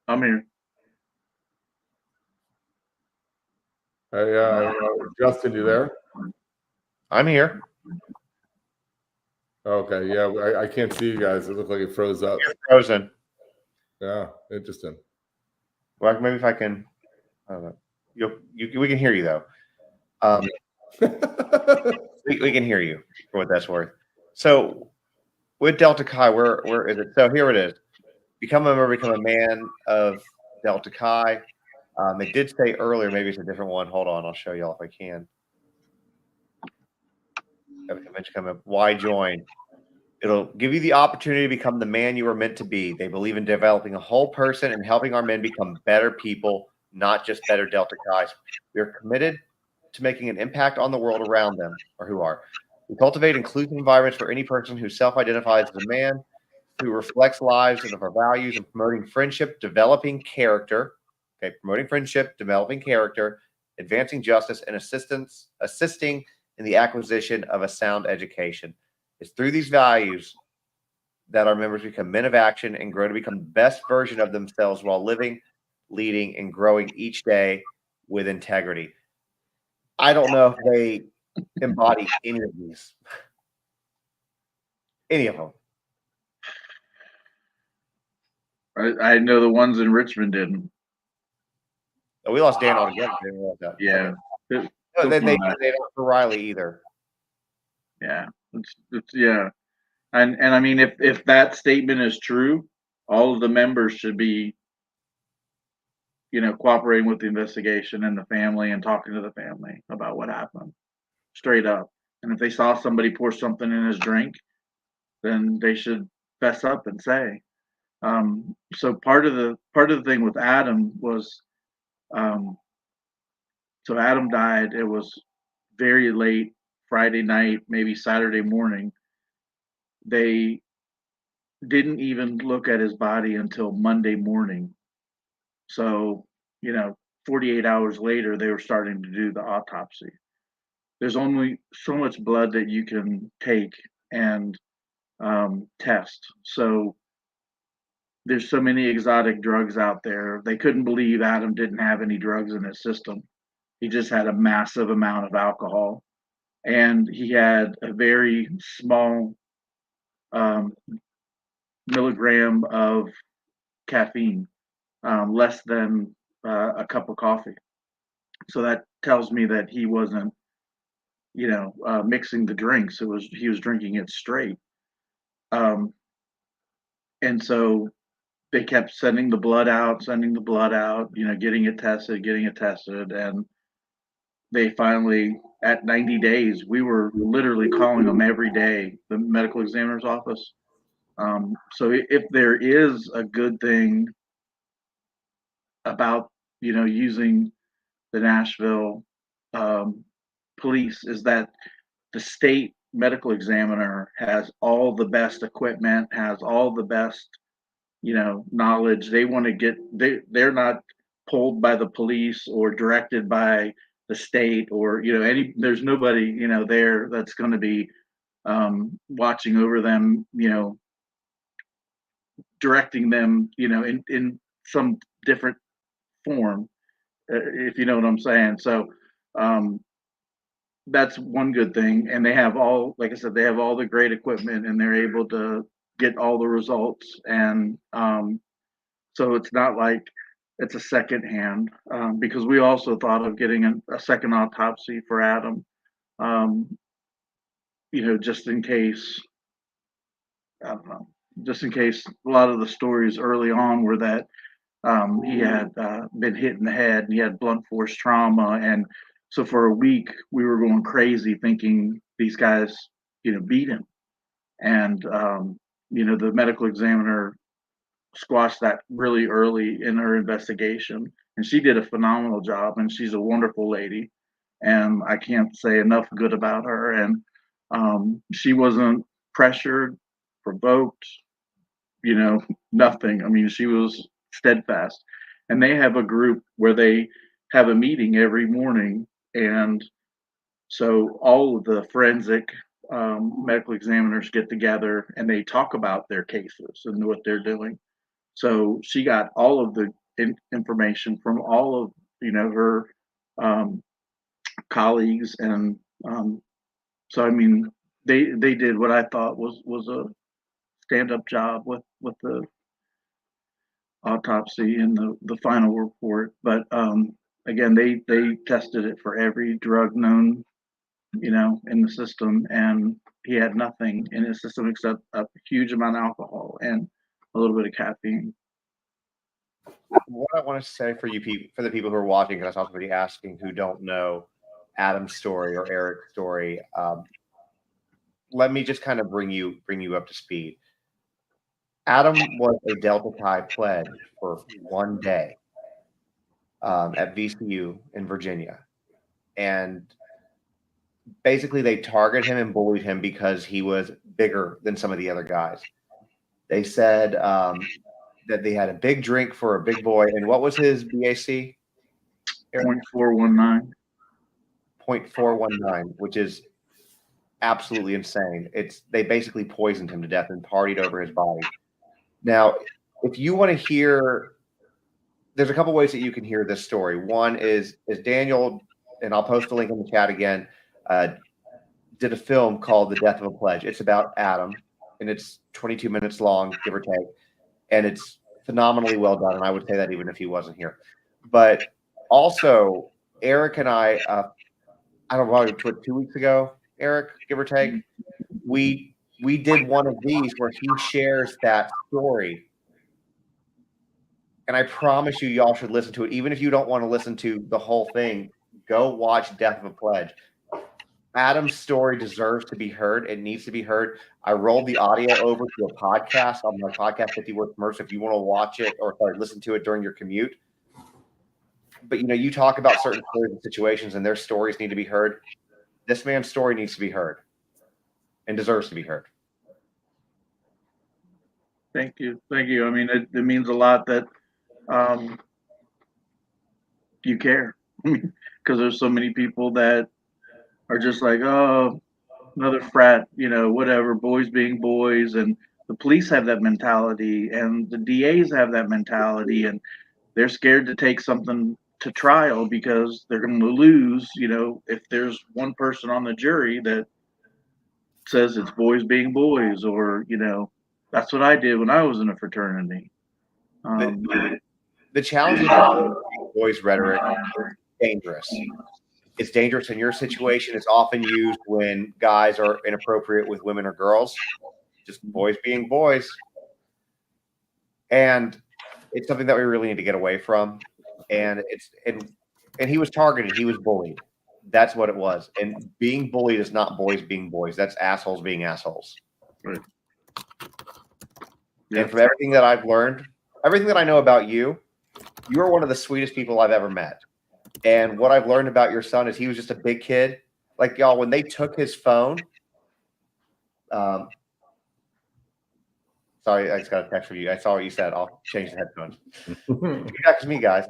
[SPEAKER 4] I'm here.
[SPEAKER 2] Justin, you there?
[SPEAKER 1] I'm here.
[SPEAKER 2] Okay, yeah, I can't see you guys. It looked like it froze up.
[SPEAKER 1] You're frozen.
[SPEAKER 2] Yeah, interesting.
[SPEAKER 1] Well, maybe if I can, I don't know. We can hear you though. We can hear you for what that's worth. So with Delta Chi, where is it? So here it is. Become a member, become a man of Delta Chi. It did say earlier, maybe it's a different one. Hold on, I'll show y'all if I can. Have a convention come up. Why join? It'll give you the opportunity to become the man you are meant to be. They believe in developing a whole person and helping our men become better people, not just better Delta Chi's. We are committed to making an impact on the world around them, or who are. We cultivate inclusive environments for any person who self-identifies as a man, who reflects lives of our values, and promoting friendship, developing character. Okay, promoting friendship, developing character, advancing justice, and assisting in the acquisition of a sound education. It's through these values that our members become men of action and grow to become the best version of themselves while living, leading, and growing each day with integrity. I don't know if they embody any of these. Any of them.
[SPEAKER 4] I know the ones in Richmond didn't.
[SPEAKER 1] Oh, we lost Dan altogether. Didn't realize that.
[SPEAKER 4] Yeah.
[SPEAKER 1] No, they don't for Rilye either.
[SPEAKER 4] Yeah. It's yeah. And I mean, if that statement is true, all of the members should be, cooperating with the investigation and the family and talking to the family about what happened, straight up. And if they saw somebody pour something in his drink, then they should fess up and say. So part of the thing with Adam was, So Adam died. It was very late Friday night, maybe Saturday morning. They didn't even look at his body until Monday morning. So, 48 hours later, they were starting to do the autopsy. There's only so much blood that you can take and test. So there's so many exotic drugs out there. They couldn't believe Adam didn't have any drugs in his system. He just had a massive amount of alcohol, and he had a very small um, milligram of caffeine, less than a cup of coffee. So that tells me that he wasn't, mixing the drinks. He was drinking it straight. Um, and so they kept sending the blood out, getting it tested, and they finally, at 90 days, we were literally calling them every day, the medical examiner's office. So if there is a good thing about, using the Nashville police, is that the state medical examiner has all the best equipment, has all the best, knowledge. They want to they're not pulled by the police or directed by the state, or, there's nobody, there that's going to be watching over them, directing them, in some different form, if you know what I'm saying. So, that's one good thing. And they have like I said, they have all the great equipment, and they're able to get all the results. And so it's not like it's a second hand, because we also thought of getting a second autopsy for Adam, um, just in case. I don't know, just in case. A lot of the stories early on were that he had been hit in the head, and he had blunt force trauma. And so for a week, we were going crazy thinking these guys, beat him. And, the medical examiner squashed that really early in her investigation. And she did a phenomenal job, and she's a wonderful lady. And I can't say enough good about her. And she wasn't pressured, provoked, nothing. I mean, she was steadfast. And they have a group where they have a meeting every morning. And so all of the forensic medical examiners get together, and they talk about their cases and what they're doing. So she got all of the information from all of, her colleagues. And so, I mean, they did what I thought was a stand-up job with the autopsy and the final report. But again, they tested it for every drug known, in the system, and he had nothing in his system except a huge amount of alcohol and a little bit of caffeine.
[SPEAKER 1] What I want to say for for the people who are watching, because I saw somebody asking who don't know Adam's story or Eric's story, let me just kind of bring you up to speed. Adam was a Delta Chi pledge for one day at VCU in Virginia. And basically they targeted him and bullied him because he was bigger than some of the other guys. They said that they had a big drink for a big boy. And what was his BAC?
[SPEAKER 4] 0.419.
[SPEAKER 1] 0.419, which is absolutely insane. They basically poisoned him to death and partied over his body. Now, if you want to hear, there's a couple ways that you can hear this story. One is Daniel, and I'll post a link in the chat again, did a film called The Death of a Pledge. It's about Adam, and it's 22 minutes long, give or take, and it's phenomenally well done, and I would say that even if he wasn't here. But also, Eric and I don't know, 2 weeks ago, Eric, give or take, we did one of these where he shares that story. And I promise you, y'all should listen to it. Even if you don't want to listen to the whole thing, go watch Death of a Pledge. Adam's story deserves to be heard. It needs to be heard. I rolled the audio over to a podcast on my podcast, 50 Words Merch. If you want to watch it or listen to it during your commute, But you talk about certain stories and situations, and their stories need to be heard. This man's story needs to be heard, and deserves to be heard.
[SPEAKER 4] Thank you. Thank you. I mean, it means a lot that you care. Because there's so many people that are just like, oh, another frat, whatever, boys being boys. And the police have that mentality, and the DAs have that mentality, and they're scared to take something to trial because they're going to lose, if there's one person on the jury that says it's boys being boys, or, that's what I did when I was in a fraternity.
[SPEAKER 1] The challenge with boys rhetoric is dangerous. It's dangerous in your situation. It's often used when guys are inappropriate with women or girls, just boys being boys. And it's something that we really need to get away from. And he was targeted. He was bullied. That's what it was. And being bullied is not boys being boys. That's assholes being assholes.
[SPEAKER 4] Right.
[SPEAKER 1] And from everything that I've learned, everything that I know about you, you are one of the sweetest people I've ever met. And what I've learned about your son is he was just a big kid. Like, y'all, when they took his phone, sorry, I just got a text from you. I saw what you said. I'll change the headphones. Back to me, guys.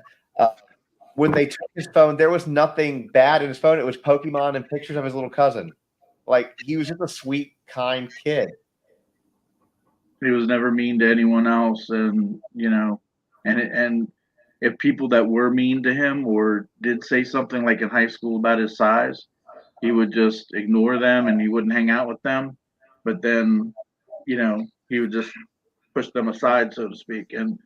[SPEAKER 1] When they took his phone, there was nothing bad in his phone. It was Pokemon and pictures of his little cousin. Like, he was just a sweet, kind kid.
[SPEAKER 4] He was never mean to anyone else, and and if people that were mean to him or did say something like in high school about his size, he would just ignore them and he wouldn't hang out with them. But then, he would just push them aside, so to speak. And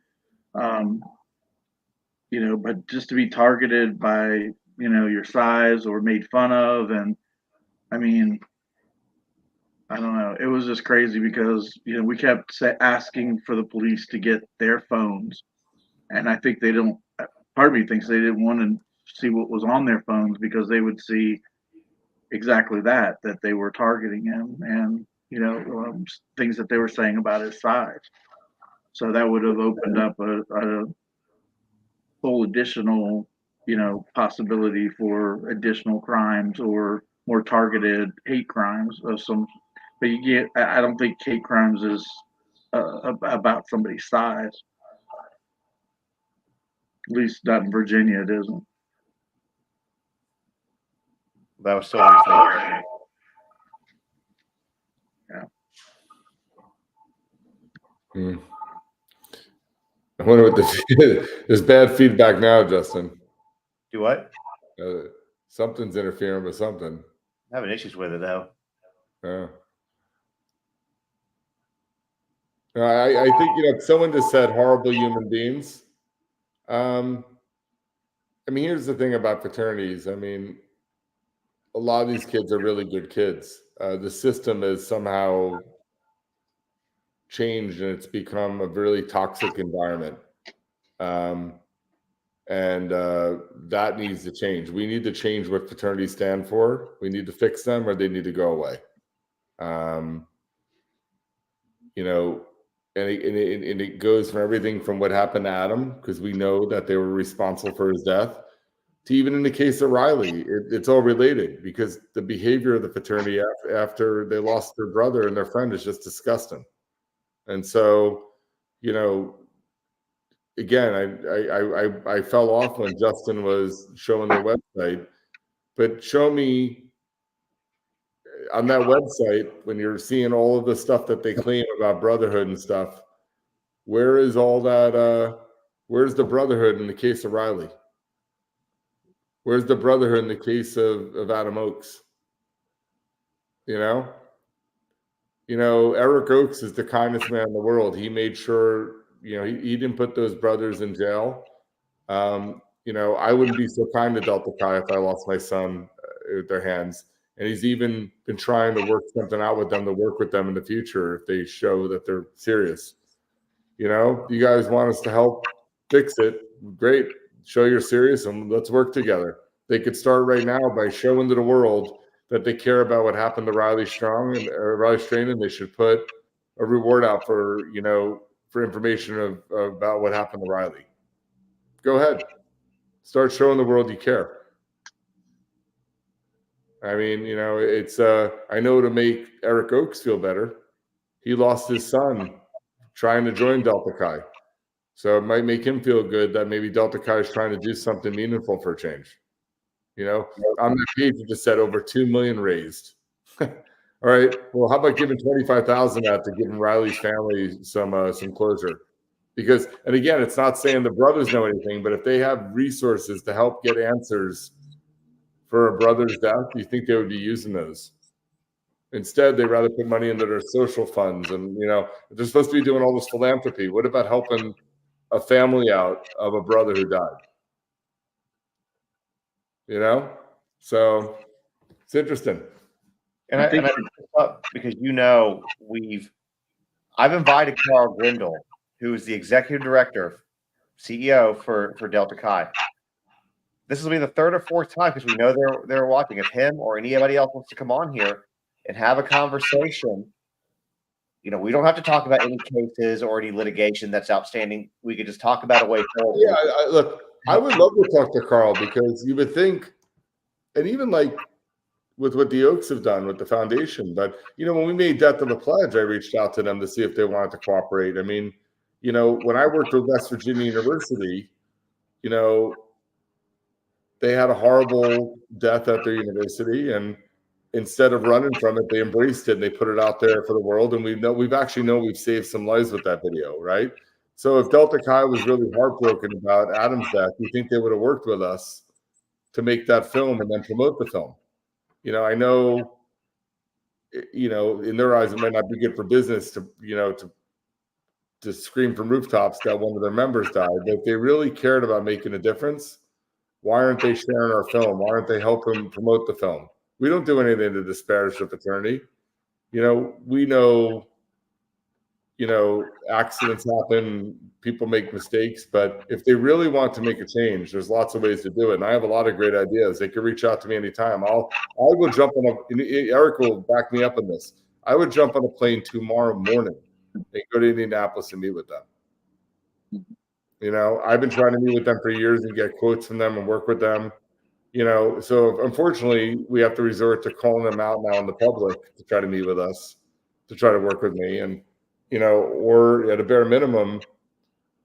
[SPEAKER 4] but just to be targeted by your size or made fun of, and I mean, I don't know. It was just crazy because we kept asking for the police to get their phones, and I think they don't. Part of me thinks they didn't want to see what was on their phones because they would see exactly that they were targeting him, and things that they were saying about his size. So that would have opened up a whole additional possibility for additional crimes or more targeted hate crimes of some. But I don't think hate crimes is about somebody's size. At least not in Virginia, it isn't.
[SPEAKER 1] That was so interesting.
[SPEAKER 2] Yeah. I wonder what there's bad feedback now, Justin.
[SPEAKER 1] Do what?
[SPEAKER 2] Something's interfering with something.
[SPEAKER 1] I'm having issues with it, though.
[SPEAKER 2] Yeah. I think someone just said horrible human beings. I mean, here's the thing about fraternities. I mean, a lot of these kids are really good kids. The system has somehow changed, and it's become a really toxic environment. And that needs to change. We need to change what fraternities stand for. We need to fix them, or they need to go away. And it goes from everything from what happened to Adam, because we know that they were responsible for his death, to even in the case of Rilye, it's all related, because the behavior of the fraternity after they lost their brother and their friend is just disgusting. And so, again, I fell off when Justin was showing their website, but show me on that website, when you're seeing all of the stuff that they claim about brotherhood and stuff, where is all that? Where's the brotherhood in the case of Rilye? Where's the brotherhood in the case of Adam Oakes? Eric Oakes is the kindest man in the world. He made sure, he didn't put those brothers in jail. I wouldn't be so kind to Delta Chi if I lost my son at their hands. And he's even been trying to work something out with them, to work with them in the future if they show that they're serious. You guys want us to help fix it. Great. Show you're serious and let's work together. They could start right now by showing to the world that they care about what happened to Rilye Strain, and they should put a reward out for information about what happened to Rilye. Go ahead. Start showing the world you care. I mean, you know, it's I know to make Eric Oakes feel better, he lost his son trying to join Delta Chi. So it might make him feel good that maybe Delta Chi is trying to do something meaningful for a change. You know, on that page it just said over 2 million raised. All right. Well, how about giving 25,000 out to giving Riley's family some closure? Because, and again, it's not saying the brothers know anything, but if they have resources to help get answers for a brother's death, do you think they would be using those? Instead, they rather put money into their social funds, and you know they're supposed to be doing all this philanthropy. What about helping a family out of a brother who died? You know, so it's interesting.
[SPEAKER 1] And I bring this up because I've invited Carl Grindle, who is the executive director, CEO for Delta Chi. This will be the third or fourth time because we know they're watching. If him or anybody else wants to come on here and have a conversation, you know, we don't have to talk about any cases or any litigation that's outstanding. We could just talk about a way forward.
[SPEAKER 2] Yeah, look, I would love to talk to Carl because you would think, and even like with what the Oaks have done with the foundation, but you know, when we made Death of the Pledge, I reached out to them to see if they wanted to cooperate. I mean, you know, when I worked with West Virginia University, you know, they had a horrible death at their university, and instead of running from it, they embraced it and they put it out there for the world. And we've saved some lives with that video, right? So if Delta Chi was really heartbroken about Adam's death, you think they would have worked with us to make that film and then promote the film? You know, I know, you know, in their eyes, it might not be good for business to, you know, to scream from rooftops that one of their members died. But if they really cared about making a difference, why aren't they sharing our film? Why aren't they helping promote the film? We don't do anything to disparage the fraternity. You know, we know, you know, accidents happen, people make mistakes, but if they really want to make a change, there's lots of ways to do it. And I have a lot of great ideas. They can reach out to me anytime. I will jump on Eric will back me up on this. I would jump on a plane tomorrow morning and go to Indianapolis and meet with them. You know, I've been trying to meet with them for years and get quotes from them and work with them. You know, so unfortunately, we have to resort to calling them out now in the public to try to meet with us, to try to work with me. And, you know, or at a bare minimum,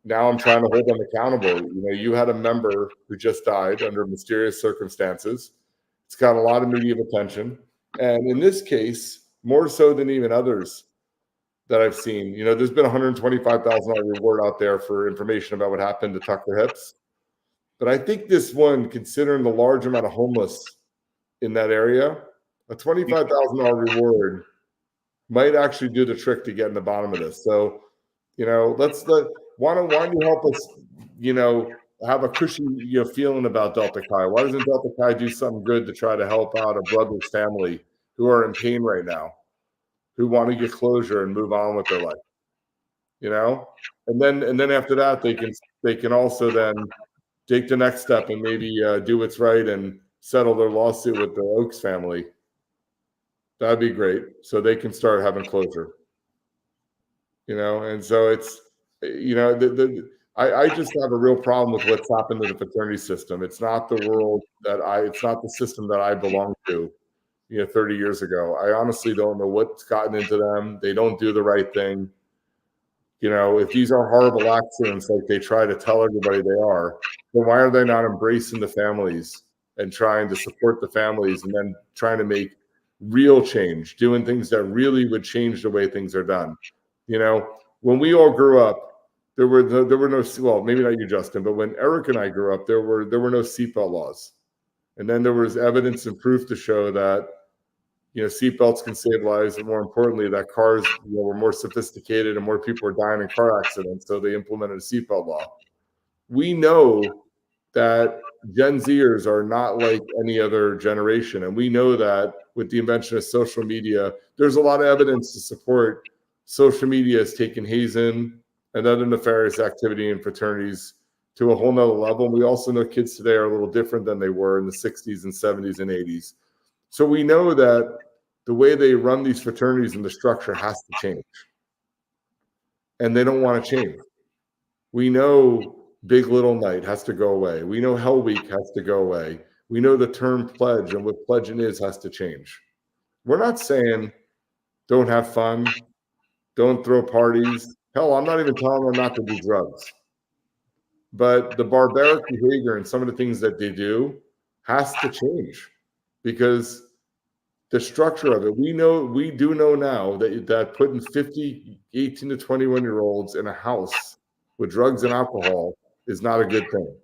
[SPEAKER 2] now I'm trying to hold them accountable. You know, you had a member who just died under mysterious circumstances. It's got a lot of media attention. And in this case, more so than even others that I've seen, you know, there's been $125,000 reward out there for information about what happened to Tucker Hips. But I think this one, considering the large amount of homeless in that area, a $25,000 reward might actually do the trick to get in the bottom of this. So, you know, why don't you help us, you know, have a cushy, you know, feeling about Delta Chi? Why doesn't Delta Chi do something good to try to help out a brother's family who are in pain right now, who want to get closure and move on with their life? You know, and then after that, they can also then take the next step and maybe do what's right and settle their lawsuit with the Oakes family. That'd be great. So they can start having closure. You know, and so it's, you know, I just have a real problem with what's happened to the fraternity system. It's not the world it's not the system that I belong to, you know, 30 years ago. I honestly don't know what's gotten into them. They don't do the right thing. You know, if these are horrible accidents like they try to tell everybody they are, then why are they not embracing the families and trying to support the families and then trying to make real change, doing things that really would change the way things are done? You know, when we all grew up, there were no, well, maybe not you, Justin, but when Eric and I grew up, there were no seatbelt laws. And then there was evidence and proof to show that, you know, seatbelts can save lives, and more importantly, that cars, you know, were more sophisticated and more people were dying in car accidents, so they implemented a seatbelt law. We know that Gen Zers are not like any other generation, and we know that with the invention of social media, there's a lot of evidence to support social media has taken hazing and other nefarious activity in fraternities to a whole nother level. And we also know kids today are a little different than they were in the 60s and 70s and 80s. So we know that the way they run these fraternities and the structure has to change. And they don't want to change. We know Big Little Night has to go away. We know Hell Week has to go away. We know the term pledge and what pledging is has to change. We're not saying don't have fun, don't throw parties. Hell, I'm not even telling them not to do drugs. But the barbaric behavior and some of the things that they do has to change, because the structure of it, we do know now that putting 50, 18 to 21-year-olds in a house with drugs and alcohol is not a good thing.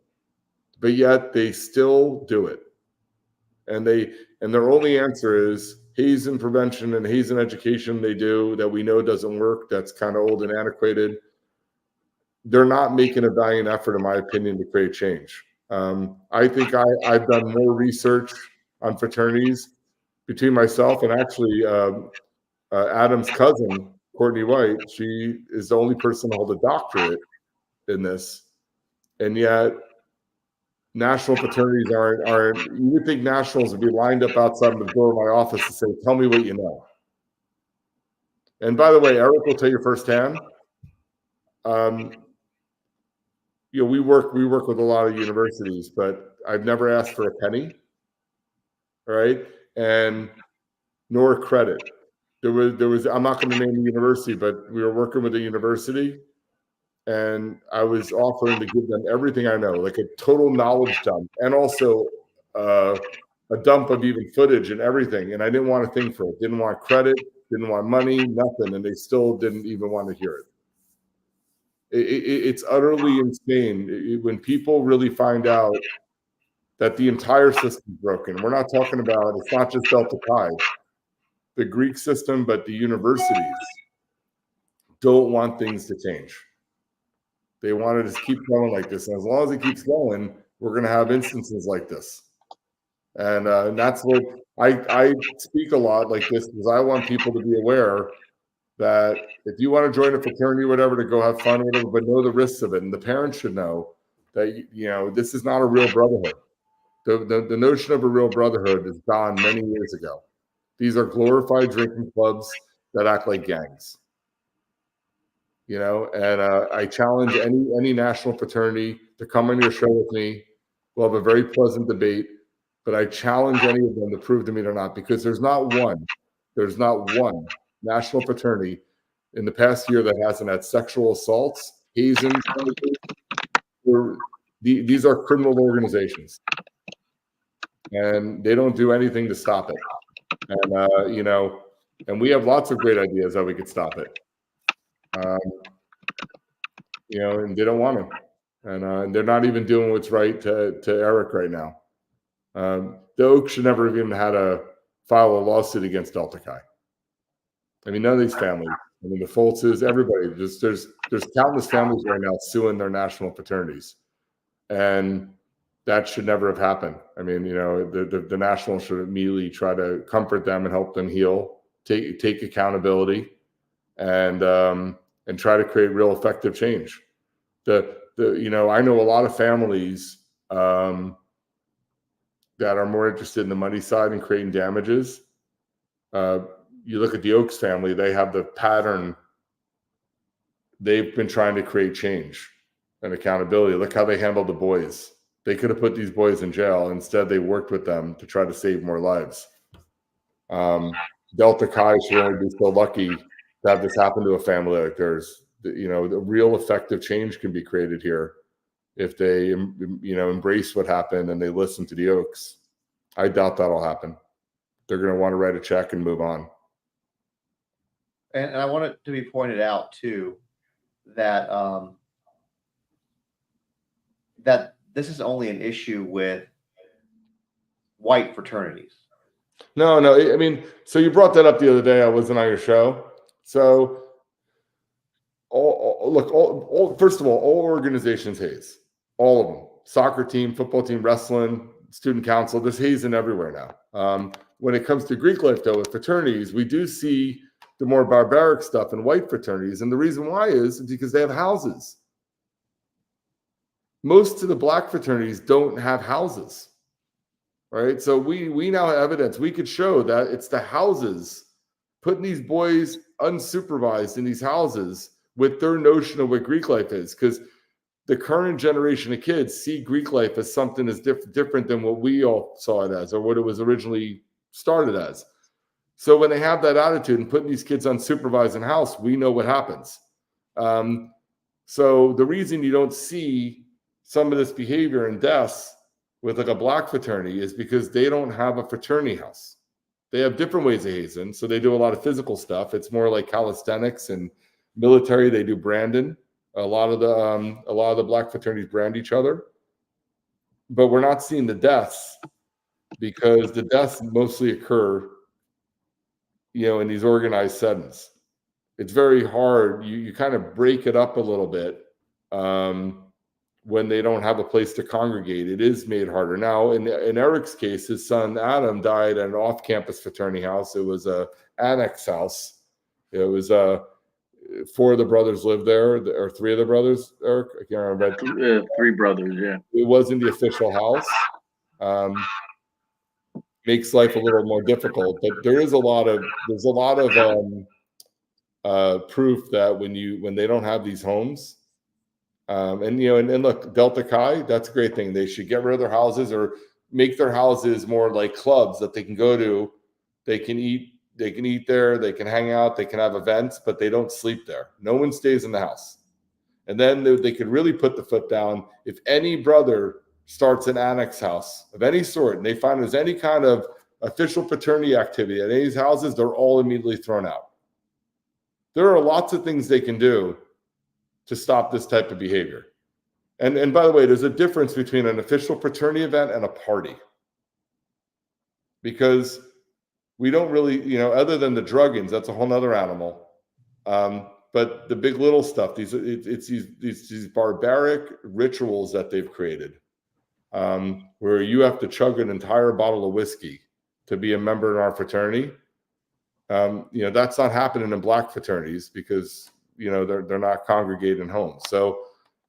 [SPEAKER 2] But yet they still do it. And their only answer is hazing prevention and hazing education they do that we know doesn't work. That's kind of old and antiquated. They're not making a valiant effort, in my opinion, to create change. I think I've done more research on fraternities between myself and actually Adam's cousin, Courtney White. She is the only person to hold a doctorate in this. And yet national fraternities aren't, you would think nationals would be lined up outside the door of my office to say, tell me what you know. And by the way, Eric will tell you firsthand, we work with a lot of universities, but I've never asked for a penny, right? And nor credit. There was I'm not going to name the university, but we were working with a university, and I was offering to give them everything I know, like a total knowledge dump, and also a dump of even footage and everything. And I didn't want a thing for it. Didn't want credit, didn't want money, nothing. And they still didn't even want to hear it. It's utterly insane when people really find out that the entire system is broken. We're not talking about, it's not just Delta Chi, the Greek system, but the universities don't want things to change. They want to just keep going like this. And as long as it keeps going, we're going to have instances like this. And that's what I speak a lot like this, because I want people to be aware that if you want to join a fraternity or whatever, to go have fun or whatever, but know the risks of it. And the parents should know that, this is not a real brotherhood. The notion of a real brotherhood is gone many years ago. These are glorified drinking clubs that act like gangs. And I challenge any national fraternity to come on your show with me. We'll have a very pleasant debate, but I challenge any of them to prove to me they're not, because there's not one national fraternity in the past year that hasn't had sexual assaults, hazing. These are criminal organizations, and they don't do anything to stop it. And and we have lots of great ideas how we could stop it. And they don't want to, and they're not even doing what's right to Eric right now. The Oaks should never have even had to file a lawsuit against Delta Chi. I mean, none of these families. I mean, the Foltzes, everybody. There's countless families right now suing their national fraternities, and that should never have happened. I mean, the national should immediately try to comfort them and help them heal, take accountability, and try to create real effective change. I know a lot of families that are more interested in the money side and creating damages. You look at the Oakes family, they have the pattern. They've been trying to create change and accountability. Look how they handled the boys. They could have put these boys in jail. Instead, they worked with them to try to save more lives. Delta Chi should only be so lucky to have this happen to a family like theirs. The real effective change can be created here if they, embrace what happened and they listen to the Oaks. I doubt that'll happen. They're going to want to write a check and move on.
[SPEAKER 1] And I want it to be pointed out too that that this is only an issue with white fraternities.
[SPEAKER 2] No. I mean, so you brought that up the other day. I wasn't on your show. So, first of all organizations haze. All of them. Soccer team, football team, wrestling, student council. There's hazing everywhere now. When it comes to Greek life, though, with fraternities, we do see the more barbaric stuff in white fraternities. And the reason why is because they have houses. Most of the black fraternities don't have houses, right? So we now have evidence. We could show that it's the houses, putting these boys unsupervised in these houses with their notion of what Greek life is. Because the current generation of kids see Greek life as something as different than what we all saw it as, or what it was originally started as. So when they have that attitude and putting these kids unsupervised in house, we know what happens. So the reason you don't see some of this behavior and deaths with like a black fraternity is because they don't have a fraternity house. They have different ways of hazing. So they do a lot of physical stuff. It's more like calisthenics and military. They do branding. A lot of the black fraternities brand each other, but we're not seeing the deaths because the deaths mostly occur, in these organized settings. It's very hard. You kind of break it up a little bit when they don't have a place to congregate. It is made harder. Now, in Eric's case, his son Adam died at an off-campus fraternity house. It was a annex house. It was 4 of the brothers lived there, or 3 of the brothers, Eric? I can't remember.
[SPEAKER 4] 3 brothers, yeah.
[SPEAKER 2] It wasn't the official house. Makes life a little more difficult, but there's a lot of proof that when they don't have these homes, and look, Delta Chi, that's a great thing. They should get rid of their houses or make their houses more like clubs that they can go to. They can eat there, they can hang out, they can have events, but they don't sleep there. No one stays in the house. And then they could really put the foot down. If any brother starts an annex house of any sort and they find there's any kind of official fraternity activity at any of these houses, they're all immediately thrown out. There are lots of things they can do to stop this type of behavior. And by the way, there's a difference between an official fraternity event and a party. Because we don't really, other than the druggings, that's a whole nother animal. But the big little stuff, it's these barbaric rituals that they've created, where you have to chug an entire bottle of whiskey to be a member in our fraternity. That's not happening in black fraternities because they're not congregating homes. So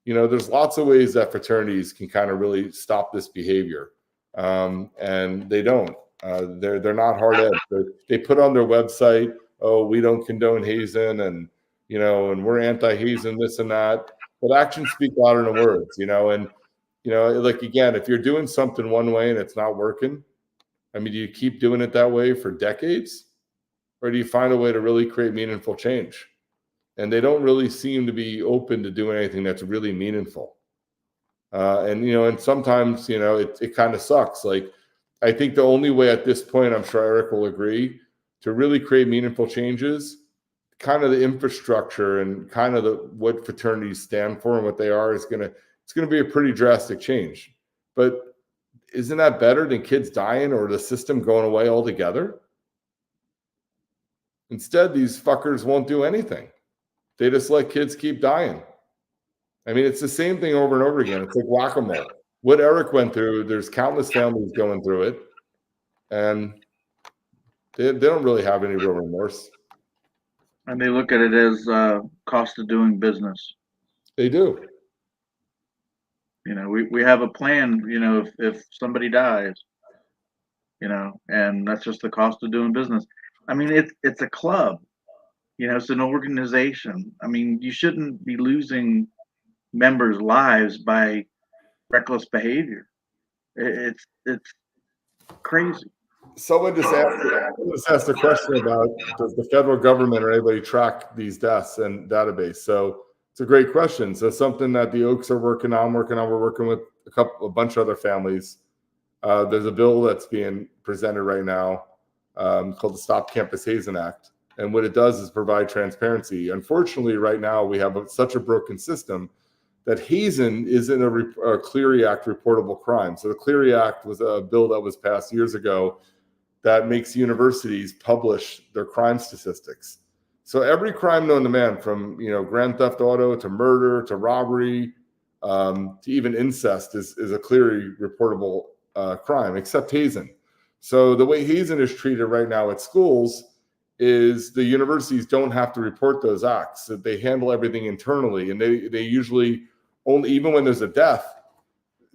[SPEAKER 2] there's lots of ways that fraternities can kind of really stop this behavior, and they don't. They're not hard-edged. They put on their website, "Oh, we don't condone hazing," and and we're anti-hazing, this and that. But actions speak louder than words, and like again, if you're doing something one way and it's not working, I mean, do you keep doing it that way for decades, or do you find a way to really create meaningful change? And they don't really seem to be open to doing anything that's really meaningful. And sometimes it kind of sucks. Like, I think the only way at this point, I'm sure Eric will agree, to really create meaningful changes, kind of the infrastructure and kind of what fraternities stand for and what they are it's going to be a pretty drastic change. But isn't that better than kids dying or the system going away altogether? Instead, these fuckers won't do anything. They just let kids keep dying. I mean, it's the same thing over and over again. It's like whack-a-mole. What Eric went through, there's countless families going through it, and they don't really have any real remorse.
[SPEAKER 4] And they look at it as cost of doing business.
[SPEAKER 2] They do.
[SPEAKER 4] We have a plan, if somebody dies, and that's just the cost of doing business. I mean, it's a club, it's an organization. I mean, you shouldn't be losing members' lives by reckless behavior. It's crazy.
[SPEAKER 2] Someone just asked a question about, does the federal government or anybody track these deaths and database? So it's a great question. So something that the Oaks are working on. We're working with a bunch of other families. There's a bill that's being presented right now called the Stop Campus Hazing Act. And what it does is provide transparency. Unfortunately, right now we have such a broken system that hazing isn't a Clery Act reportable crime. So the Clery Act was a bill that was passed years ago that makes universities publish their crime statistics. So every crime known to man, from grand theft auto to murder to robbery to even incest, is a Clery reportable crime, except hazing. So the way hazing is treated right now at schools is the universities don't have to report those acts. So they handle everything internally, and they usually only, even when there's a death,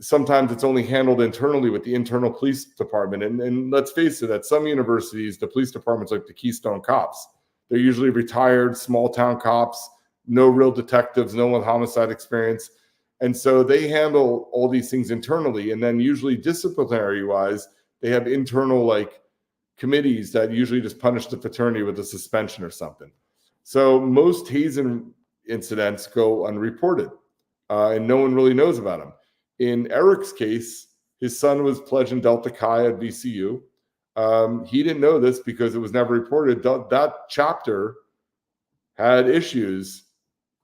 [SPEAKER 2] sometimes it's only handled internally with the internal police department. And let's face it, at some universities, the police department's like the Keystone Cops. They're usually retired small town cops, no real detectives, no one homicide experience. And so they handle all these things internally. And then usually disciplinary wise, they have internal like committees that usually just punish the fraternity with a suspension or something. So most hazing incidents go unreported, and no one really knows about them. In Eric's case, his son was pledging Delta Chi at VCU. He didn't know this because it was never reported. That chapter had issues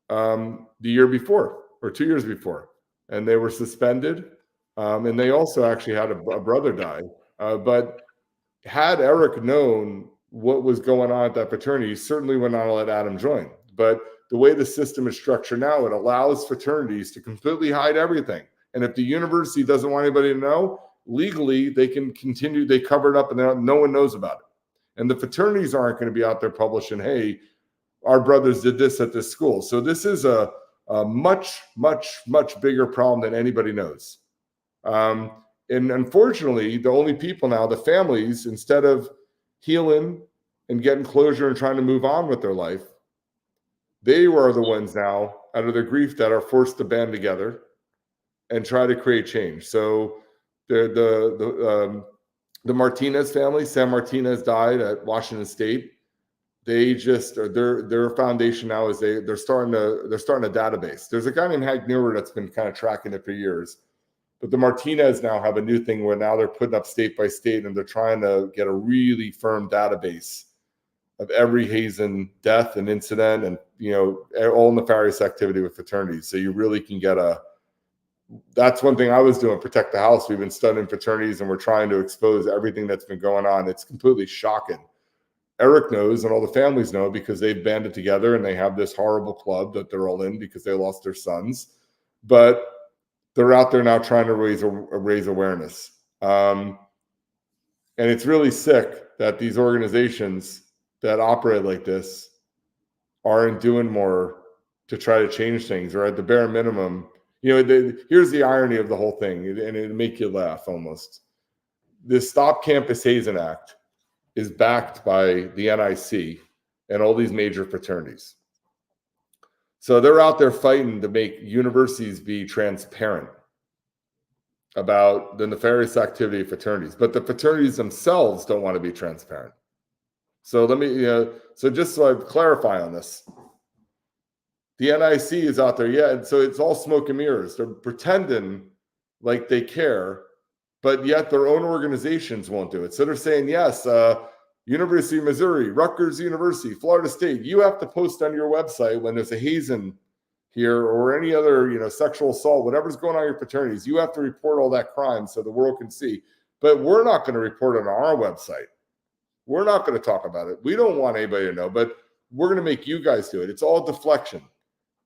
[SPEAKER 2] the year before or 2 years before, and they were suspended. And they also actually had a brother die. But had Eric known what was going on at that fraternity, he certainly would not let Adam join. But the way the system is structured now, it allows fraternities to completely hide everything. And if the university doesn't want anybody to know, legally they can continue, they cover it up and no one knows about it. And the fraternities aren't going to be out there publishing, hey, our brothers did this at this school. So this is a much, much, much bigger problem than anybody knows. And unfortunately, the only people now, the families, instead of healing and getting closure and trying to move on with their life, they are the ones now, out of their grief, that are forced to band together and try to create change. So the Martinez family, Sam Martinez died at Washington State. They just their foundation now is they're starting a database. There's a guy named Hank Newer that's been kind of tracking it for years. But the Martinez now have a new thing where now they're putting up state by state and they're trying to get a really firm database of every hazing death and incident and, all nefarious activity with fraternities. So you really can get that's one thing I was doing, Protect the House. We've been studying fraternities and we're trying to expose everything that's been going on. It's completely shocking. Eric knows and all the families know because they've banded together and they have this horrible club that they're all in because they lost their sons. But they're out there now trying to raise awareness. And it's really sick that these organizations that operate like this aren't doing more to try to change things, or at the bare minimum. Here's the irony of the whole thing, and it'll make you laugh almost. This Stop Campus Hazing Act is backed by the NIC and all these major fraternities. So they're out there fighting to make universities be transparent about the nefarious activity of fraternities, but the fraternities themselves don't want to be transparent. So so just so I clarify on this, the NIC is out there, and so it's all smoke and mirrors. They're pretending like they care, but yet their own organizations won't do it. So they're saying, yes, University of Missouri, Rutgers University, Florida State, you have to post on your website when there's a hazing here or any other, sexual assault, whatever's going on in your fraternities, you have to report all that crime so the world can see. But we're not going to report it on our website. We're not going to talk about it. We don't want anybody to know, but we're going to make you guys do it. It's all deflection.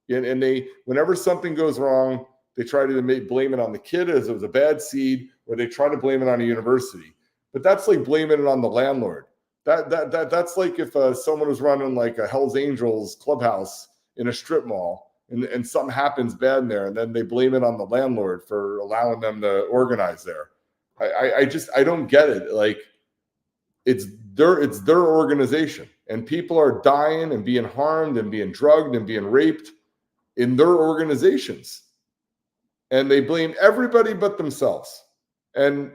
[SPEAKER 2] And whenever something goes wrong, they try to blame it on the kid as it was a bad seed, or they try to blame it on a university. But that's like blaming it on the landlord. That's like if someone was running like a Hell's Angels clubhouse in a strip mall and something happens bad in there, and then they blame it on the landlord for allowing them to organize there. I don't get it. Like it's their organization, and people are dying and being harmed and being drugged and being raped in their organizations, and they blame everybody but themselves. And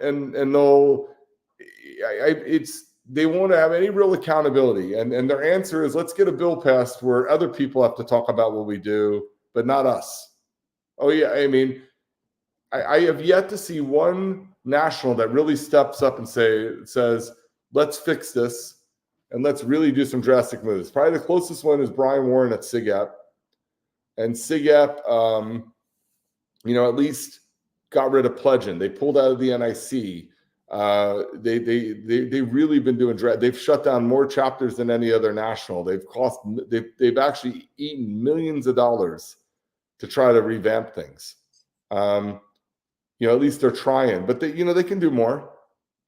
[SPEAKER 2] they won't have any real accountability. And their answer is, let's get a bill passed where other people have to talk about what we do, but not us. Oh yeah, I have yet to see one national that really steps up and says, let's fix this and let's really do some drastic moves. Probably the closest one is Brian Warren at SIGAP. And SIGAP, at least got rid of pledging. They pulled out of the NIC. They really been doing. They've shut down more chapters than any other national. They've actually eaten millions of dollars to try to revamp things. At least they're trying, but they can do more.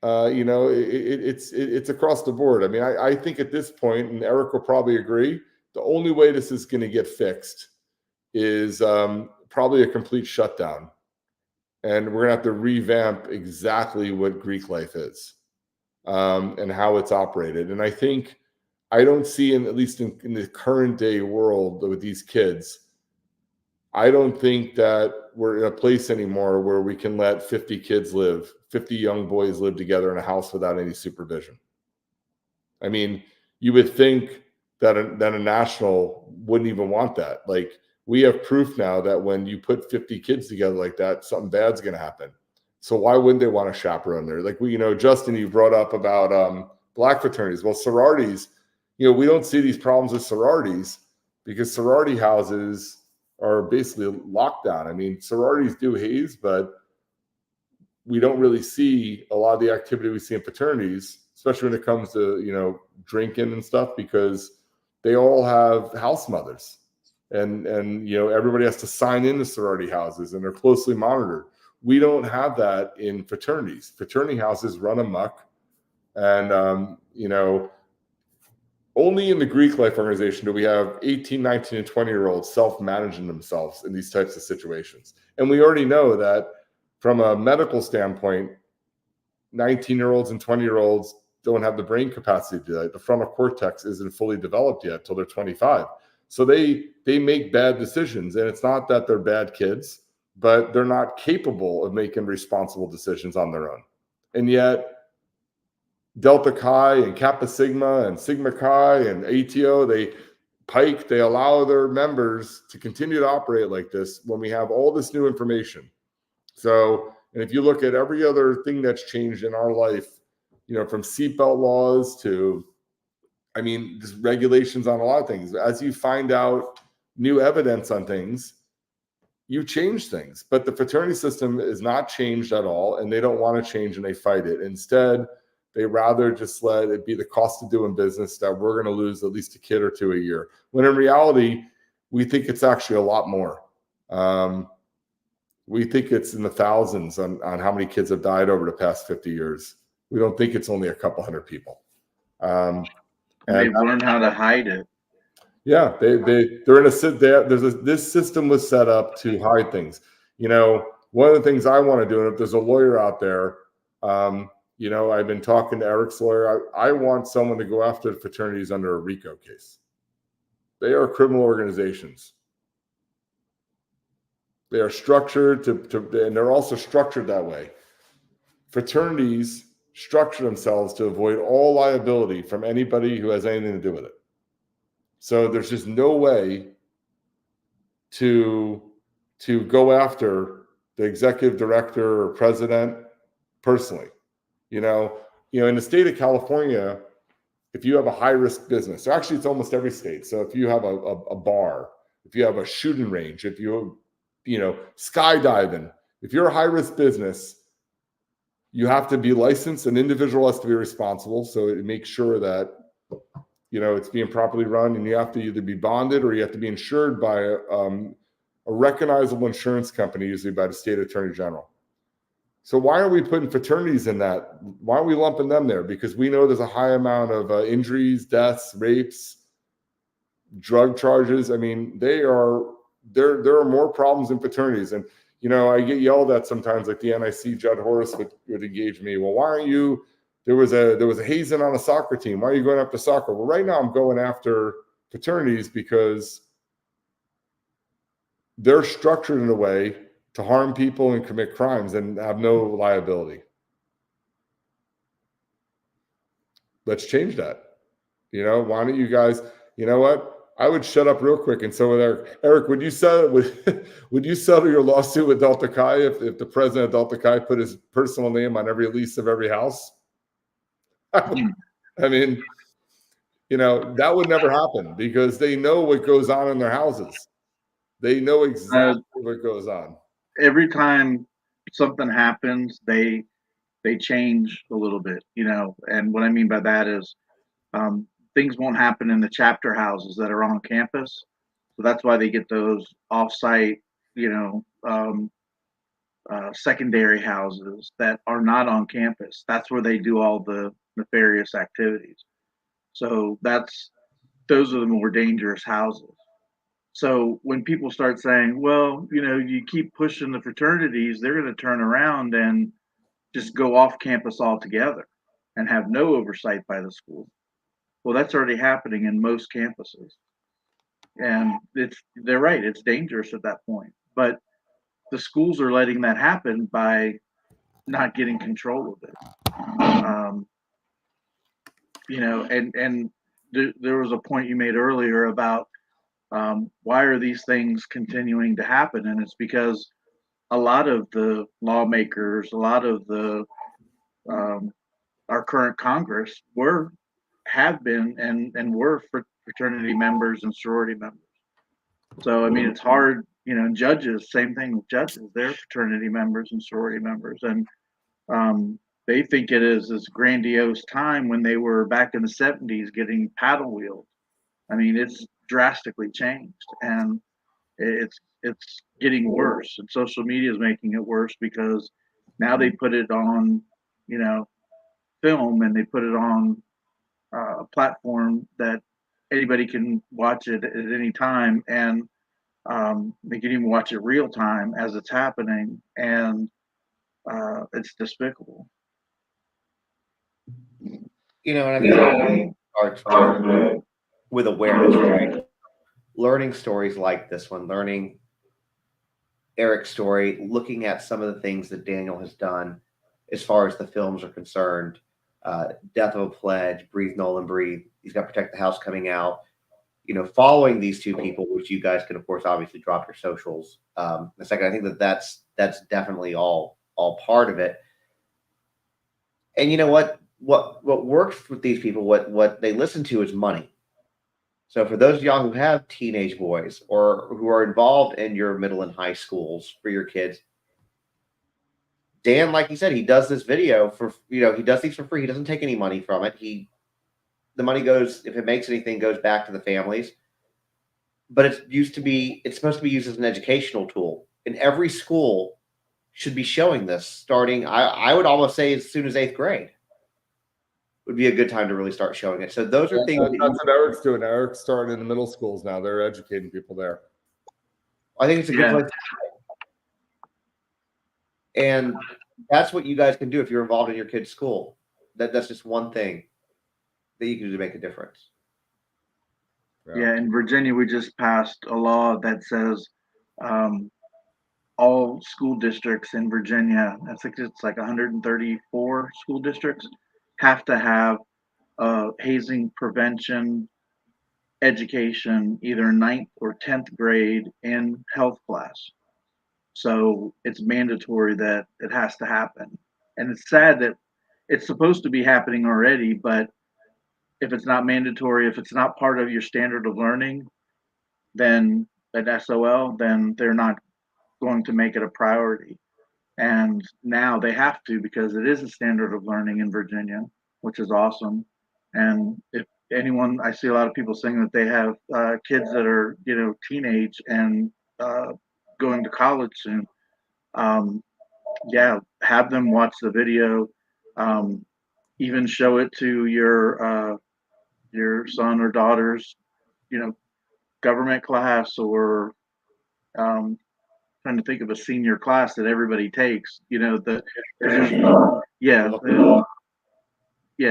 [SPEAKER 2] It's across the board. I think at this point, and Eric will probably agree, the only way this is going to get fixed is probably a complete shutdown. And we're going to have to revamp exactly what Greek life is and how it's operated. And I don't see, at least in the current day world with these kids, I don't think that we're in a place anymore where we can let 50 kids live, 50 young boys live together in a house without any supervision. I mean, you would think that a national wouldn't even want that. Like, we have proof now that when you put 50 kids together like that, something bad's going to happen. So why wouldn't they want a chaperone there? Like, Justin, you brought up about black fraternities. Well, sororities, we don't see these problems with sororities because sorority houses are basically locked down. I mean, sororities do haze, but we don't really see a lot of the activity we see in fraternities, especially when it comes to, drinking and stuff, because they all have house mothers and everybody has to sign into sorority houses and they're closely monitored. We don't have that in fraternities. Fraternity houses run amok, and only in the Greek life organization do we have 18, 19, and 20-year-olds self-managing themselves in these types of situations. And we already know that from a medical standpoint, 19-year-olds and 20-year-olds don't have the brain capacity to do that. The frontal cortex isn't fully developed yet till they're 25. So they make bad decisions, and it's not that they're bad kids, but they're not capable of making responsible decisions on their own. And yet Delta Chi and Kappa Sigma and Sigma Chi and ATO, they allow their members to continue to operate like this when we have all this new information. So, and if you look at every other thing that's changed in our life, from seatbelt laws to, just regulations on a lot of things. As you find out new evidence on things, you change things. But the fraternity system is not changed at all, and they don't want to change, and they fight it. Instead, they rather just let it be the cost of doing business that we're going to lose at least a kid or two a year. When in reality, we think it's actually a lot more. We think it's in the thousands on how many kids have died over the past 50 years. We don't think it's only a couple hundred people. And
[SPEAKER 4] they've learned how to hide it.
[SPEAKER 2] Yeah, they're in this system was set up to hide things. One of the things I want to do, and if there's a lawyer out there, I've been talking to Eric's lawyer. I want someone to go after the fraternities under a RICO case. They are criminal organizations. They are structured and they're also structured that way. Fraternities structure themselves to avoid all liability from anybody who has anything to do with it. So there's just no way to go after the executive director or president personally. In the state of California, if you have a high-risk business, actually it's almost every state. So if you have a bar, if you have a shooting range, if skydiving, if you're a high-risk business, you have to be licensed. An individual has to be responsible. So it makes sure that, it's being properly run, and you have to either be bonded or you have to be insured by a recognizable insurance company, usually by the state attorney general. So why are we putting fraternities in that? Why are we lumping them there? Because we know there's a high amount of injuries, deaths, rapes, drug charges. There are more problems in fraternities. And, I get yelled at sometimes, like the NIC Judd Horace would engage me. Well, why aren't you, there was a hazing on a soccer team. Why are you going after soccer? Well, right now I'm going after fraternities because they're structured in a way to harm people and commit crimes and have no liability. Let's change that. Why don't you guys, what? I would shut up real quick. And so with Eric, would you settle your lawsuit with Delta Chi if the president of Delta Chi put his personal name on every lease of every house? That would never happen because they know what goes on in their houses. They know exactly what goes on.
[SPEAKER 4] Every time something happens, they change a little bit, and what I mean by that is things won't happen in the chapter houses that are on campus. So that's why they get those off-site, secondary houses that are not on campus. That's where they do all the nefarious activities. So those are the more dangerous houses. So when people start saying, well, you keep pushing the fraternities, they're going to turn around and just go off campus altogether and have no oversight by the school. Well, that's already happening in most campuses. And they're right, it's dangerous at that point. But the schools are letting that happen by not getting control of it. You know, and there was a point you made earlier about why are these things continuing to happen, and it's because a lot of the lawmakers, a lot of the our current Congress have been and were fraternity members and sorority members. So I mean, it's hard, you know. And judges, same thing with judges; they're fraternity members and sorority members, and they think it is this grandiose time when they were back in the '70s getting paddle wheeled. I mean, it's drastically changed, and it's getting worse. And social media is making it worse because now they put it on, you know, film, and they put it on a platform that anybody can watch it at any time, and they can even watch it real time as it's happening, and it's despicable.
[SPEAKER 1] You know, and I think it starts with awareness, right? Learning stories like this one, learning Eric's story, looking at some of the things that Daniel has done as far as the films are concerned. Death of a Pledge, Breathe Nolan Breathe. He's got Protect the House coming out. You know, following these two people, which you guys can of course obviously drop your socials. The second, I think that's definitely all part of it. And you know what works with these people, what they listen to is money. So for those of y'all who have teenage boys or who are involved in your middle and high schools for your kids, Dan, like he said, he does this video for, you know, he does these for free. He doesn't take any money from it. The money goes, if it makes anything, goes back to the families. But it's supposed to be used as an educational tool. And every school should be showing this starting, I would almost say as soon as 8th grade would be a good time to really start showing it. So those are things.
[SPEAKER 2] That's what Eric's doing. Eric's starting in the middle schools now. They're educating people there.
[SPEAKER 1] I think it's a good place. And that's what you guys can do if you're involved in your kid's school. That's just one thing that you can do to make a difference.
[SPEAKER 4] Yeah, in Virginia, we just passed a law that says all school districts in Virginia, I think it's like 134 school districts, have to have hazing prevention education, either 9th or 10th grade in health class. So it's mandatory that it has to happen. And it's sad that it's supposed to be happening already, but if it's not mandatory, if it's not part of your standard of learning, then at SOL, then they're not going to make it a priority. And now they have to, because it is a standard of learning in Virginia, which is awesome. And if anyone, I see a lot of people saying that they have kids that are, you know, teenage and going to college soon. Yeah, have them watch the video. Even show it to your son or daughter's, you know, government class, or trying to think of a senior class that everybody takes. You know, yeah,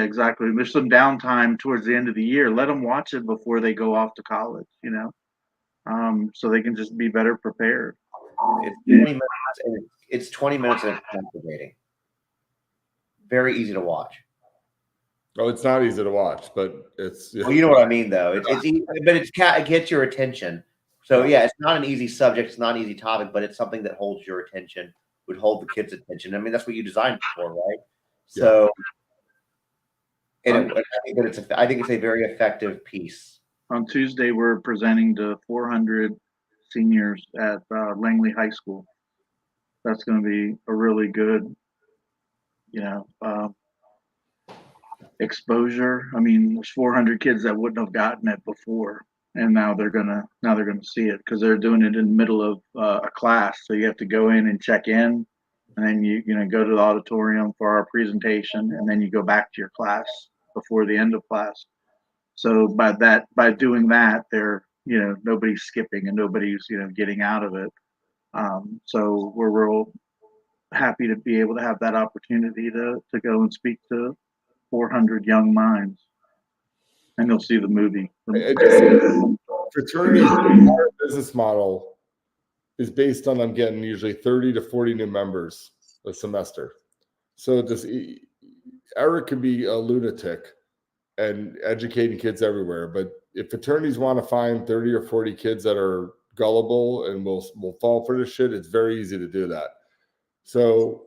[SPEAKER 4] exactly. There's some downtime towards the end of the year. Let them watch it before they go off to college. You know, so they can just be better prepared.
[SPEAKER 1] It's 20 minutes of captivating. Very easy to watch.
[SPEAKER 2] Oh, it's not easy to watch, but it's.
[SPEAKER 1] Well, you know what I mean, though. It's easy, but it gets your attention. So yeah, it's not an easy subject. It's not an easy topic, but it's something that holds your attention. Would hold the kids' attention. I mean, that's what you designed it for, right? So, and I think it's a very effective piece.
[SPEAKER 4] On Tuesday, we're presenting to 400 seniors at Langley High School. That's going to be a really good, you know, exposure. I mean, there's 400 kids that wouldn't have gotten it before, and now they're gonna see it because they're doing it in the middle of a class. So you have to go in and check in, and then you go to the auditorium for our presentation, and then you go back to your class before the end of class. So by doing that, they're, you know, nobody's skipping and nobody's, you know, getting out of it. So we're real happy to be able to have that opportunity to go and speak to 400 young minds, and they'll see the movie.
[SPEAKER 2] Fraternity's entire business model is based on them getting usually 30 to 40 new members a semester. So this Eric could be a lunatic and educating kids everywhere, but if fraternities want to find 30 or 40 kids that are gullible and will fall for this shit, it's very easy to do that. So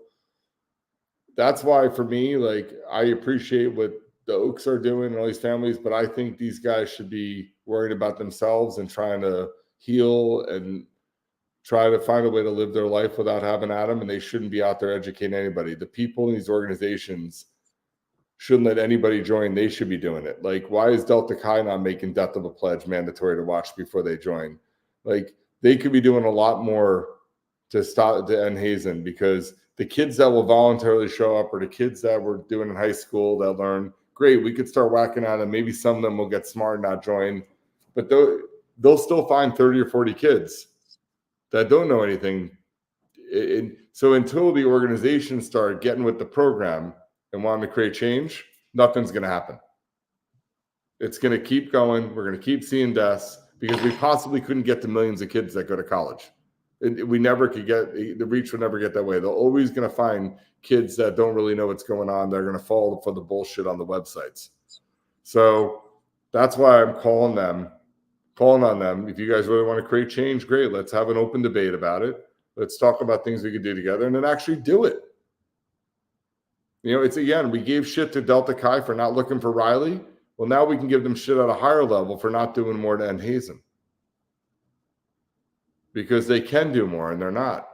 [SPEAKER 2] that's why for me, like, I appreciate what the Oaks are doing and all these families, but I think these guys should be worried about themselves and trying to heal and try to find a way to live their life without having Adam, and they shouldn't be out there educating anybody. The people in these organizations shouldn't let anybody join. They should be doing it. Like, why is Delta Chi not making Death of a Pledge mandatory to watch before they join? Like, they could be doing a lot more to stop to end hazing, because the kids that will voluntarily show up, or the kids that were doing in high school that learn, great, we could start whacking at them. Maybe some of them will get smart and not join, but they'll still find 30 or 40 kids that don't know anything. So until the organization start getting with the program and wanting to create change, nothing's going to happen. It's going to keep going. We're going to keep seeing deaths because we possibly couldn't get to millions of kids that go to college. We never could get, the reach will never get that way. They're always going to find kids that don't really know what's going on. They're going to fall for the bullshit on the websites. So that's why I'm calling on them. If you guys really want to create change, great. Let's have an open debate about it. Let's talk about things we could do together and then actually do it. You know, it's, again, we gave shit to Delta Chi for not looking for Rilye. Well, now we can give them shit at a higher level for not doing more to end hazing. Because they can do more and they're not.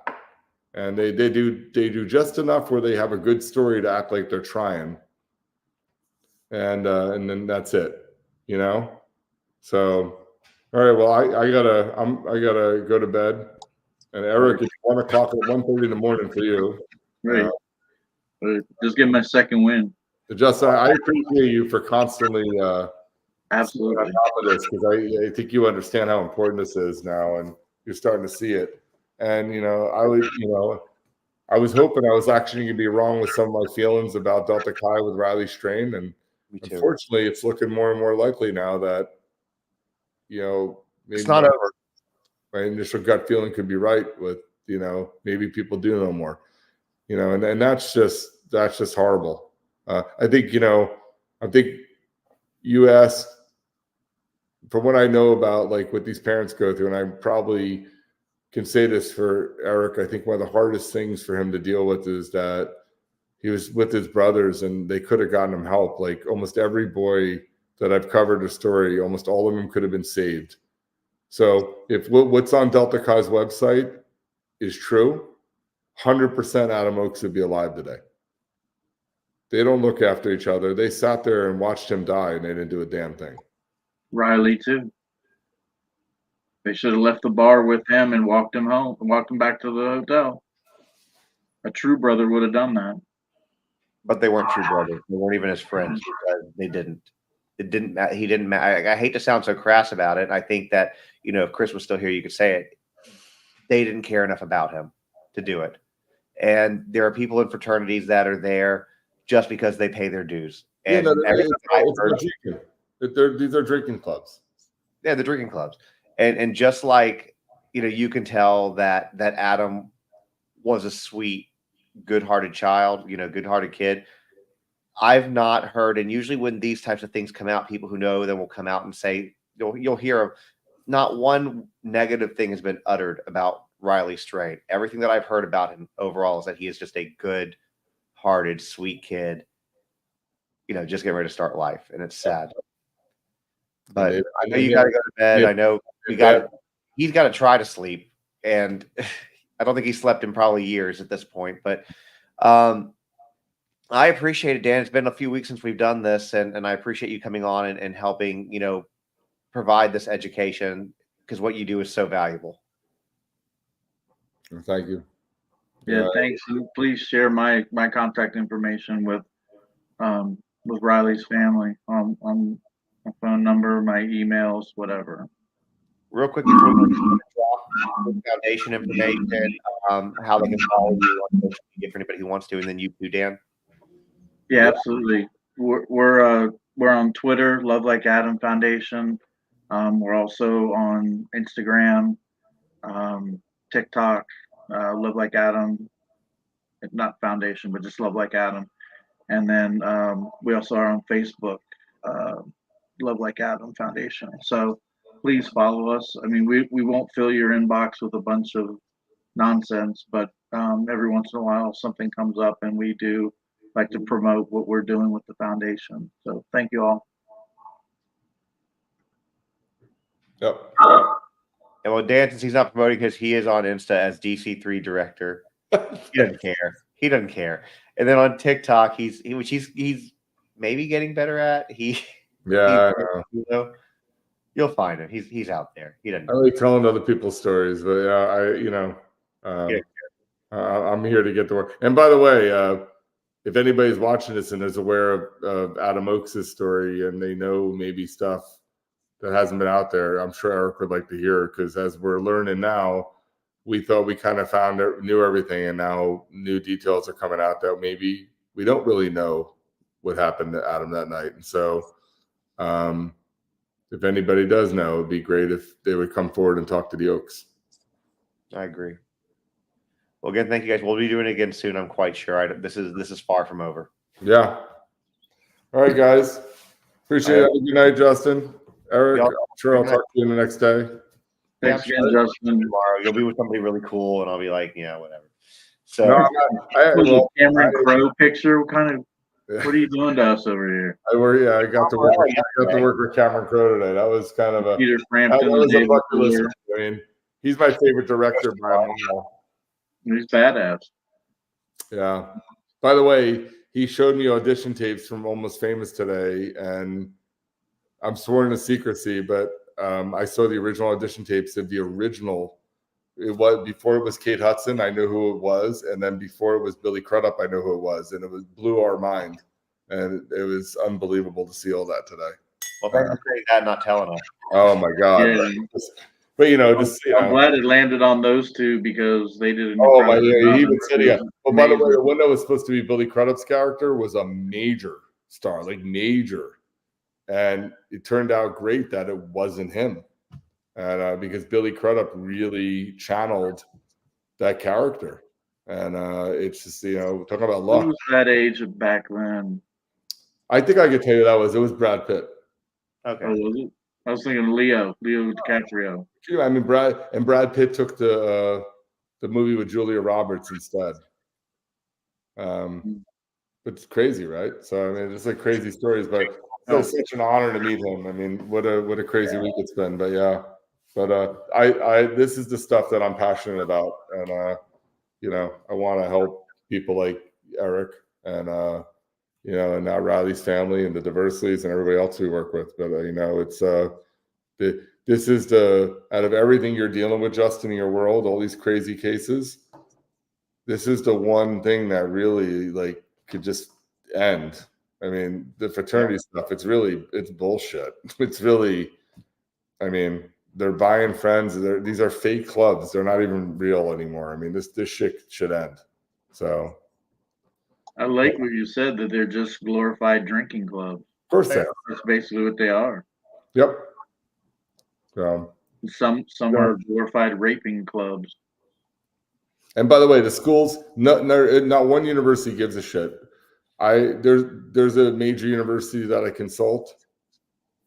[SPEAKER 2] And they do just enough where they have a good story to act like they're trying. And then that's it, you know? So, all right, well, I gotta go to bed. And Eric, it's 1 o'clock at 1:30 in the morning for you.
[SPEAKER 4] Right. Just give him a second win.
[SPEAKER 2] Justin, I appreciate you for constantly
[SPEAKER 4] Absolutely
[SPEAKER 2] on top of this, because I think you understand how important this is now, and you're starting to see it. And I was hoping I was actually going to be wrong with some of my feelings about Delta Chi with Rilye Strain, and unfortunately, it's looking more and more likely now that maybe
[SPEAKER 1] it's not over.
[SPEAKER 2] My initial gut feeling could be right with maybe people do know more, and that's just horrible. I think you asked, from what I know about like what these parents go through, and I probably can say this for Eric, I think one of the hardest things for him to deal with is that he was with his brothers and they could have gotten him help. Like almost every boy that I've covered a story, almost all of them could have been saved. So if what's on Delta Chi's website is true, 100% Adam Oakes would be alive today. They don't look after each other. They sat there and watched him die and they didn't do a damn thing.
[SPEAKER 4] Rilye too. They should have left the bar with him and walked him home, walked him back to the hotel. A true brother would have done that.
[SPEAKER 1] But they weren't true brothers. They weren't even his friends. They didn't. It didn't. He didn't. I hate to sound so crass about it. I think that if Chris was still here, you could say it. They didn't care enough about him to do it. And there are people in fraternities that are there just because they pay their dues. And
[SPEAKER 2] these are drinking clubs.
[SPEAKER 1] Yeah, the drinking clubs. And just like you can tell that Adam was a sweet, good-hearted child, good-hearted kid. I've not heard, and usually when these types of things come out, people who know them will come out and say, you'll hear not one negative thing has been uttered about Rilye Strain. Everything that I've heard about him overall is that he is just a good-hearted, sweet kid, just getting ready to start life, and it's sad. But I know you got to go to bed. I know he's got to try to sleep, and I don't think he slept in probably years at this point. But I appreciate it, Dan. It's been a few weeks since we've done this, and I appreciate you coming on and helping, provide this education, because what you do is so valuable.
[SPEAKER 2] Thank you.
[SPEAKER 4] Yeah, thanks. And please share my contact information with Rilye's family on my phone number, my emails, whatever.
[SPEAKER 1] Real quick before we drop foundation information, how they can follow you on social media for anybody who wants to, and then you too, Dan.
[SPEAKER 4] Yeah, absolutely. We're on Twitter, Love Like Adam Foundation. We're also on Instagram. TikTok, Love Like Adam, not foundation, but just Love Like Adam. And then we also are on Facebook, Love Like Adam Foundation. So please follow us. I mean, we won't fill your inbox with a bunch of nonsense, but every once in a while something comes up, and we do like to promote what we're doing with the foundation. So thank you all.
[SPEAKER 2] Yep.
[SPEAKER 1] And well, Dan, since he's not promoting because he is on Insta as DC3 director, he doesn't care. He doesn't care. And then on TikTok, which he's maybe getting better at.
[SPEAKER 2] Yeah,
[SPEAKER 1] you know, you'll find him. He's out there. He doesn't.
[SPEAKER 2] I like telling other people's stories, but I'm here to get the work. And by the way, if anybody's watching this and is aware of Adam Oakes' story and they know maybe stuff that hasn't been out there, I'm sure Eric would like to hear, because as we're learning now, we thought we kind of knew everything, and now new details are coming out that maybe we don't really know what happened to Adam that night. And so if anybody does know, it'd be great if they would come forward and talk to the Oaks.
[SPEAKER 1] I agree. Well, again, thank you guys. We'll be doing it again soon, I'm quite sure. This is far from over.
[SPEAKER 2] Yeah. All right, guys. Appreciate it. Good night, Justin. Eric, I'm sure I'll talk to you the next day.
[SPEAKER 4] Thanks again, Justin.
[SPEAKER 1] Tomorrow you'll be with somebody really cool, and I'll be like, whatever. So,
[SPEAKER 4] Cameron Crowe picture. What are you doing to us over here?
[SPEAKER 2] I got to work. With Cameron Crowe today. That was kind of a
[SPEAKER 4] Peter Frampton.
[SPEAKER 2] That was a bucket list. I mean, he's my favorite director by a mile.
[SPEAKER 4] He's badass.
[SPEAKER 2] Yeah. By the way, he showed me audition tapes from Almost Famous today, and I'm sworn to secrecy, but I saw the original audition tapes of the original. It was before it was Kate Hudson, I knew who it was, and then before it was Billy Crudup, I knew who it was, and it blew our mind, and it was unbelievable to see all that today.
[SPEAKER 1] Well, thanks for saying that, and not telling us.
[SPEAKER 2] Oh my God! Yeah. But
[SPEAKER 4] I'm glad it landed on those two, because they did.
[SPEAKER 2] Oh my! Yeah, he even said, "Yeah." Well, by the way, the one that was supposed to be Billy Crudup's character was a major star, like major. And it turned out great that it wasn't him, and because Billy Crudup really channeled that character, and it's just talking about luck.
[SPEAKER 4] Who was that age back then?
[SPEAKER 2] I think I could tell you it was Brad Pitt.
[SPEAKER 1] Okay,
[SPEAKER 4] I was thinking Leo DiCaprio.
[SPEAKER 2] I mean Brad Pitt took the movie with Julia Roberts instead. But it's crazy, right? So I mean, it's like crazy stories, but. It's such an honor to meet him. I mean, what a crazy week it's been. But yeah, I this is the stuff that I'm passionate about, and I want to help people like Eric and and now Riley's family and the Diversities and everybody else we work with. But it's this is out of everything you're dealing with, Justin, in your world, all these crazy cases, this is the one thing that really could just end. I mean, the fraternity stuff, it's bullshit. It's really, I mean, they're buying friends. These are fake clubs. They're not even real anymore. I mean, this shit should end. So.
[SPEAKER 4] I like what you said, that they're just glorified drinking clubs.
[SPEAKER 2] Of course they are.
[SPEAKER 4] That's basically what they are.
[SPEAKER 2] Yep.
[SPEAKER 4] Some are glorified raping clubs.
[SPEAKER 2] And by the way, the schools, not one university gives a shit. There's a major university that I consult,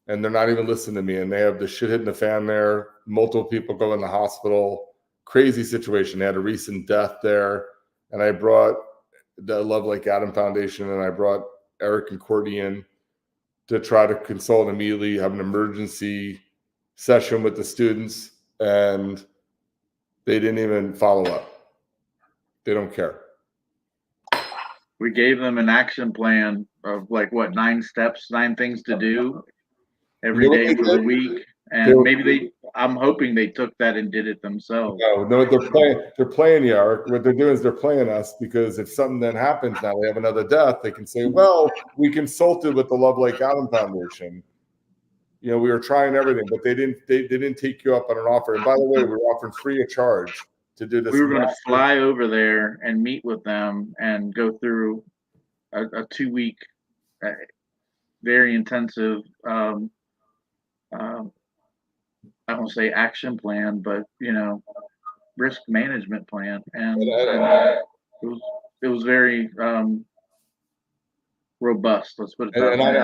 [SPEAKER 2] and they're not even listening to me, and they have the shit hitting the fan there. Multiple people go in the hospital. Crazy situation. They had a recent death there, and I brought the Love Like Adam Foundation, and I brought Eric and Courtney in to try to consult immediately, have an emergency session with the students, and they didn't even follow up. They don't care.
[SPEAKER 4] We gave them an action plan of 9 steps, 9 things to do every day for the week. And I'm hoping they took that and did it themselves.
[SPEAKER 2] No, they're playing you, Eric. What they're doing is they're playing us, because if something then happens, now they have another death, they can say, well, we consulted with the Love Like Adam Foundation. We were trying everything, but they didn't take you up on an offer. And by the way, we were offering free of charge to do this.
[SPEAKER 4] We were going to fly over there and meet with them and go through a 2-week, very intensive, I won't say action plan, but risk management plan, and it was very robust. Let's put it that
[SPEAKER 2] And
[SPEAKER 4] way.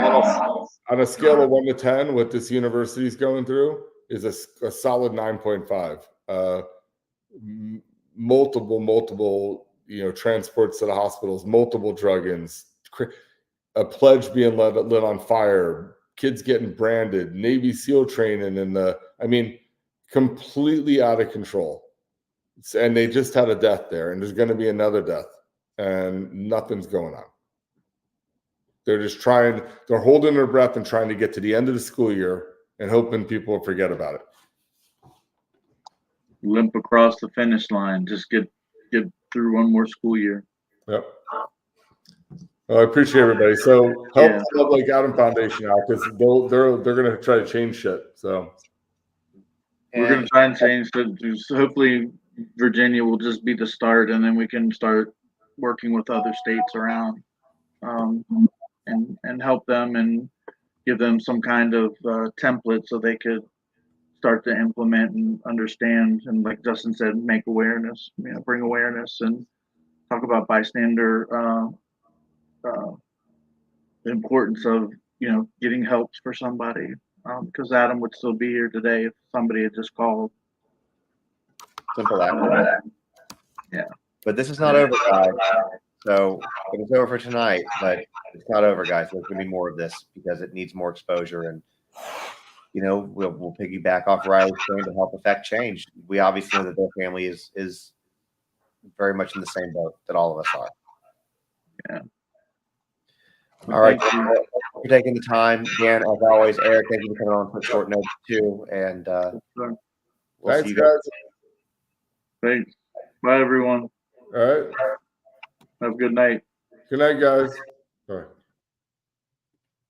[SPEAKER 2] on a scale of 1 to 10, what this university is going through is a solid 9.5. Multiple, transports to the hospitals, multiple drug-ins, a pledge being lit on fire, kids getting branded, Navy SEAL training, and completely out of control. And they just had a death there, and there's going to be another death, and nothing's going on. They're just they're holding their breath and trying to get to the end of the school year and hoping people forget about it.
[SPEAKER 4] Limp across the finish line, just get through one more school year.
[SPEAKER 2] Yep. Well, I appreciate everybody. So help the Love Like Adam Foundation out, because they're going to try to change shit. So
[SPEAKER 4] we're going to try and change it. Hopefully Virginia will just be the start, and then we can start working with other states around, and help them and give them some kind of template so they could start to implement and understand, and like Justin said, make awareness, bring awareness and talk about bystander, the importance of, getting help for somebody, because Adam would still be here today if somebody had just called.
[SPEAKER 1] Simple as.
[SPEAKER 4] Yeah.
[SPEAKER 1] But this is not over, guys. So it was over for tonight, but it's not over, guys. There's going to be more of this because it needs more exposure, and we'll piggyback off Rilye Strain to help affect change. We obviously know that their family is very much in the same boat that all of us are.
[SPEAKER 4] Yeah.
[SPEAKER 1] All right. Thank you for taking the time. Dan, as always, Eric, thank you for coming on for short notice too. And we'll
[SPEAKER 2] thanks,
[SPEAKER 1] see you guys.
[SPEAKER 4] Thanks. Bye, everyone.
[SPEAKER 2] All right.
[SPEAKER 4] Have a good night.
[SPEAKER 2] Good night, guys.